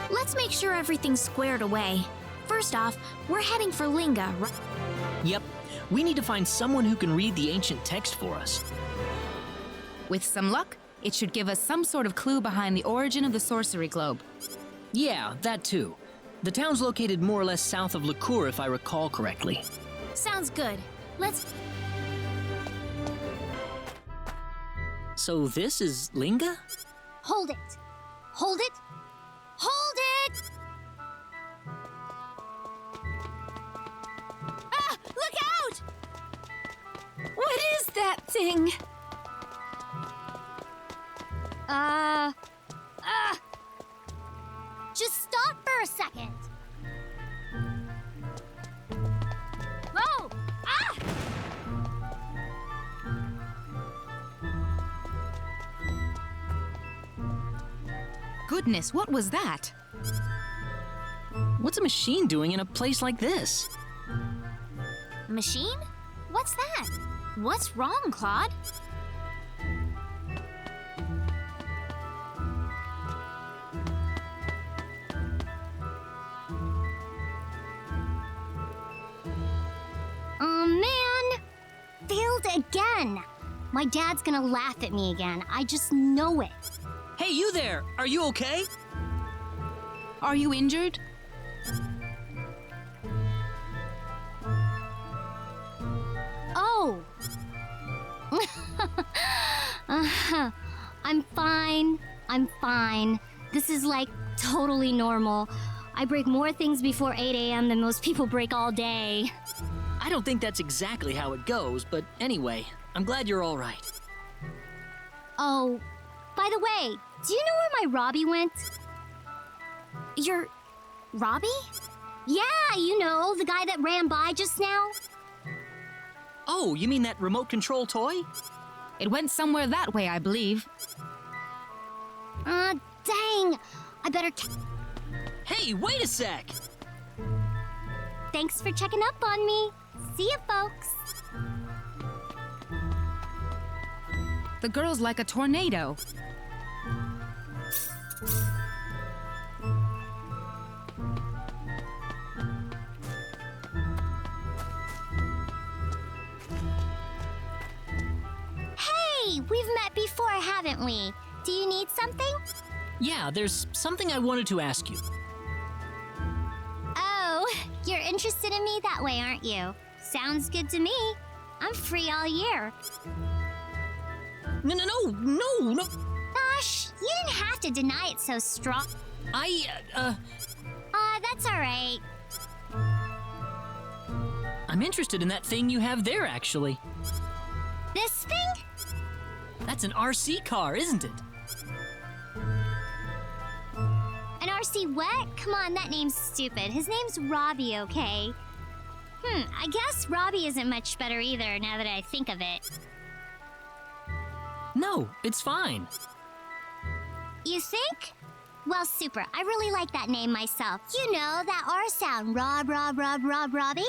Let's make sure everything's squared away. First off, we're heading for Linga, right? Yep, we need to find someone who can read the ancient text for us. With some luck, it should give us some sort of clue behind the origin of the Sorcery Globe. Yeah, that too. The town's located more or less south of Liqueur, if I recall correctly. Sounds good. Let's... So this is Linga? Hold it. Hold it. Hold it! amazing! Just stop for a second. Whoa! Ah! Goodness, what was that? What's a machine doing in a place like this? Machine? What's that? What's wrong, Claude? Oh, man! Failed again! My dad's gonna laugh at me again. I just know it. Hey, you there! Are you okay? Are you injured? Oh! I'm fine. I'm fine. This is like totally normal. I break more things before 8 a.m. than most people break all day. I don't think that's exactly how it goes, but anyway, I'm glad you're all right. Oh, by the way, do you know where my Robbie went? Your Robbie? Yeah, you know, the guy that ran by just now. Oh, you mean that remote control toy? It went somewhere that way, I believe. Dang! I better... Hey, wait a sec! Thanks for checking up on me. See ya, folks. The girl's like a tornado. Hey, we've met before, haven't we? Do you need something? Yeah, there's something I wanted to ask you. Oh, you're interested in me that way, aren't you? Sounds good to me. I'm free all year. No. Gosh, you didn't have to deny it so strong. That's all right. I'm interested in that thing you have there, actually. This thing? That's an RC car, isn't it? An RC what? Come on, that name's stupid. His name's Robbie, okay? I guess Robbie isn't much better either, now that I think of it. No, it's fine. You think? Well, super. I really like that name myself. You know, that R sound. Robbie?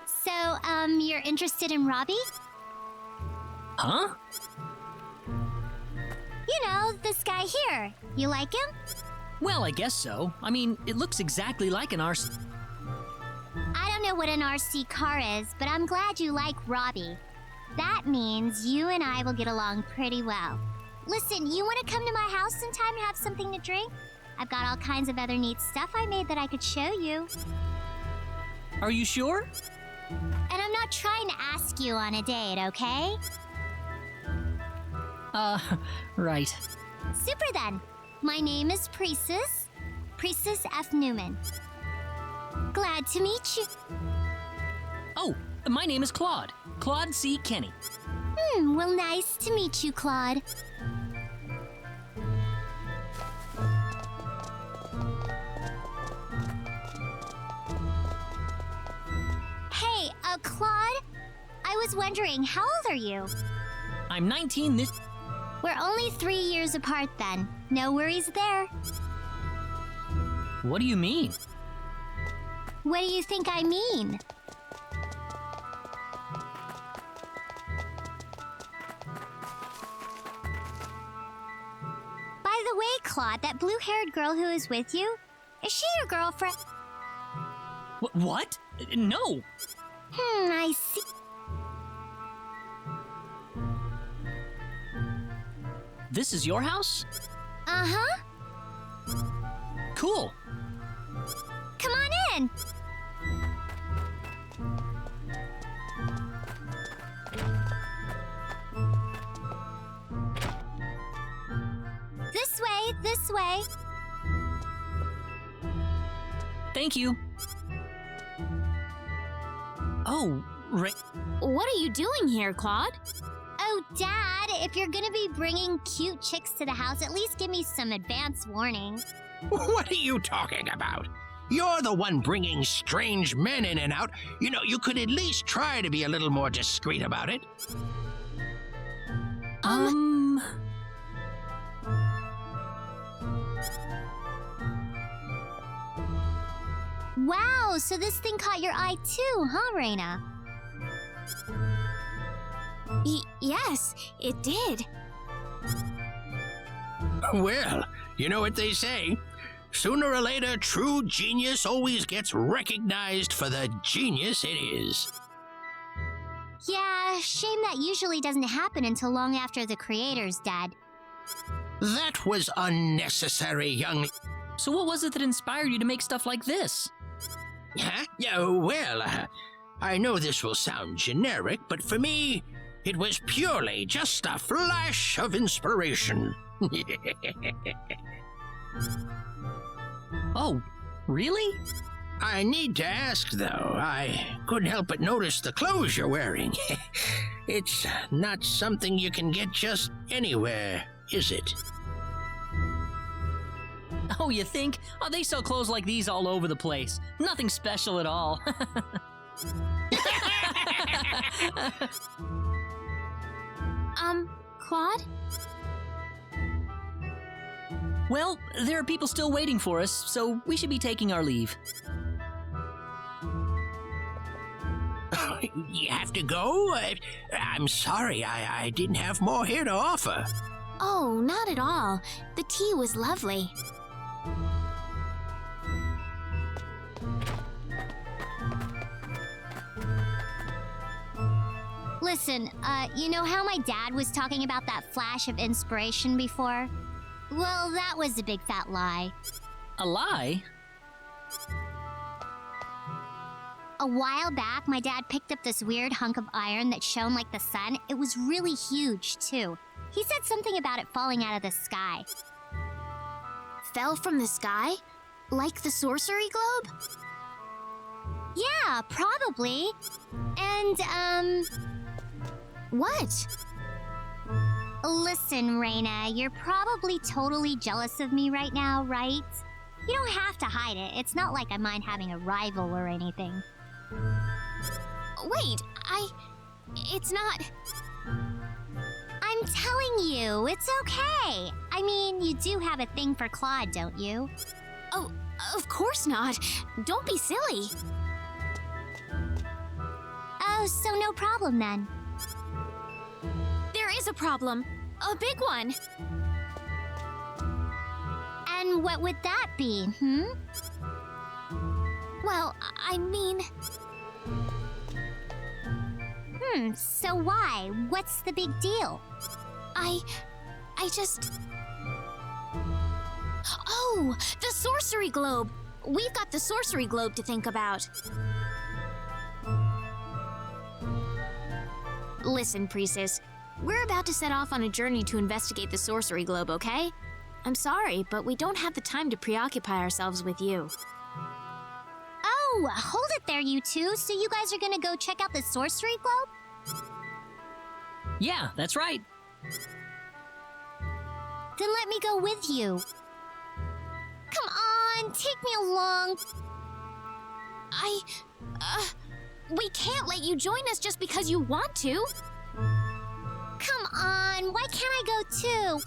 So, you're interested in Robbie? Huh? You know, this guy here. You like him? Well, I guess so. I mean, it looks exactly like an RC. I don't know what an RC car is, but I'm glad you like Robbie. That means you and I will get along pretty well. Listen, you want to come to my house sometime and have something to drink? I've got all kinds of other neat stuff I made that I could show you. Are you sure? And I'm not trying to ask you on a date, okay? Right. Super then. My name is Priestess F. Newman. Glad to meet you. Oh, my name is Claude. Claude C. Kenny. Well, nice to meet you, Claude. Hey, Claude, I was wondering, how old are you? I'm 19 this... We're only 3 years apart then. No worries there. What do you mean? What do you think I mean? By the way, Claude, that blue-haired girl who is with you, is she your girlfriend? What? No. I see. This is your house? Uh-huh. Cool. Come on in. This way. Thank you. Oh, What are you doing here, Claude? Oh, Dad, if you're gonna be bringing cute chicks to the house, at least give me some advance warning. What are you talking about? You're the one bringing strange men in and out. You know, you could at least try to be a little more discreet about it. Wow, so this thing caught your eye too, huh, Raina? Yes, it did. Well, you know what they say. Sooner or later, true genius always gets recognized for the genius it is. Yeah, shame that usually doesn't happen until long after the creator's dead. That was unnecessary, young... So what was it that inspired you to make stuff like this? Huh? Yeah, well, I know this will sound generic, but for me, it was purely just a flash of inspiration. Oh, really? I need to ask, though. I couldn't help but notice the clothes you're wearing. It's not something you can get just anywhere, is it? Oh, you think? Oh, they sell clothes like these all over the place. Nothing special at all. Claude? Well, there are people still waiting for us, so we should be taking our leave. You have to go? I'm sorry, I didn't have more here to offer. Oh, not at all. The tea was lovely. Listen, you know how my dad was talking about that flash of inspiration before? Well, that was a big fat lie. A lie? A while back, my dad picked up this weird hunk of iron that shone like the sun. It was really huge, too. He said something about it falling out of the sky. Fell from the sky? Like the sorcery globe? Yeah, probably. And, What? Listen, Raina, you're probably totally jealous of me right now, right? You don't have to hide it. It's not like I mind having a rival or anything. Wait, it's not... I'm telling you, it's okay. I mean, you do have a thing for Claude, don't you? Oh, of course not. Don't be silly. Oh, so no problem then. There is a problem. A big one. And what would that be, Well, I mean... So why? What's the big deal? I just... Oh, the sorcery globe! We've got the sorcery globe to think about. Listen, Priestess. We're about to set off on a journey to investigate the sorcery globe, okay? I'm sorry, but we don't have the time to preoccupy ourselves with you. Oh, hold it there, you two. So you guys are gonna go check out the sorcery globe? Yeah, that's right. Then let me go with you. Come on, take me along. We can't let you join us just because you want to. Come on, why can't I go too?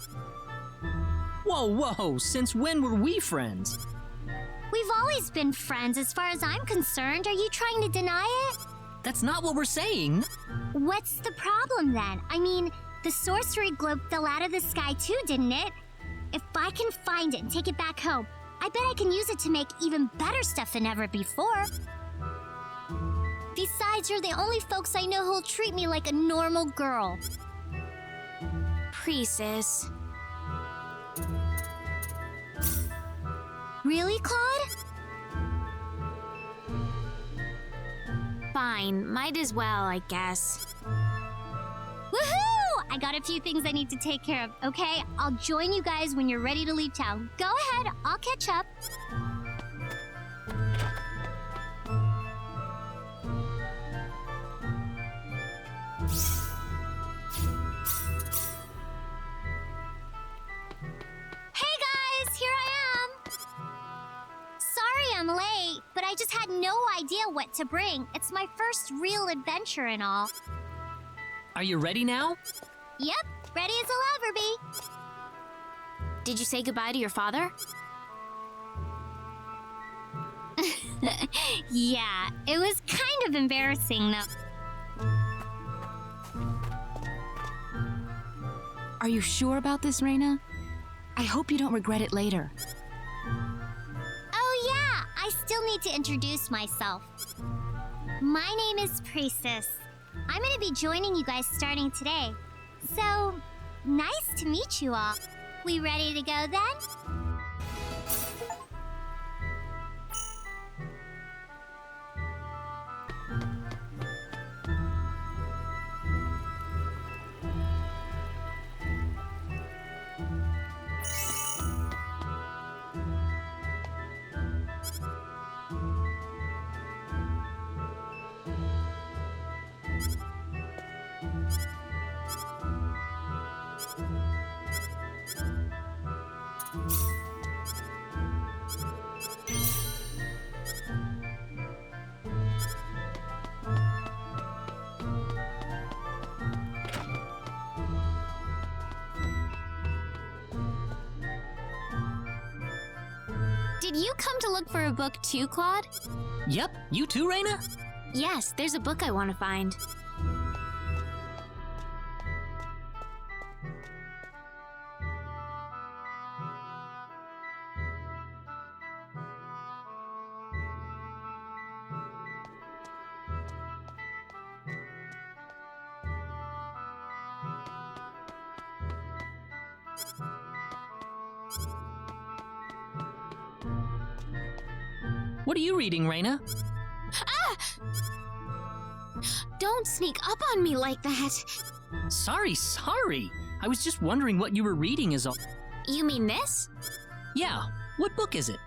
Whoa, since when were we friends? We've always been friends as far as I'm concerned. Are you trying to deny it? That's not what we're saying. What's the problem then? I mean, the sorcery globe fell out of the sky too, didn't it? If I can find it and take it back home, I bet I can use it to make even better stuff than ever before. Besides, you're the only folks I know who'll treat me like a normal girl. Priestess. Really, Claude? Fine, might as well, I guess. Woohoo! I got a few things I need to take care of, okay? I'll join you guys when you're ready to leave town. Go ahead, I'll catch up. but I just had no idea what to bring. It's my first real adventure and all. Are you ready now? Yep, ready as I'll ever be. Did you say goodbye to your father? Yeah, it was kind of embarrassing though. Are you sure about this, Reina? I hope you don't regret it later. Oh yeah, I still need to introduce myself. My name is Priestess. I'm gonna be joining you guys starting today. So, nice to meet you all. We ready to go then? Did you come to look for a book too, Claude? Yep, you too, Reina? Yes, there's a book I want to find. What are you reading, Reina? Ah! Don't sneak up on me like that. Sorry. I was just wondering what you were reading is all. You mean this? Yeah, what book is it?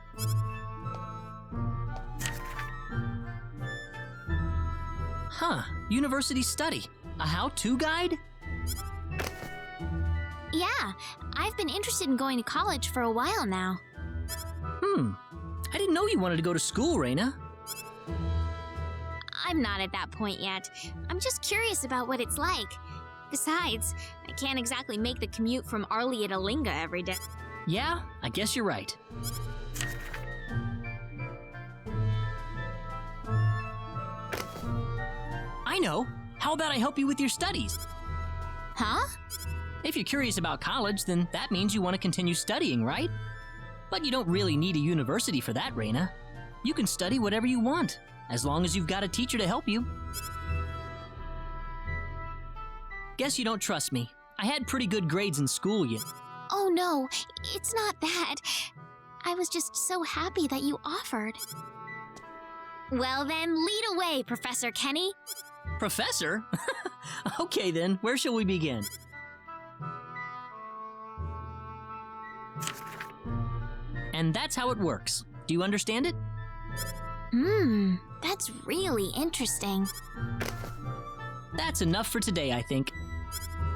Huh, University Study. A how-to guide? Yeah, I've been interested in going to college for a while now. I didn't know you wanted to go to school, Reina. I'm not at that point yet. I'm just curious about what it's like. Besides, I can't exactly make the commute from Arlia to Linga every day. Yeah, I guess you're right. I know. How about I help you with your studies? Huh? If you're curious about college, then that means you want to continue studying, right? But you don't really need a university for that, Reina. You can study whatever you want, as long as you've got a teacher to help you. Guess you don't trust me. I had pretty good grades in school, you. Oh no, it's not that. I was just so happy that you offered. Well then, lead away, Professor Kenny. Professor? Okay then, where shall we begin? And that's how it works. Do you understand it? That's really interesting. That's enough for today, I think.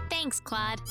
Thanks, Claude.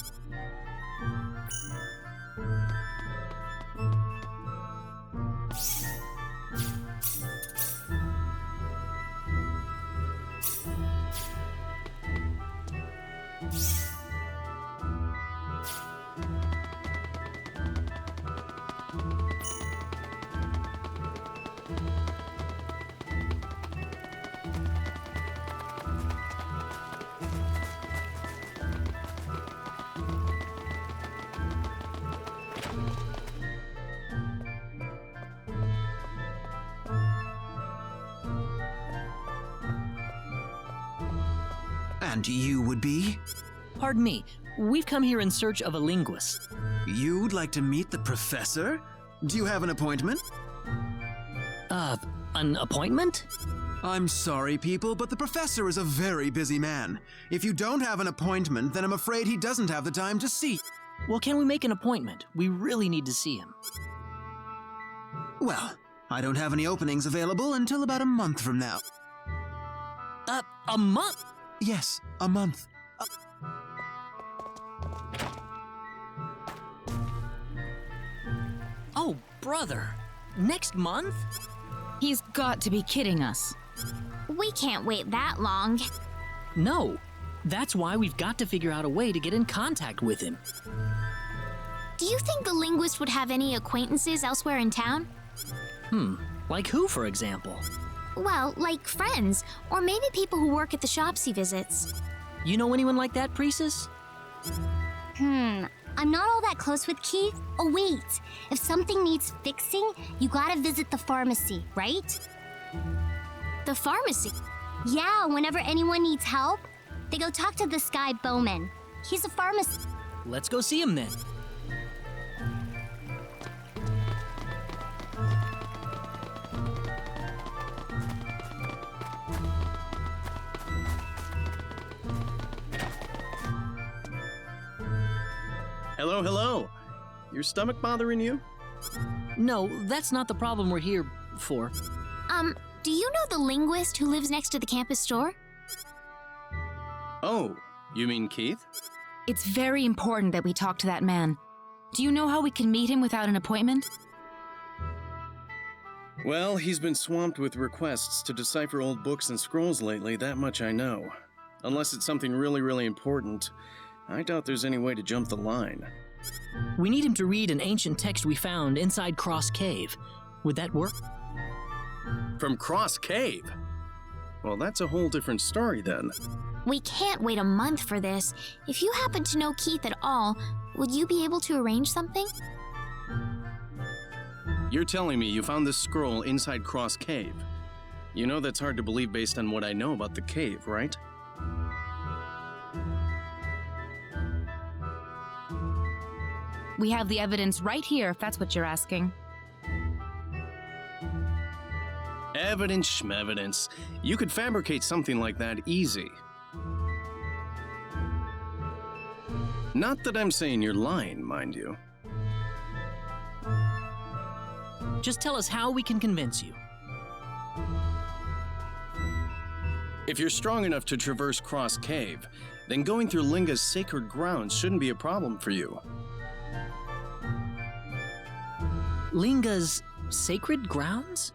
And you would be? Pardon me, we've come here in search of a linguist. You'd like to meet the professor? Do you have an appointment? An appointment? I'm sorry, people, but the professor is a very busy man. If you don't have an appointment, then I'm afraid he doesn't have the time to see. Well, can we make an appointment? We really need to see him. Well, I don't have any openings available until about a month from now. A month? Yes, a month. Oh, brother. Next month? He's got to be kidding us. We can't wait that long. No, that's why we've got to figure out a way to get in contact with him. Do you think the linguist would have any acquaintances elsewhere in town? Like who, for example? Well, like friends, or maybe people who work at the shops he visits. You know anyone like that, Priestess? I'm not all that close with Keith. Oh, wait. If something needs fixing, you gotta visit the pharmacy, right? The pharmacy? Yeah, whenever anyone needs help, they go talk to this guy, Bowman. He's a pharmacist. Let's go see him then. Hello, hello. Your stomach bothering you? No, that's not the problem we're here for. Do you know the linguist who lives next to the campus store? Oh, you mean Keith? It's very important that we talk to that man. Do you know how we can meet him without an appointment? Well, he's been swamped with requests to decipher old books and scrolls lately, that much I know. Unless it's something really important, I doubt there's any way to jump the line. We need him to read an ancient text we found inside Cross Cave. Would that work? From Cross Cave? Well, that's a whole different story then. We can't wait a month for this. If you happen to know Keith at all, would you be able to arrange something? You're telling me you found this scroll inside Cross Cave. You know that's hard to believe based on what I know about the cave, right? We have the evidence right here, if that's what you're asking. Evidence schmevidence. You could fabricate something like that easy. Not that I'm saying you're lying, mind you. Just tell us how we can convince you. If you're strong enough to traverse Cross Cave, then going through Linga's sacred grounds shouldn't be a problem for you. Linga's sacred grounds?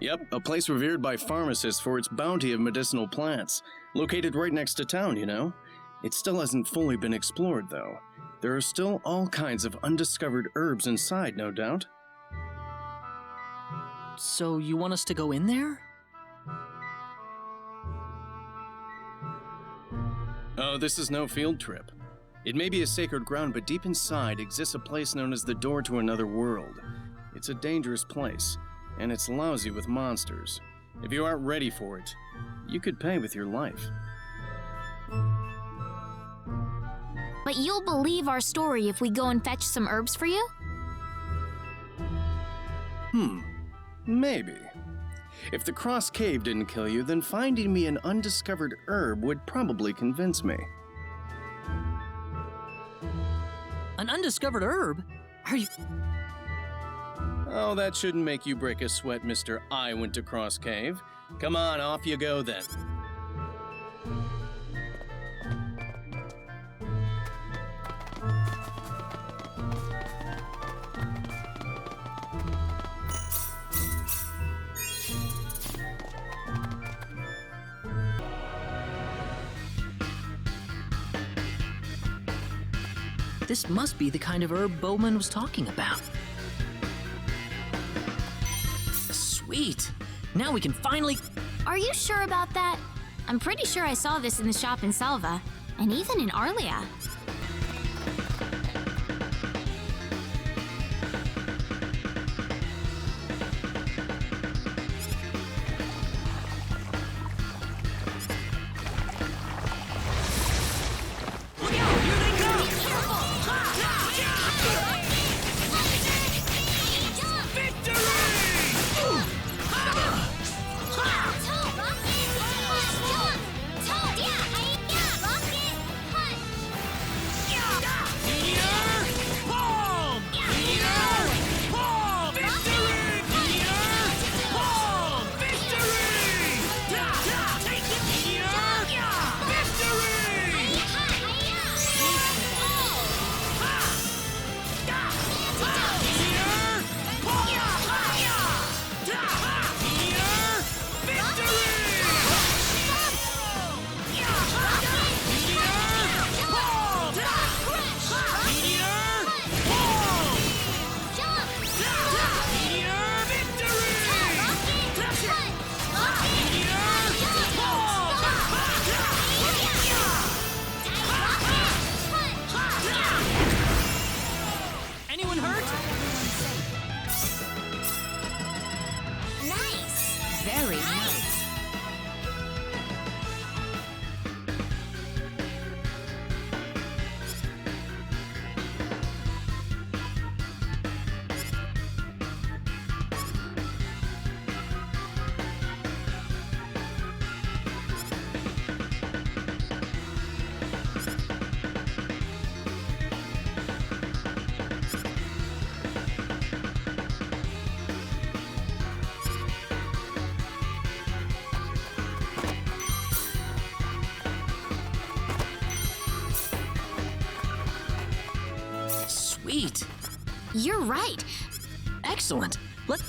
Yep, a place revered by pharmacists for its bounty of medicinal plants. Located right next to town, you know? It still hasn't fully been explored, though. There are still all kinds of undiscovered herbs inside, no doubt. So you want us to go in there? Oh, this is no field trip. It may be a sacred ground, but deep inside exists a place known as the door to another world. It's a dangerous place, and it's lousy with monsters. If you aren't ready for it, you could pay with your life. But you'll believe our story if we go and fetch some herbs for you? Maybe. If the Cross Cave didn't kill you, then finding me an undiscovered herb would probably convince me. An undiscovered herb? Are you... Oh, that shouldn't make you break a sweat, Mr. I went to Cross Cave. Come on, off you go then. This must be the kind of herb Bowman was talking about. Sweet! Now we can finally... Are you sure about that? I'm pretty sure I saw this in the shop in Salva, and even in Arlia. Anyone hurt? Nice! Very nice. Sweet. You're right. Excellent. Let.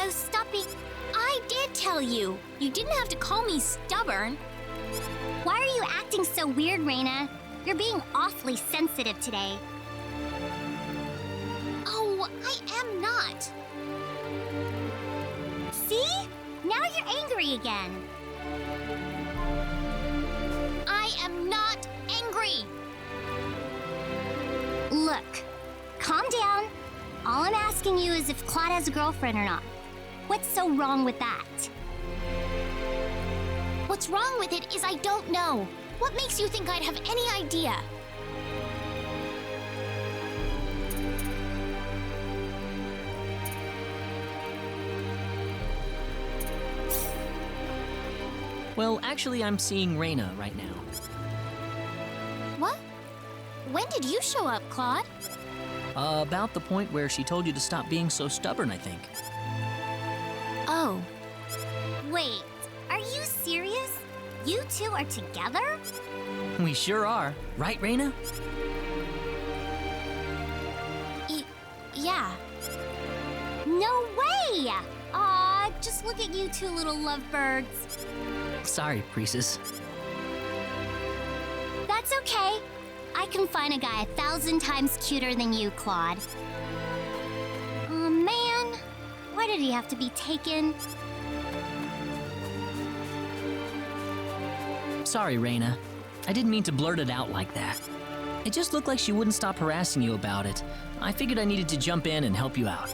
Oh, stop being... I did tell you! You didn't have to call me stubborn. Why are you acting so weird, Reina? You're being awfully sensitive today. Oh, I am not. See? Now you're angry again. I am not angry. Look, calm down. All I'm asking you is if Claude has a girlfriend or not. What's so wrong with that? What's wrong with it is I don't know. What makes you think I'd have any idea? Well, actually, I'm seeing Reina right now. What? When did you show up, Claude? About the point where she told you to stop being so stubborn, I think. Oh. Wait, are you serious? You two are together? We sure are. Right, Reina? Yeah. No way! Aw, just look at you two little lovebirds. Sorry, Priestess. That's okay. I can find a guy 1,000 times cuter than you, Claude. Oh, man. Why did he have to be taken? Sorry, Reina. I didn't mean to blurt it out like that. It just looked like she wouldn't stop harassing you about it. I figured I needed to jump in and help you out.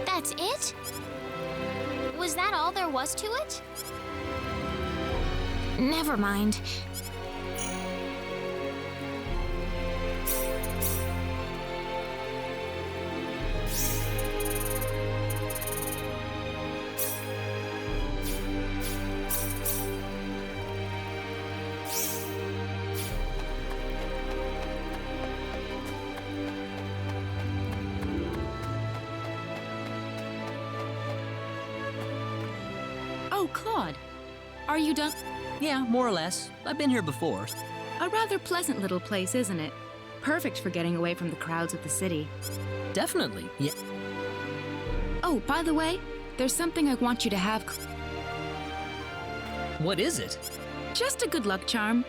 That's it? Was that all there was to it? Never mind. Oh, Claude. Are you done? Yeah, more or less. I've been here before. A rather pleasant little place, isn't it? Perfect for getting away from the crowds of the city. Definitely, yeah. Oh, by the way, there's something I want you to have. What is it? Just a good luck charm.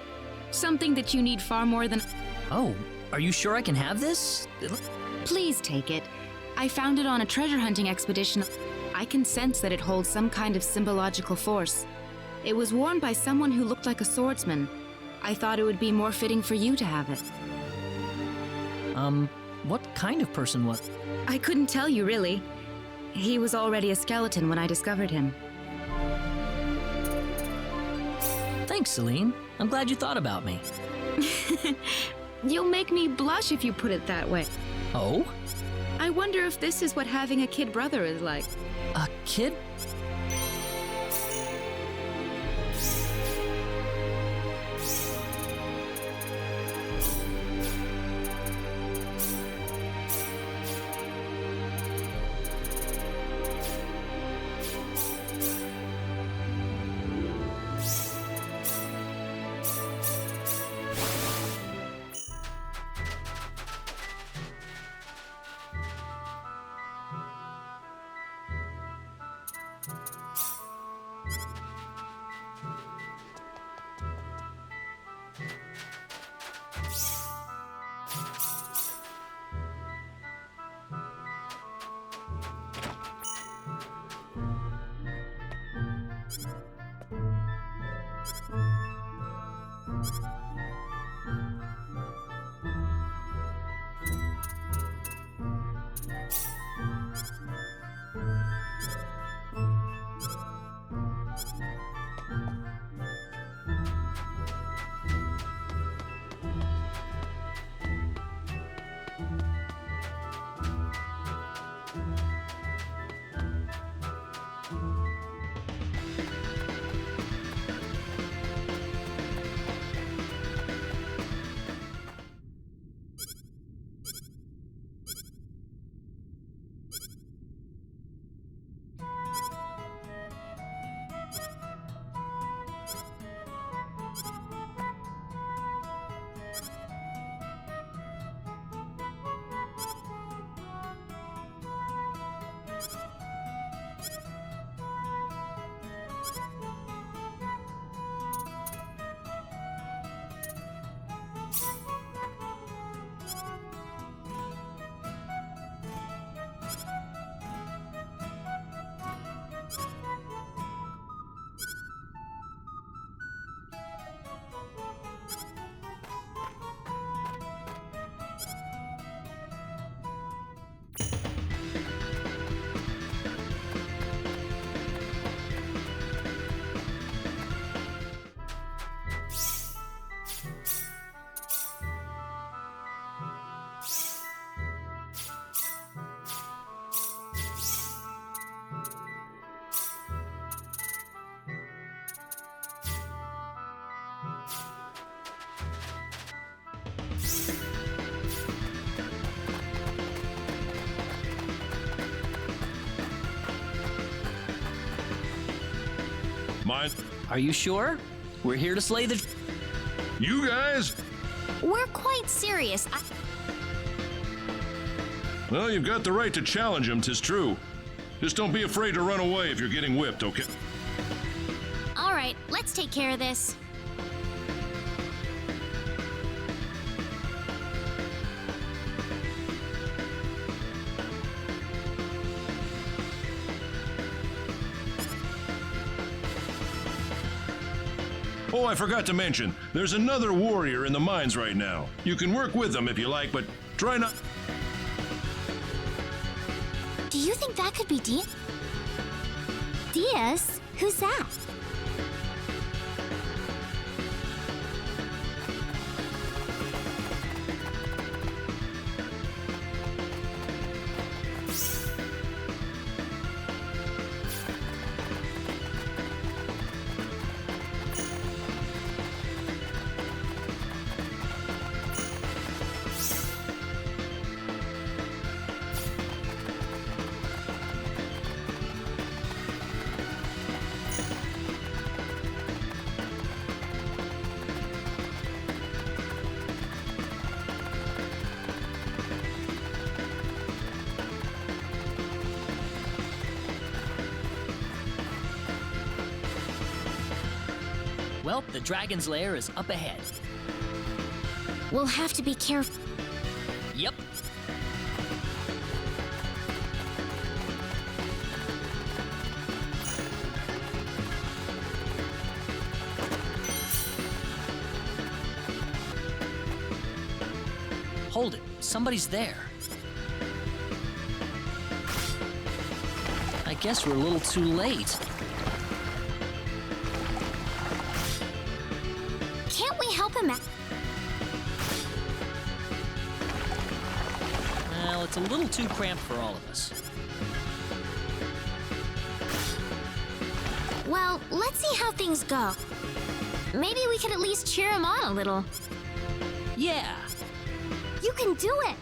Something that you need far more than... Oh, are you sure I can have this? Please take it. I found it on a treasure hunting expedition. I can sense that it holds some kind of symbological force. It was worn by someone who looked like a swordsman. I thought it would be more fitting for you to have it. What kind of person was... I couldn't tell you, really. He was already a skeleton when I discovered him. Thanks, Celine. I'm glad you thought about me. You'll make me blush if you put it that way. Oh? I wonder if this is what having a kid brother is like. A kid? Mine? Are you sure? We're here to slay the... You guys? We're quite serious. Well, you've got the right to challenge him, 'tis true. Just don't be afraid to run away if you're getting whipped, okay? All right, let's take care of this. Oh, I forgot to mention, there's another warrior in the mines right now. You can work with them if you like, but try not... Do you think that could be Diaz? Diaz? Who's that? Well, the dragon's lair is up ahead. We'll have to be careful. Yep. Hold it. Somebody's there. I guess we're a little too late. a map. Well, it's a little too cramped for all of us. Well, let's see how things go. Maybe we could at least cheer him on a little. Yeah. You can do it!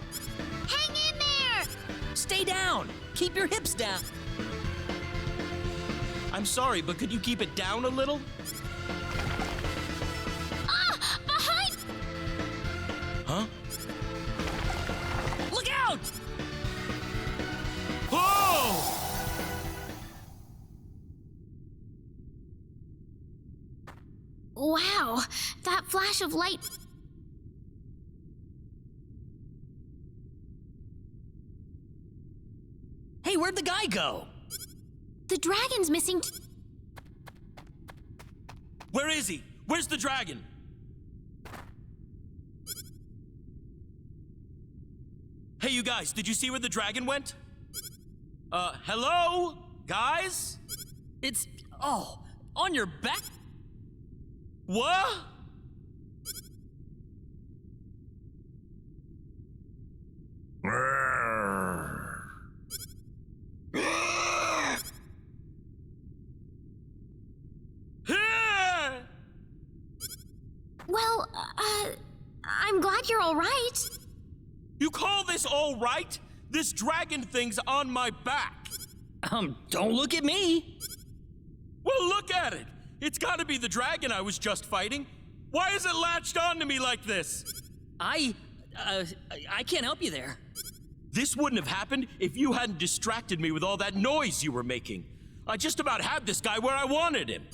Hang in there! Stay down! Keep your hips down! I'm sorry, but could you keep it down a little? Ah! Behind! Huh? Look out! Oh! Wow, that flash of light. Hey, where'd the guy go? The dragon's missing. Where is he? Where's the dragon? Hey, you guys, did you see where the dragon went? Hello? Guys? It's, on your back? What? Well, I'm glad you're all right. You call this all right? This dragon thing's on my back. Don't look at me. Well, look at it. It's gotta be the dragon I was just fighting. Why is it latched onto me like this? I can't help you there. This wouldn't have happened if you hadn't distracted me with all that noise you were making. I just about had this guy where I wanted him.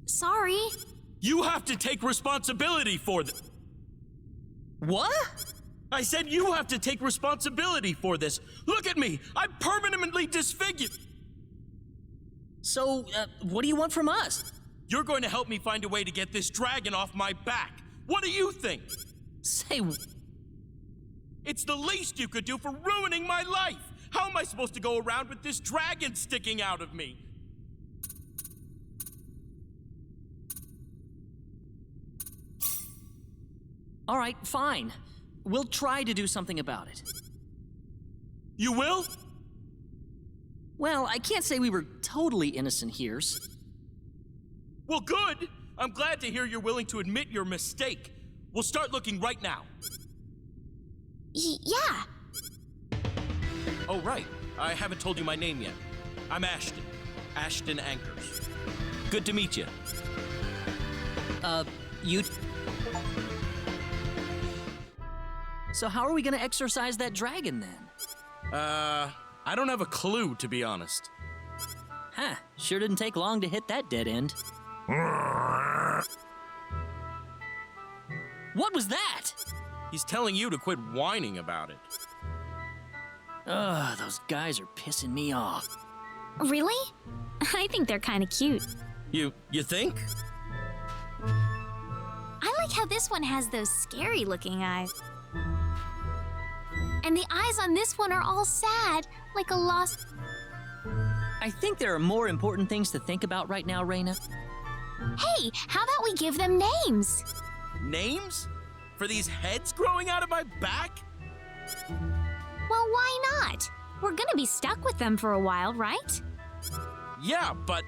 Sorry. You have to take responsibility for this. What? I said you have to take responsibility for this. Look at me. I'm permanently disfigured. So, what do you want from us? You're going to help me find a way to get this dragon off my back. What do you think? Say... It's the least you could do for ruining my life. How am I supposed to go around with this dragon sticking out of me? All right, fine. We'll try to do something about it. You will? Well, I can't say we were totally innocent here. Well, good. I'm glad to hear you're willing to admit your mistake. We'll start looking right now. Yeah. Oh, right. I haven't told you my name yet. I'm Ashton. Ashton Anchors. Good to meet you. You... So how are we gonna exorcise that dragon, then? I don't have a clue, to be honest. Huh, sure didn't take long to hit that dead end. What was that? He's telling you to quit whining about it. Ugh, those guys are pissing me off. Really? I think they're kind of cute. You think? I like how this one has those scary-looking eyes. And the eyes on this one are all sad, like a lost... I think there are more important things to think about right now, Reina. Hey, how about we give them names? Names? For these heads growing out of my back? Well, why not? We're gonna be stuck with them for a while, right? Yeah, but...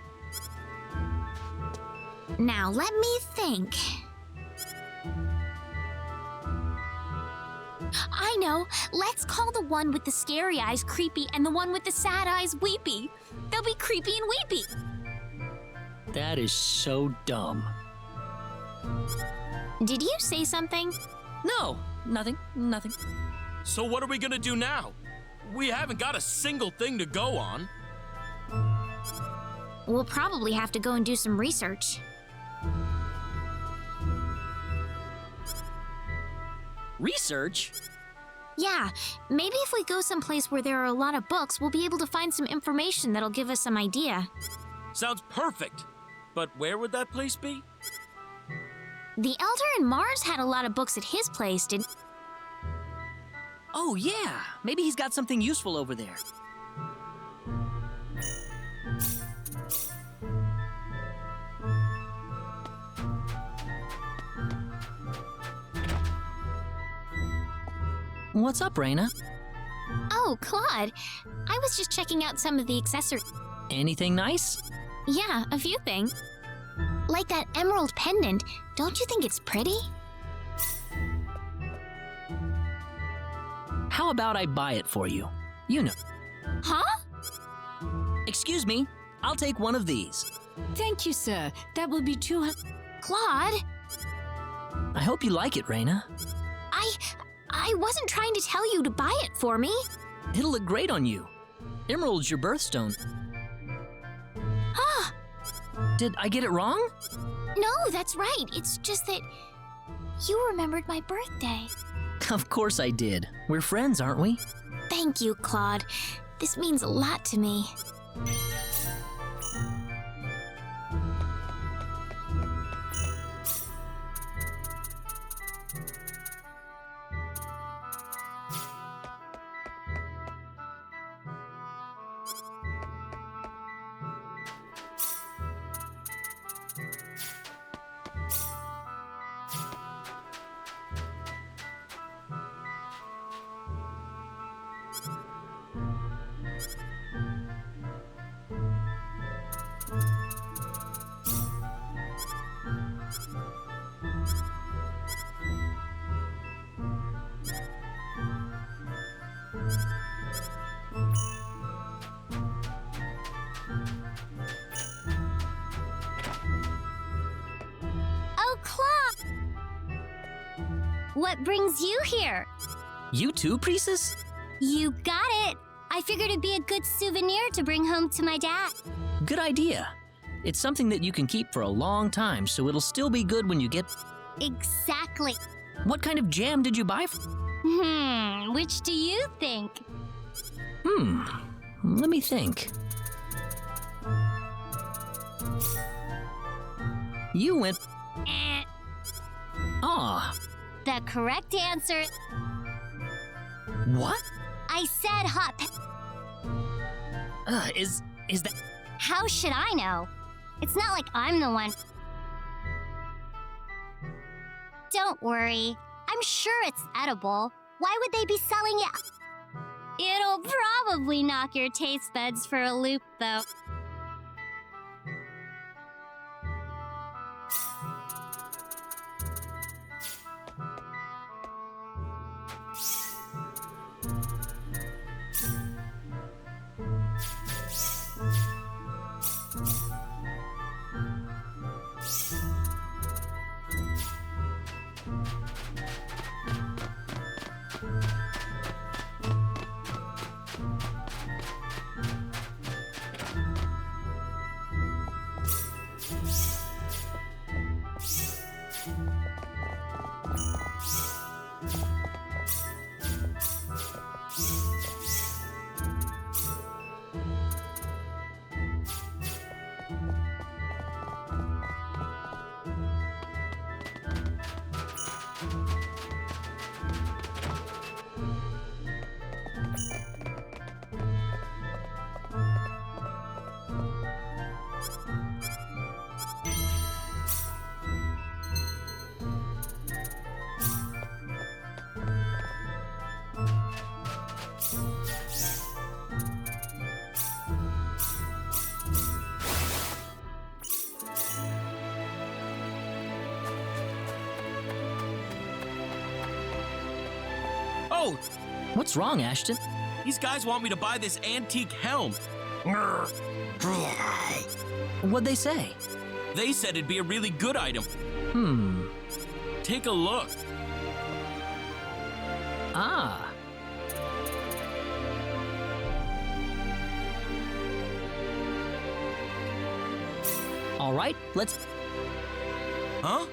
Now, let me think. I know. Let's call the one with the scary eyes creepy and the one with the sad eyes weepy. They'll be creepy and weepy. That is so dumb. Did you say something? No, nothing. So what are we gonna do now? We haven't got a single thing to go on. We'll probably have to go and do some research. Research? Yeah, maybe if we go someplace where there are a lot of books, we'll be able to find some information that'll give us some idea. Sounds perfect. But where would that place be? The Elder in Mars had a lot of books at his place, didn't... Oh, yeah. Maybe he's got something useful over there. What's up, Raina? Oh, Claude. I was just checking out some of the accessories. Anything nice? Yeah, a few things. Like that emerald pendant. Don't you think it's pretty? How about I buy it for you? You know. Huh? Excuse me, I'll take one of these. Thank you, sir. That will be Claude? I hope you like it, Raina. I wasn't trying to tell you to buy it for me. It'll look great on you. Emerald's your birthstone. Ah! Did I get it wrong? No, that's right. It's just that you remembered my birthday. Of course I did. We're friends, aren't we? Thank you, Claude. This means a lot to me. Oh, Claude! What brings you here? You too, Priestess? You got it. I figured it'd be a good souvenir to bring home to my dad. Good idea. It's something that you can keep for a long time, so it'll still be good when you get... Exactly. What kind of jam did you buy? Which do you think? Let me think. You went... Aw. The correct answer... What? I said hot Is that... How should I know? It's not like I'm the one. Don't worry. I'm sure it's edible. Why would they be selling it? It'll probably knock your taste buds for a loop, though. Oh! What's wrong, Ashton? These guys want me to buy this antique helm. What'd they say? They said it'd be a really good item. Take a look. Ah. All right, let's... Huh?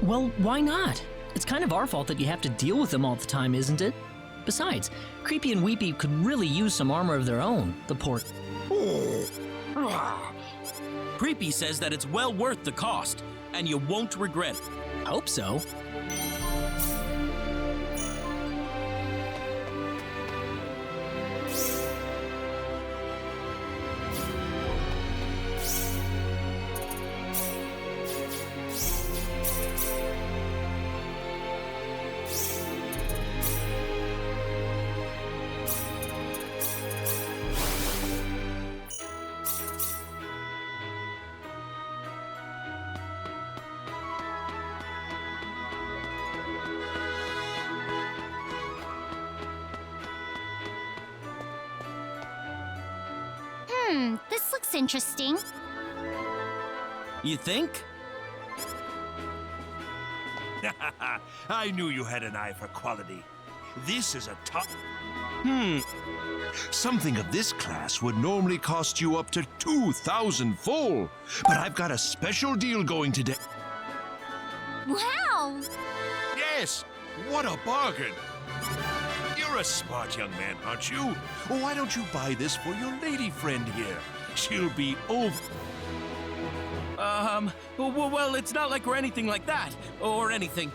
Well, why not? It's kind of our fault that you have to deal with them all the time, isn't it? Besides, Creepy and Weepy could really use some armor of their own, the poor... Creepy says that it's well worth the cost, and you won't regret it. Hope so. This looks interesting. You think? I knew you had an eye for quality. This is a top. Something of this class would normally cost you up to 2,000 full, but I've got a special deal going today. Wow! Yes, what a bargain! You're a smart young man, aren't you? Why don't you buy this for your lady friend here? She'll be over. Well, it's not like we're anything like that, or anything.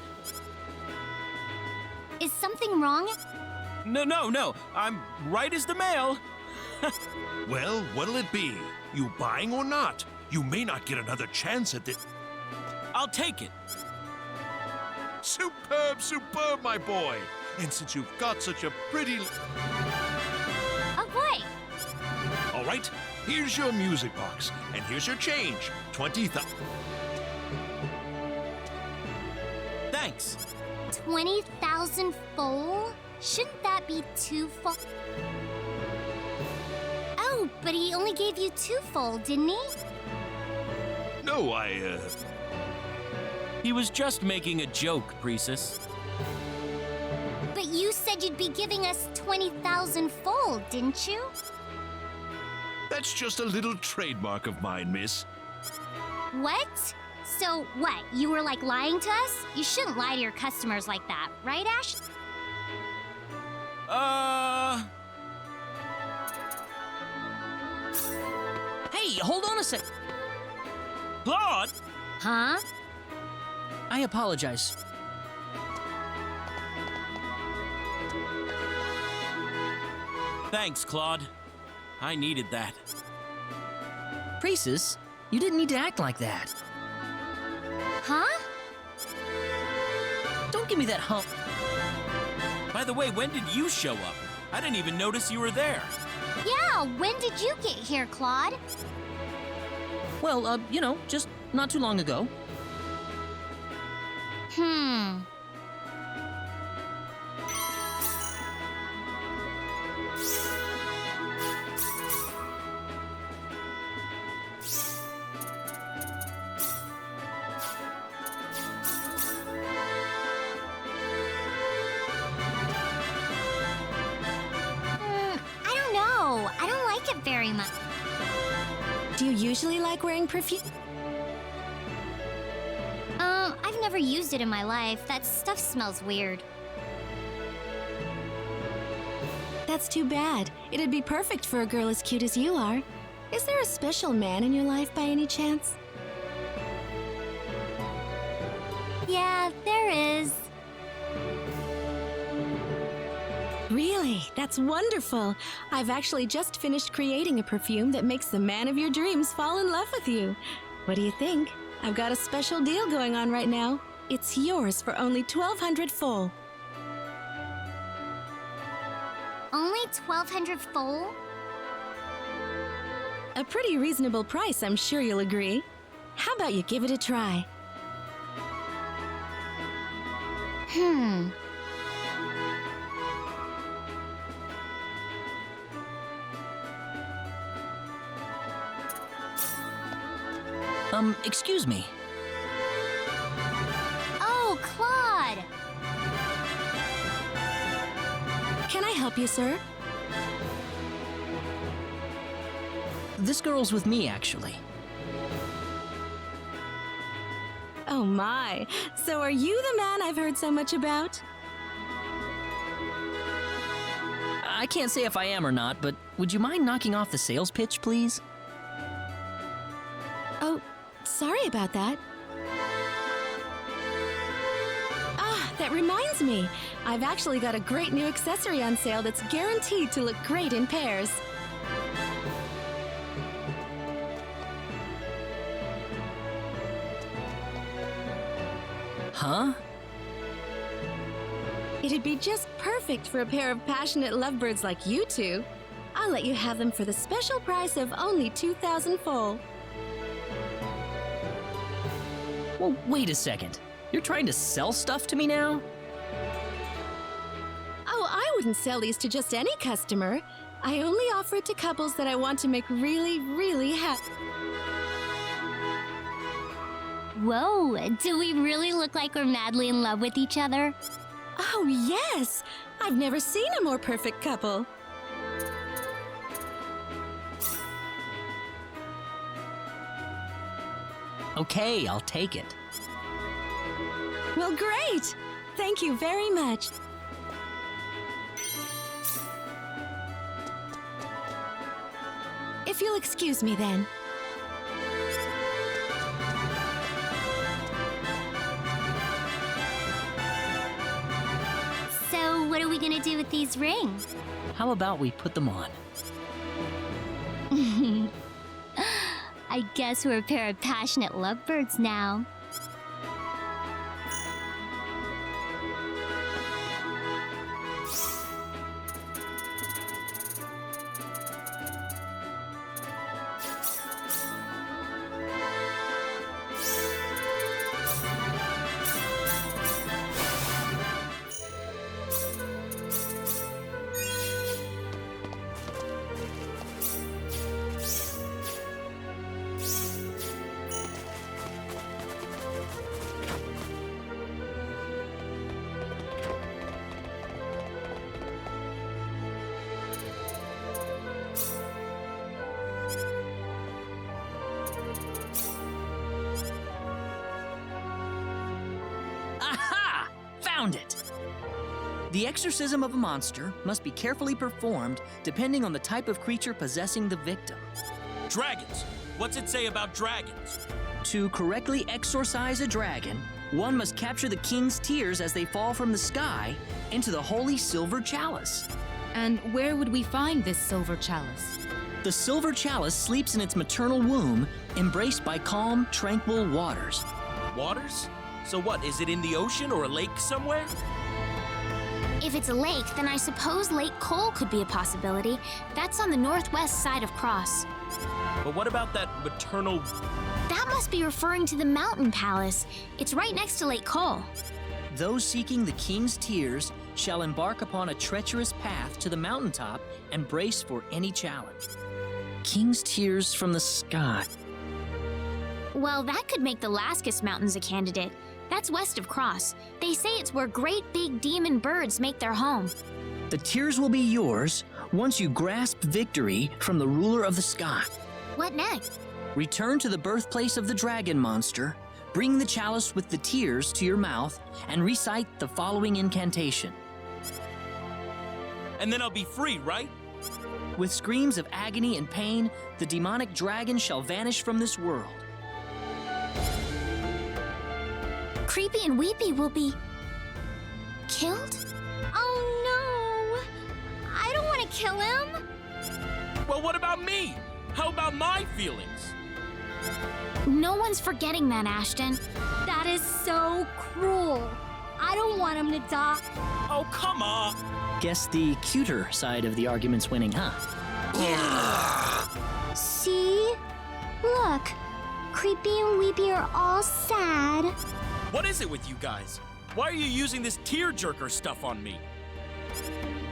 Is something wrong? No, I'm right as the mail. Well, what'll it be? You buying or not? You may not get another chance at this. I'll take it. Superb, my boy. And since you've got such a pretty... Oh, boy. All right, here's your music box, and here's your change. 20,000. Thanks. 20,000 full? Shouldn't that be 2 full? Oh, but he only gave you 2 full, didn't he? No, He was just making a joke, Priestess. But you said you'd be giving us 20,000 full, didn't you? That's just a little trademark of mine, miss. What? So what, you were like lying to us? You shouldn't lie to your customers like that, right, Ash? Hey, hold on a sec. Claude! Huh? I apologize. Thanks, Claude. I needed that. Priestess, you didn't need to act like that. Huh? Don't give me that hump. By the way, when did you show up? I didn't even notice you were there. Yeah, when did you get here, Claude? Well, just not too long ago. I don't know. I don't like it very much. Do you usually like wearing perfume? I've never used it in my life. That stuff smells weird. That's too bad. It'd be perfect for a girl as cute as you are. Is there a special man in your life by any chance? Yeah, there is. Really? That's wonderful. I've actually just finished creating a perfume that makes the man of your dreams fall in love with you. What do you think? I've got a special deal going on right now. It's yours for only 1,200 full. Only 1,200 full? A pretty reasonable price, I'm sure you'll agree. How about you give it a try? Excuse me. Oh, Claude! Can I help you, sir? This girl's with me, actually. Oh my, so are you the man I've heard so much about? I can't say if I am or not, but would you mind knocking off the sales pitch, please? Oh, sorry about that. Ah, that reminds me. I've actually got a great new accessory on sale that's guaranteed to look great in pairs. Huh? It'd be just perfect for a pair of passionate lovebirds like you two. I'll let you have them for the special price of only 2,000 full. Well, wait a second. You're trying to sell stuff to me now? Oh, I wouldn't sell these to just any customer. I only offer it to couples that I want to make really, really happy. Whoa, do we really look like we're madly in love with each other? Oh, yes! I've never seen a more perfect couple. Okay, I'll take it. Well, great! Thank you very much. If you'll excuse me then. So, what are we gonna do with these rings? How about we put them on? I guess we're a pair of passionate lovebirds now. Aha! Found it! The exorcism of a monster must be carefully performed depending on the type of creature possessing the victim. Dragons! What's it say about dragons? To correctly exorcise a dragon, one must capture the king's tears as they fall from the sky into the holy silver chalice. And where would we find this silver chalice? The silver chalice sleeps in its maternal womb, embraced by calm, tranquil waters. Waters? So what, is it in the ocean or a lake somewhere? If it's a lake, then I suppose Lake Cole could be a possibility. That's on the northwest side of Cross. But what about that maternal... That must be referring to the Mountain Palace. It's right next to Lake Cole. Those seeking the king's tears shall embark upon a treacherous path to the mountaintop and brace for any challenge. King's tears from the sky. Well, that could make the Laskus Mountains a candidate. That's west of Cross. They say it's where great big demon birds make their home. The tears will be yours once you grasp victory from the ruler of the sky. What next? Return to the birthplace of the dragon monster, bring the chalice with the tears to your mouth, and recite the following incantation. And then I'll be free, right? With screams of agony and pain, the demonic dragon shall vanish from this world. Creepy and Weepy will be... killed? Oh no! I don't want to kill him! Well, what about me? How about my feelings? No one's forgetting that, Ashton. That is so cruel. I don't want him to die. Oh, come on! Guess the cuter side of the argument's winning, huh? See? Look, Creepy and Weepy are all sad. What is it with you guys? Why are you using this tearjerker stuff on me?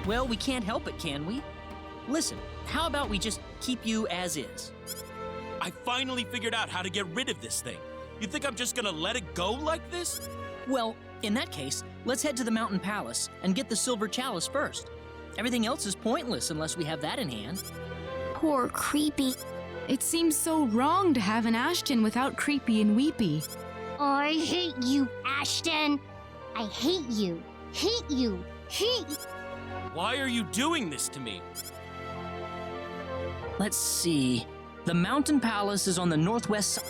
Well, we can't help it, can we? Listen, how about we just keep you as is? I finally figured out how to get rid of this thing. You think I'm just gonna let it go like this? Well, in that case, let's head to the Mountain Palace and get the silver chalice first. Everything else is pointless unless we have that in hand. Poor Creepy. It seems so wrong to have an Ashton without Creepy and Weepy. Oh, I hate you, Ashton. I hate you. Hate you. Hate you. Why are you doing this to me? Let's see. The Mountain Palace is on the northwest side.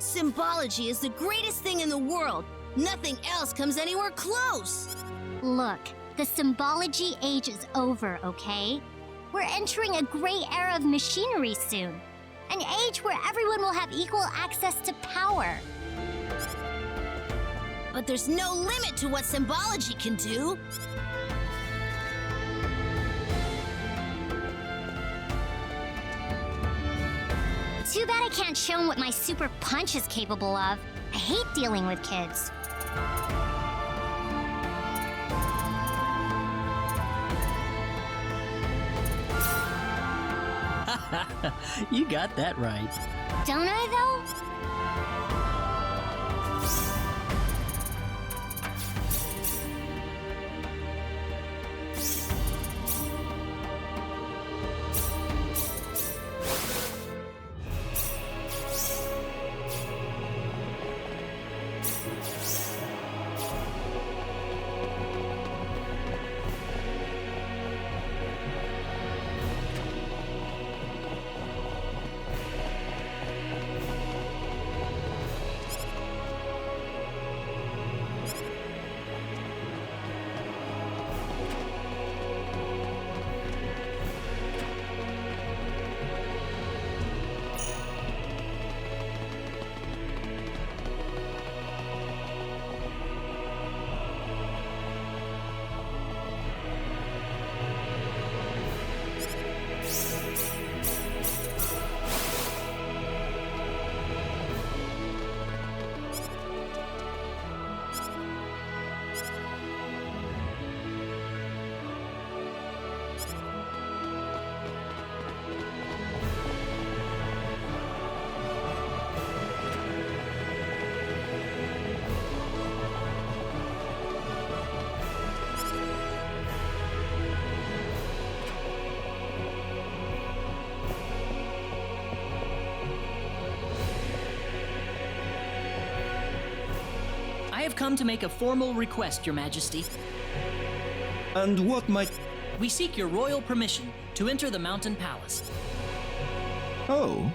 Symbology is the greatest thing in the world. Nothing else comes anywhere close. Look, the symbology age is over, okay? We're entering a great era of machinery soon. An age where everyone will have equal access to power. But there's no limit to what symbology can do. Too bad I can't show them what my super punch is capable of. I hate dealing with kids. You got that right. Don't I, though? I have come to make a formal request, Your Majesty. And what might... We seek your royal permission to enter the Mountain Palace. Oh?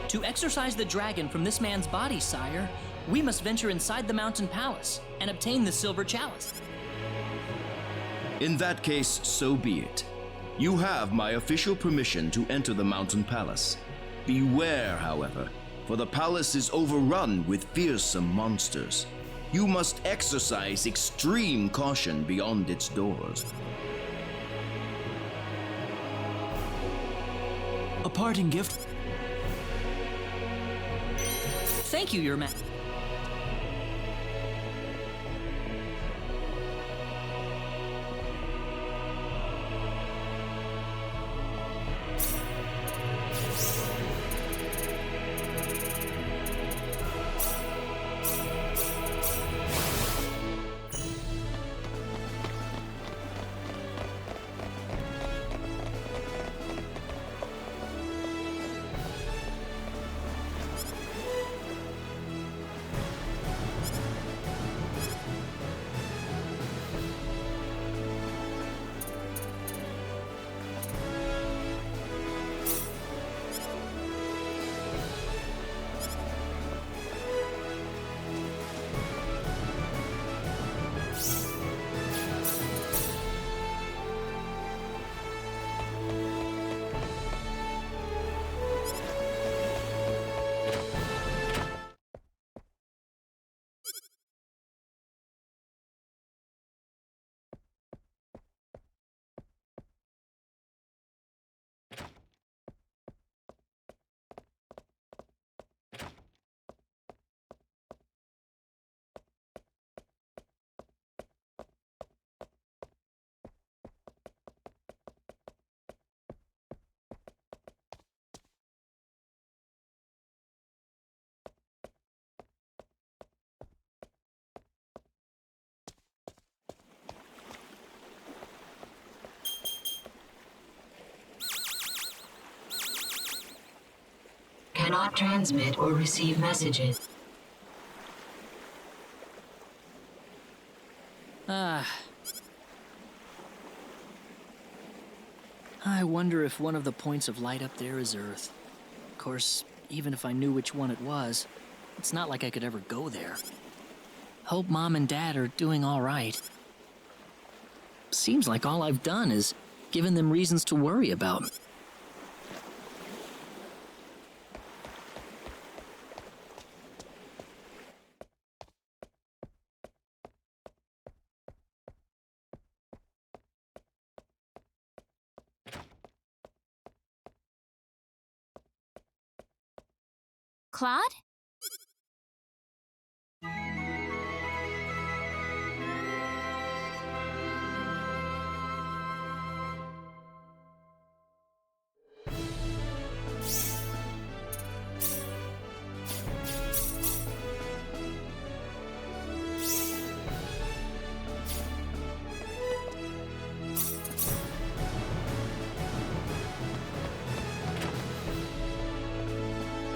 To exorcise the dragon from this man's body, sire, we must venture inside the Mountain Palace and obtain the Silver Chalice. In that case, so be it. You have my official permission to enter the Mountain Palace. Beware, however, for the palace is overrun with fearsome monsters. You must exercise extreme caution beyond its doors. A parting gift? Thank you, Your Majesty. Cannot transmit or receive messages. I wonder if one of the points of light up there is Earth. Of course, even if I knew which one it was, It's not like I could ever go there. Hope Mom and Dad are doing all right. Seems like all I've done is given them reasons to worry about me. Claude?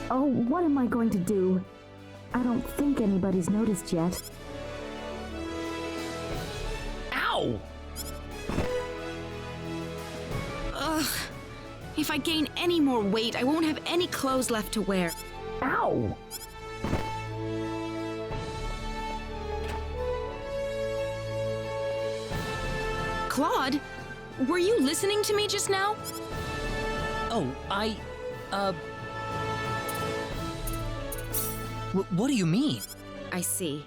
Oh, what am I going to do? I don't think anybody's noticed yet. Ow! Ugh. If I gain any more weight, I won't have any clothes left to wear. Ow! Claude, were you listening to me just now? Oh, what do you mean? I see.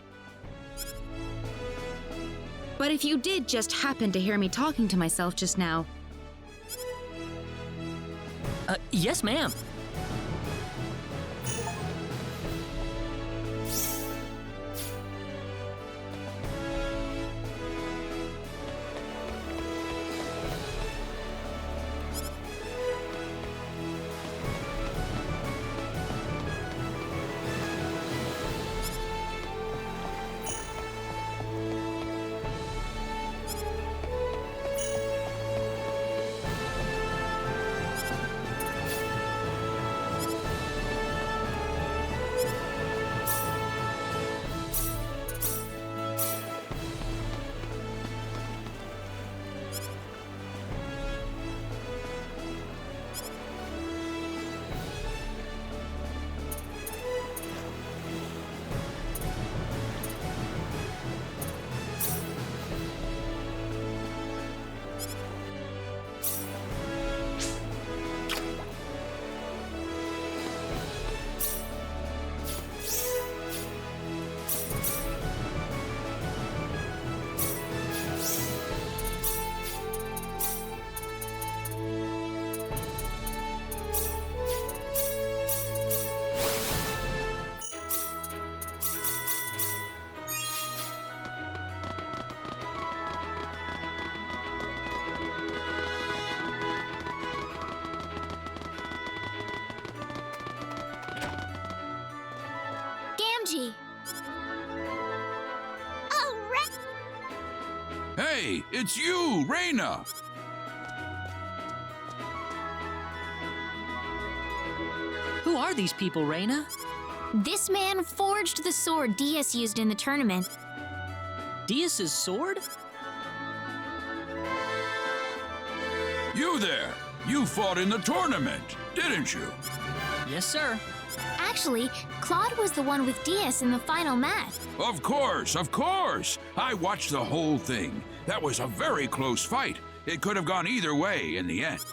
But if you did just happen to hear me talking to myself just now... Yes, ma'am. Gamgee! Oh, Ra- Hey, it's you, Reyna! Who are these people, Reyna? This man forged the sword Diaz used in the tournament. Diaz's sword? You there! You fought in the tournament, didn't you? Yes, sir. Actually, Claude was the one with Diaz in the final match. Of course, of course! I watched the whole thing. That was a very close fight. It could have gone either way in the end.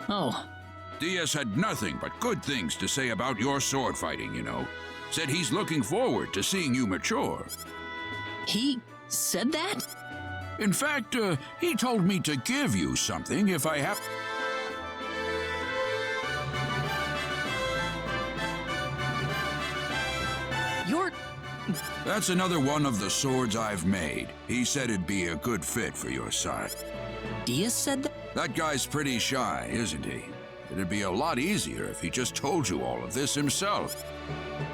Oh. Diaz had nothing but good things to say about your sword fighting, you know. Said he's looking forward to seeing you mature. He said that? In fact, he told me to give you something if I have... You're... That's another one of the swords I've made. He said it'd be a good fit for your side. Diaz said that? That guy's pretty shy, isn't he? It'd be a lot easier if he just told you all of this himself.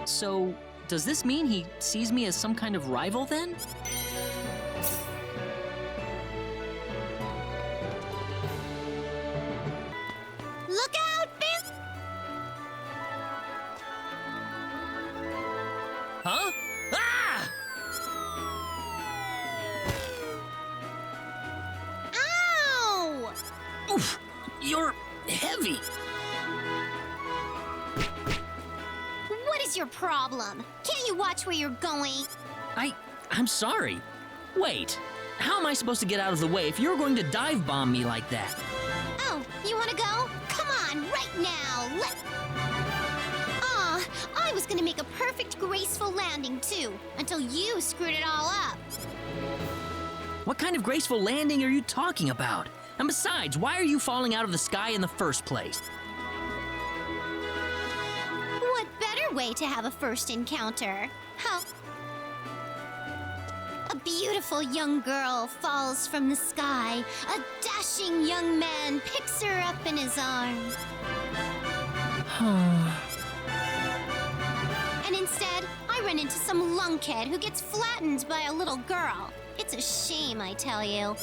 So, does this mean he sees me as some kind of rival then? Look out, Finn! Huh? Ah! Ow! Oof! You're heavy. What is your problem? Can't you watch where you're going? I'm sorry. Wait, how am I supposed to get out of the way if you're going to dive bomb me like that? Oh, you want to go? Come on, right now. Aw, I was gonna make a perfect, graceful landing too, until you screwed it all up. What kind of graceful landing are you talking about? And besides, why are you falling out of the sky in the first place? What better way to have a first encounter? How a beautiful young girl falls from the sky. A dashing young man picks her up in his arms. And instead, I run into some lunkhead who gets flattened by a little girl. It's a shame, I tell you.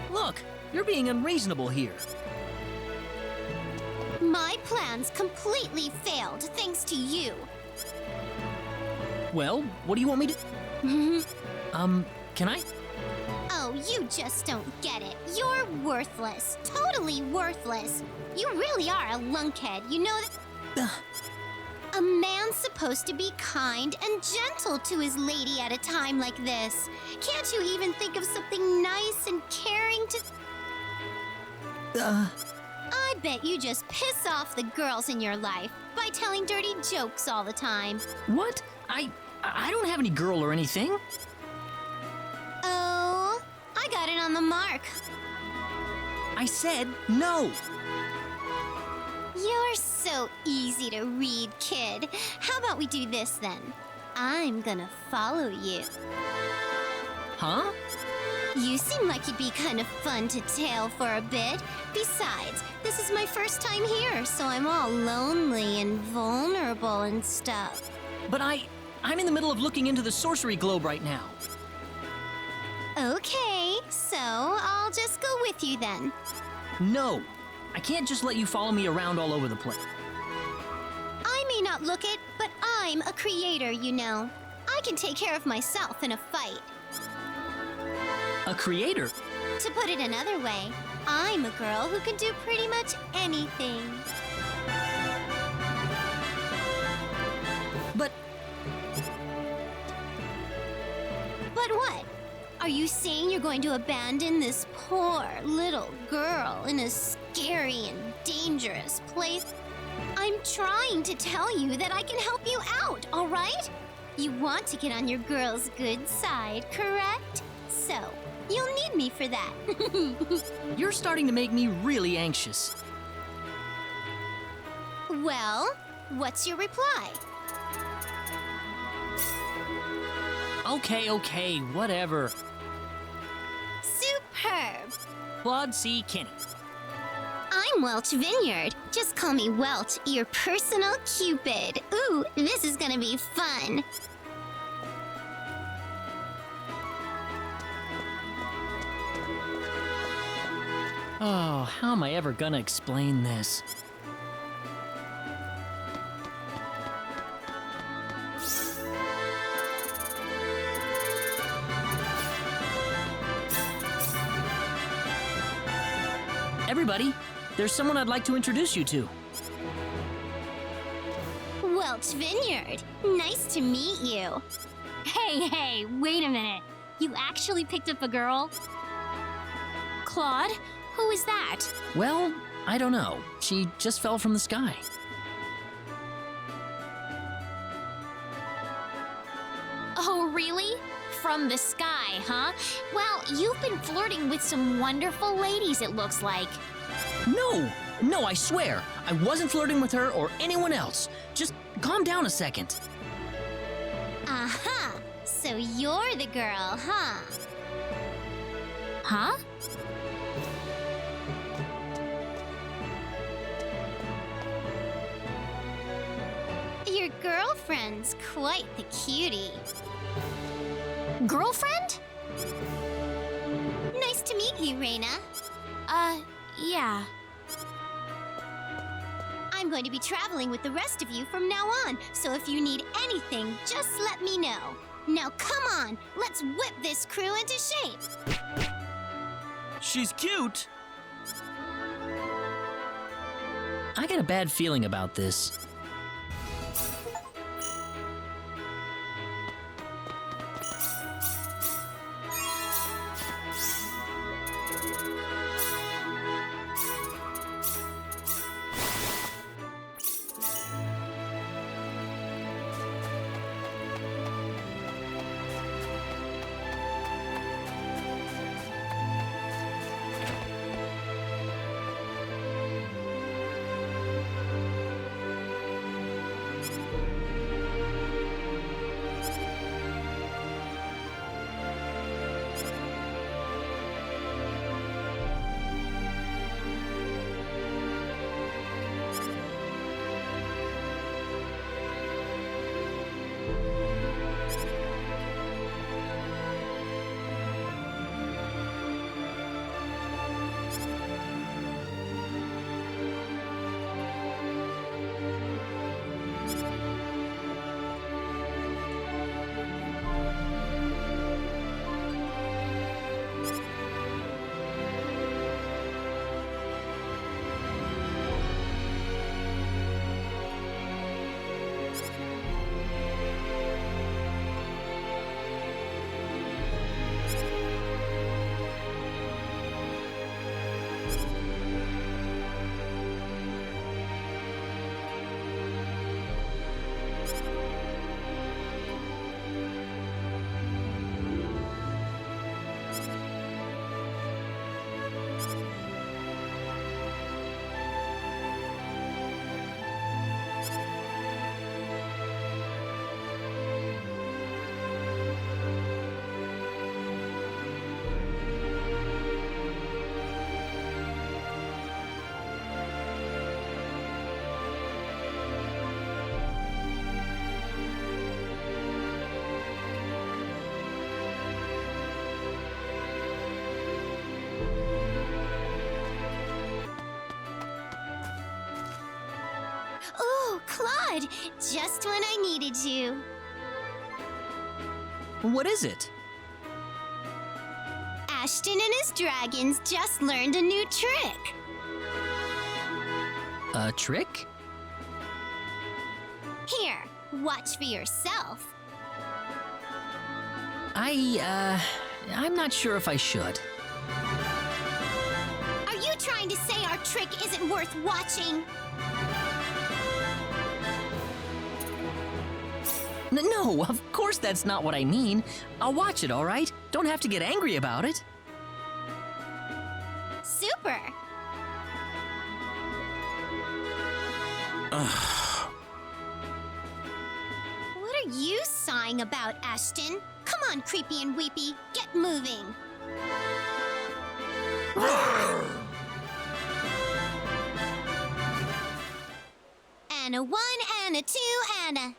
Look, you're being unreasonable here. My plans completely failed thanks to you. Well, what do you want me to... Can I? Oh, you just don't get it. You're worthless. Totally worthless. You really are a lunkhead. You know that... A man's supposed to be kind and gentle to his lady at a time like this. Can't you even think of something nice and caring to... I bet you just piss off the girls in your life by telling dirty jokes all the time. What? I don't have any girl or anything. Oh, I got it on the mark. I said no. You're so easy to read, kid. How about we do this then? I'm gonna follow you. Huh? You seem like you'd be kind of fun to tail for a bit. Besides, this is my first time here, so I'm all lonely and vulnerable and stuff. But I'm in the middle of looking into the sorcery globe right now. Okay, so I'll just go with you then. No, I can't just let you follow me around all over the place. I may not look it, but I'm a creator, you know. I can take care of myself in a fight. A creator? To put it another way, I'm a girl who can do pretty much anything. But what? Are you saying you're going to abandon this poor little girl in a scary and dangerous place? I'm trying to tell you that I can help you out, all right? You want to get on your girl's good side, correct? So, you'll need me for that. You're starting to make me really anxious. Well, what's your reply? Okay, whatever. Superb. Claude C. Kenny. I'm Welch Vineyard. Just call me Welch, your personal Cupid. Ooh, this is gonna be fun. Oh, how am I ever gonna explain this? Everybody, there's someone I'd like to introduce you to. Welch Vineyard, nice to meet you. Hey, wait a minute. You actually picked up a girl? Claude, who is that? Well, I don't know. She just fell from the sky. Oh, really? From the sky, huh? Well, you've been flirting with some wonderful ladies, it looks like. No, I swear. I wasn't flirting with her or anyone else. Just calm down a second. Aha! So you're the girl, huh? Huh? Your girlfriend's quite the cutie. Girlfriend? Nice to meet you, Reina. Yeah. I'm going to be traveling with the rest of you from now on, so if you need anything, just let me know. Now come on, let's whip this crew into shape. She's cute. I got a bad feeling about this. Claude! Just when I needed you. What is it? Ashton and his dragons just learned a new trick. A trick? Here, watch for yourself. I'm not sure if I should. Are you trying to say our trick isn't worth watching? No, of course that's not what I mean. I'll watch it, all right? Don't have to get angry about it. Super! What are you sighing about, Ashton? Come on, Creepy and Weepy, get moving! And a 1, and a 2, and a...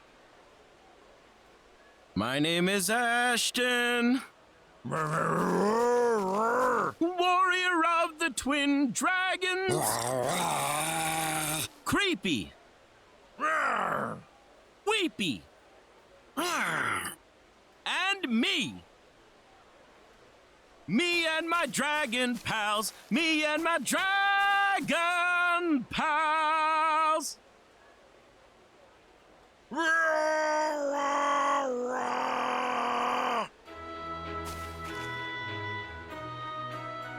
My name is Ashton. Warrior of the Twin Dragons. Creepy. Weepy. And me. Me and my dragon pals. Me and my dragon pals.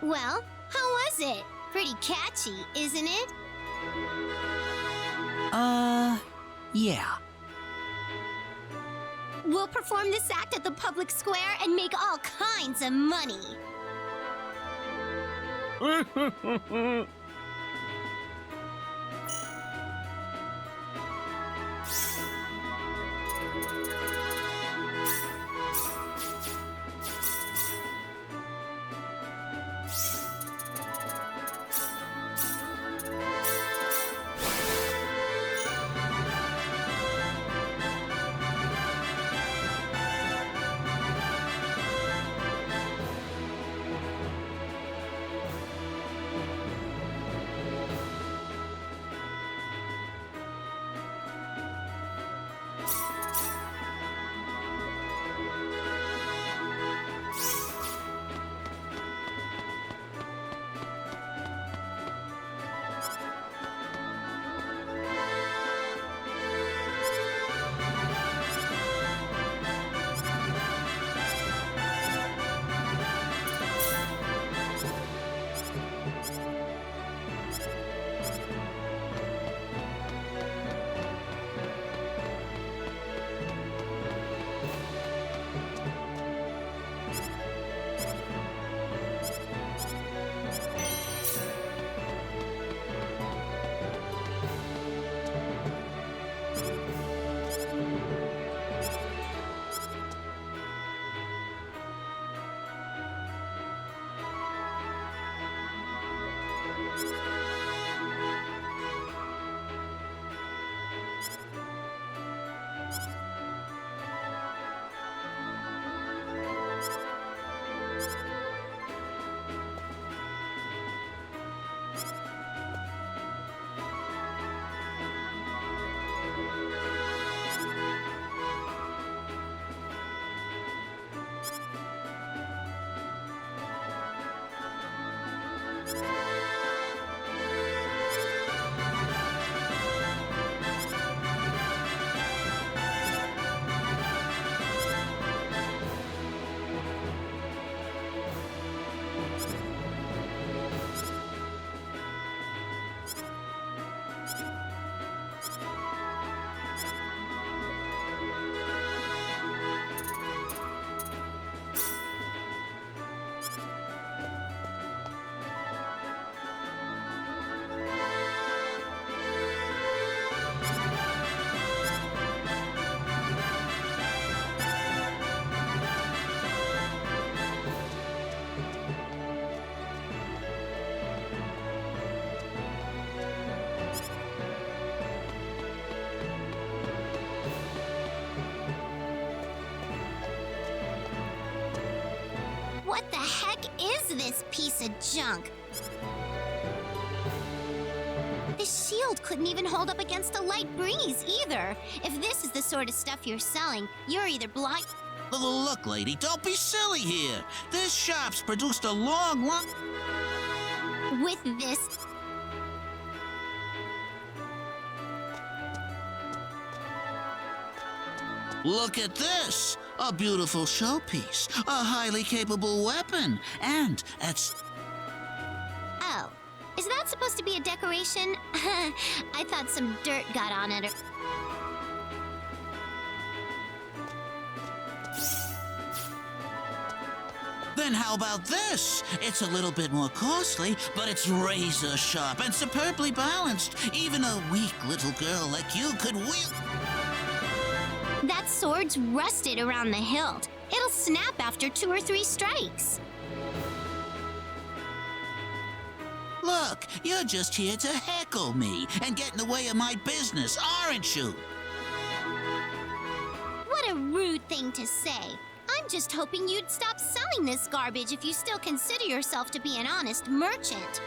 Well, how was it? Pretty catchy, isn't it? Yeah. We'll perform this act at the public square and make all kinds of money. What the heck is this piece of junk? The His shield couldn't even hold up against a light breeze, either. If this is the sort of stuff you're selling, you're either blind... Look, lady, don't be silly here. This shop's produced a long... With this... Look at this! A beautiful showpiece, a highly capable weapon, and it's... Oh, is that supposed to be a decoration? I thought some dirt got on it or... Then how about this? It's a little bit more costly, but it's razor sharp and superbly balanced. Even a weak little girl like you could wield... That sword's rusted around the hilt. It'll snap after 2 or 3 strikes. Look, you're just here to heckle me and get in the way of my business, aren't you? What a rude thing to say. I'm just hoping you'd stop selling this garbage if you still consider yourself to be an honest merchant.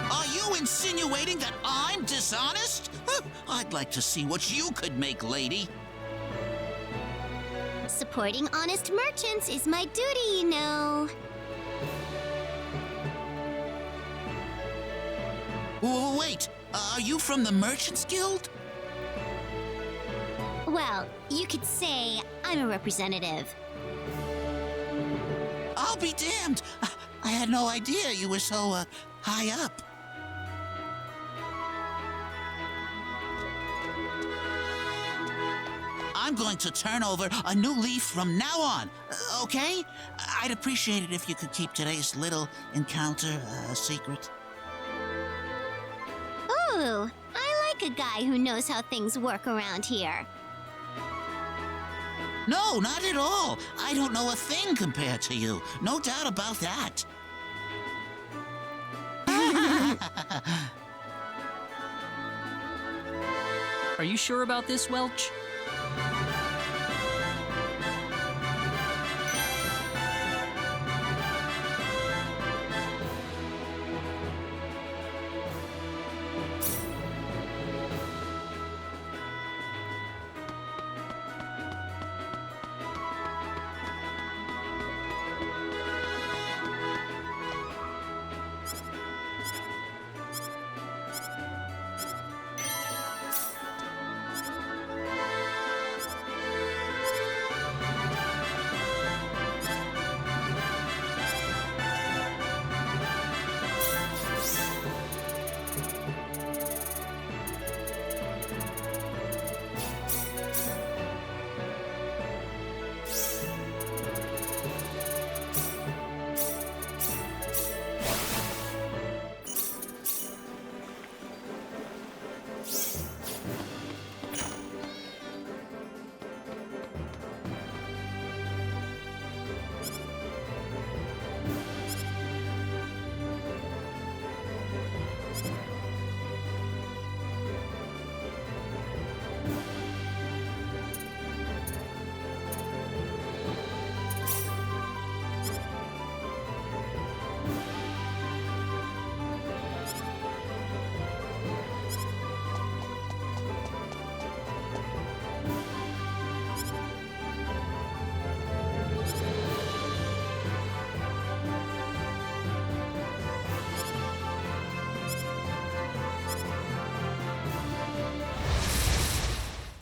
Are you insinuating that I'm dishonest? I'd like to see what you could make, lady. Supporting honest merchants is my duty, you know. Wait, are you from the Merchants Guild? Well, you could say I'm a representative. I'll be damned! I had no idea you were so, high up. I'm going to turn over a new leaf from now on, okay? I'd appreciate it if you could keep today's little encounter a secret. Ooh, I like a guy who knows how things work around here. No, not at all. I don't know a thing compared to you. No doubt about that. Are you sure about this, Welch?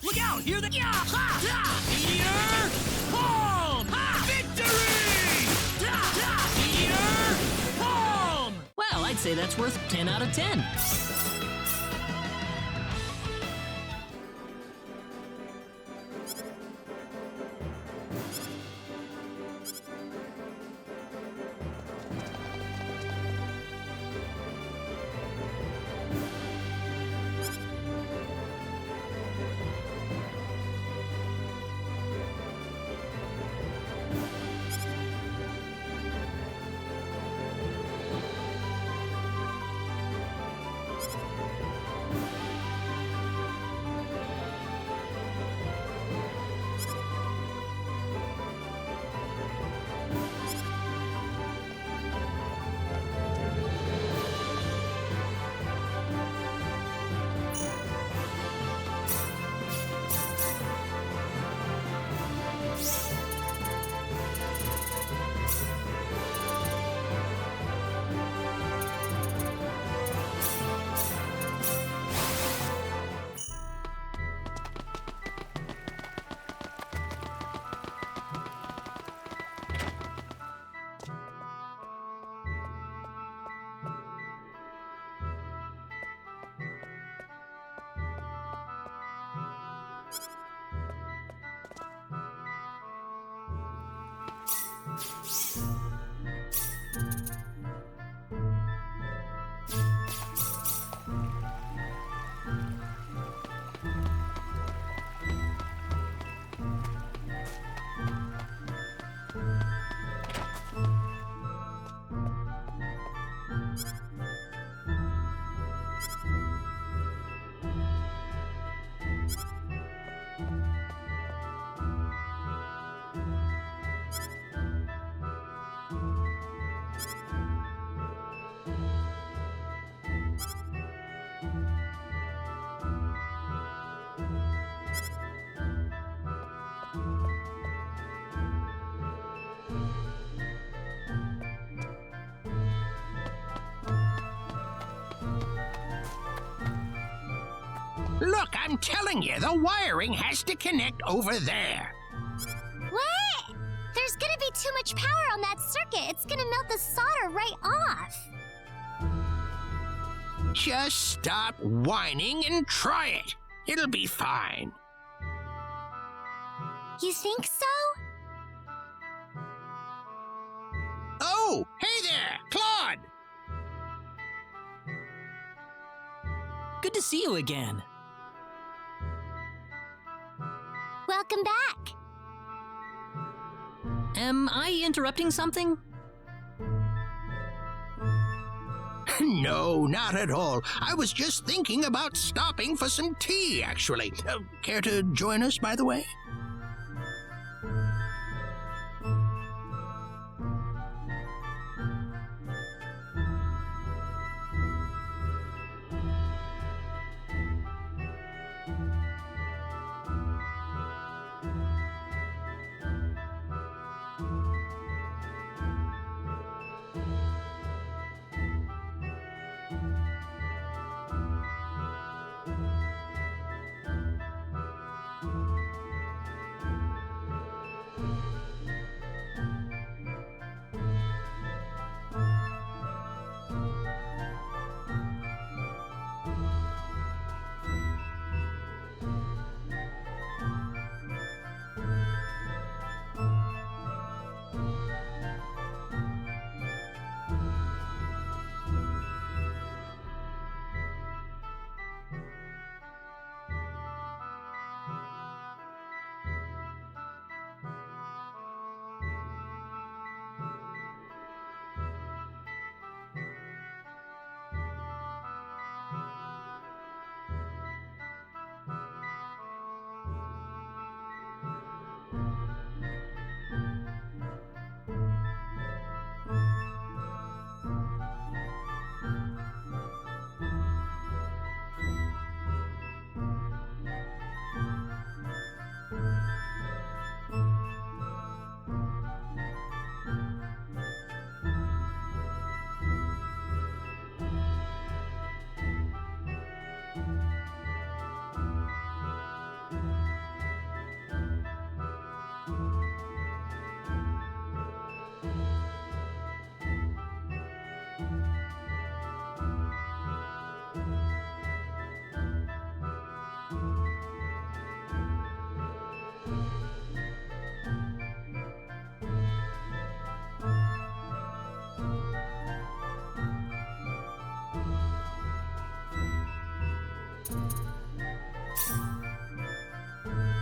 Look out! Hear the... Yeah! Ha! Ha! Meteor! Home! Ha! Victory! Ha! Ha! Meteor! Home! Well, I'd say that's worth 10 out of 10. Look, I'm telling you, the wiring has to connect over there. What? There's gonna be too much power on that circuit. It's gonna melt the solder right off. Just stop whining and try it. It'll be fine. You think so? Oh, hey there, Claude! Good to see you again. Welcome back. Am I interrupting something? No, not at all. I was just thinking about stopping for some tea, actually. Care to join us, by the way?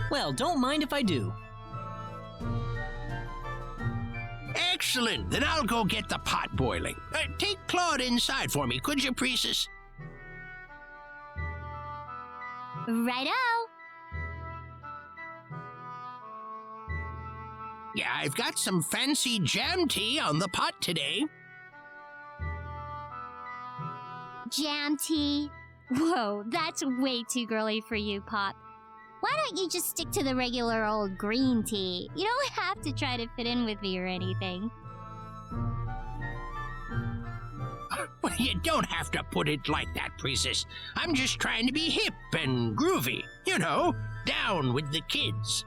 Well, don't mind if I do. Excellent. Then I'll go get the pot boiling. Take Claude inside for me, could you, Priestess? Righto. Yeah, I've got some fancy jam tea on the pot today. Jam tea? Whoa, that's way too girly for you, Pop. Why don't you just stick to the regular old green tea? You don't have to try to fit in with me or anything. Well, you don't have to put it like that, Priestess. I'm just trying to be hip and groovy. You know, down with the kids.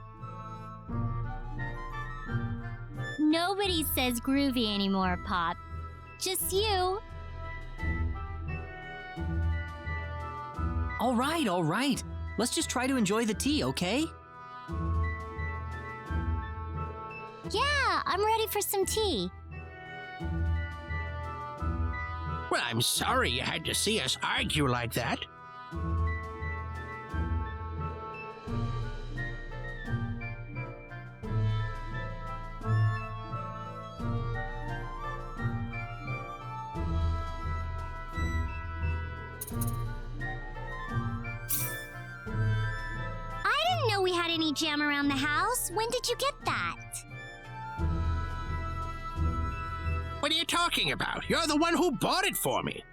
Nobody says groovy anymore, Pop. Just you. All right, all right. Let's just try to enjoy the tea, okay? Yeah, I'm ready for some tea. Well, I'm sorry you had to see us argue like that. I didn't know we had any jam around the house. When did you get that? What are you talking about? You're the one who bought it for me.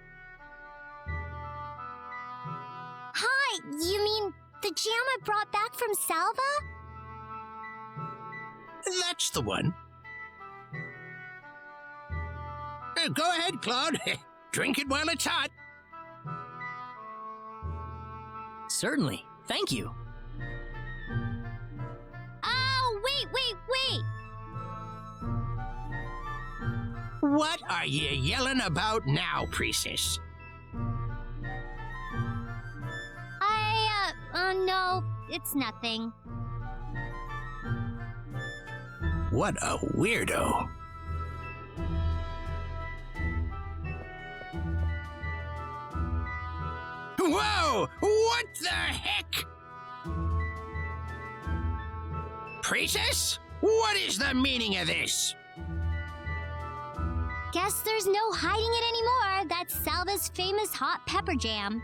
Hi, you mean the jam I brought back from Salva? That's the one. Go ahead, Claude. Drink it while it's hot. Certainly. Thank you. Oh, wait! What are you yelling about now, Priestess? No, it's nothing. What a weirdo. Whoa! What the heck? Priestess? What is the meaning of this? Guess there's no hiding it anymore. That's Salva's famous hot pepper jam.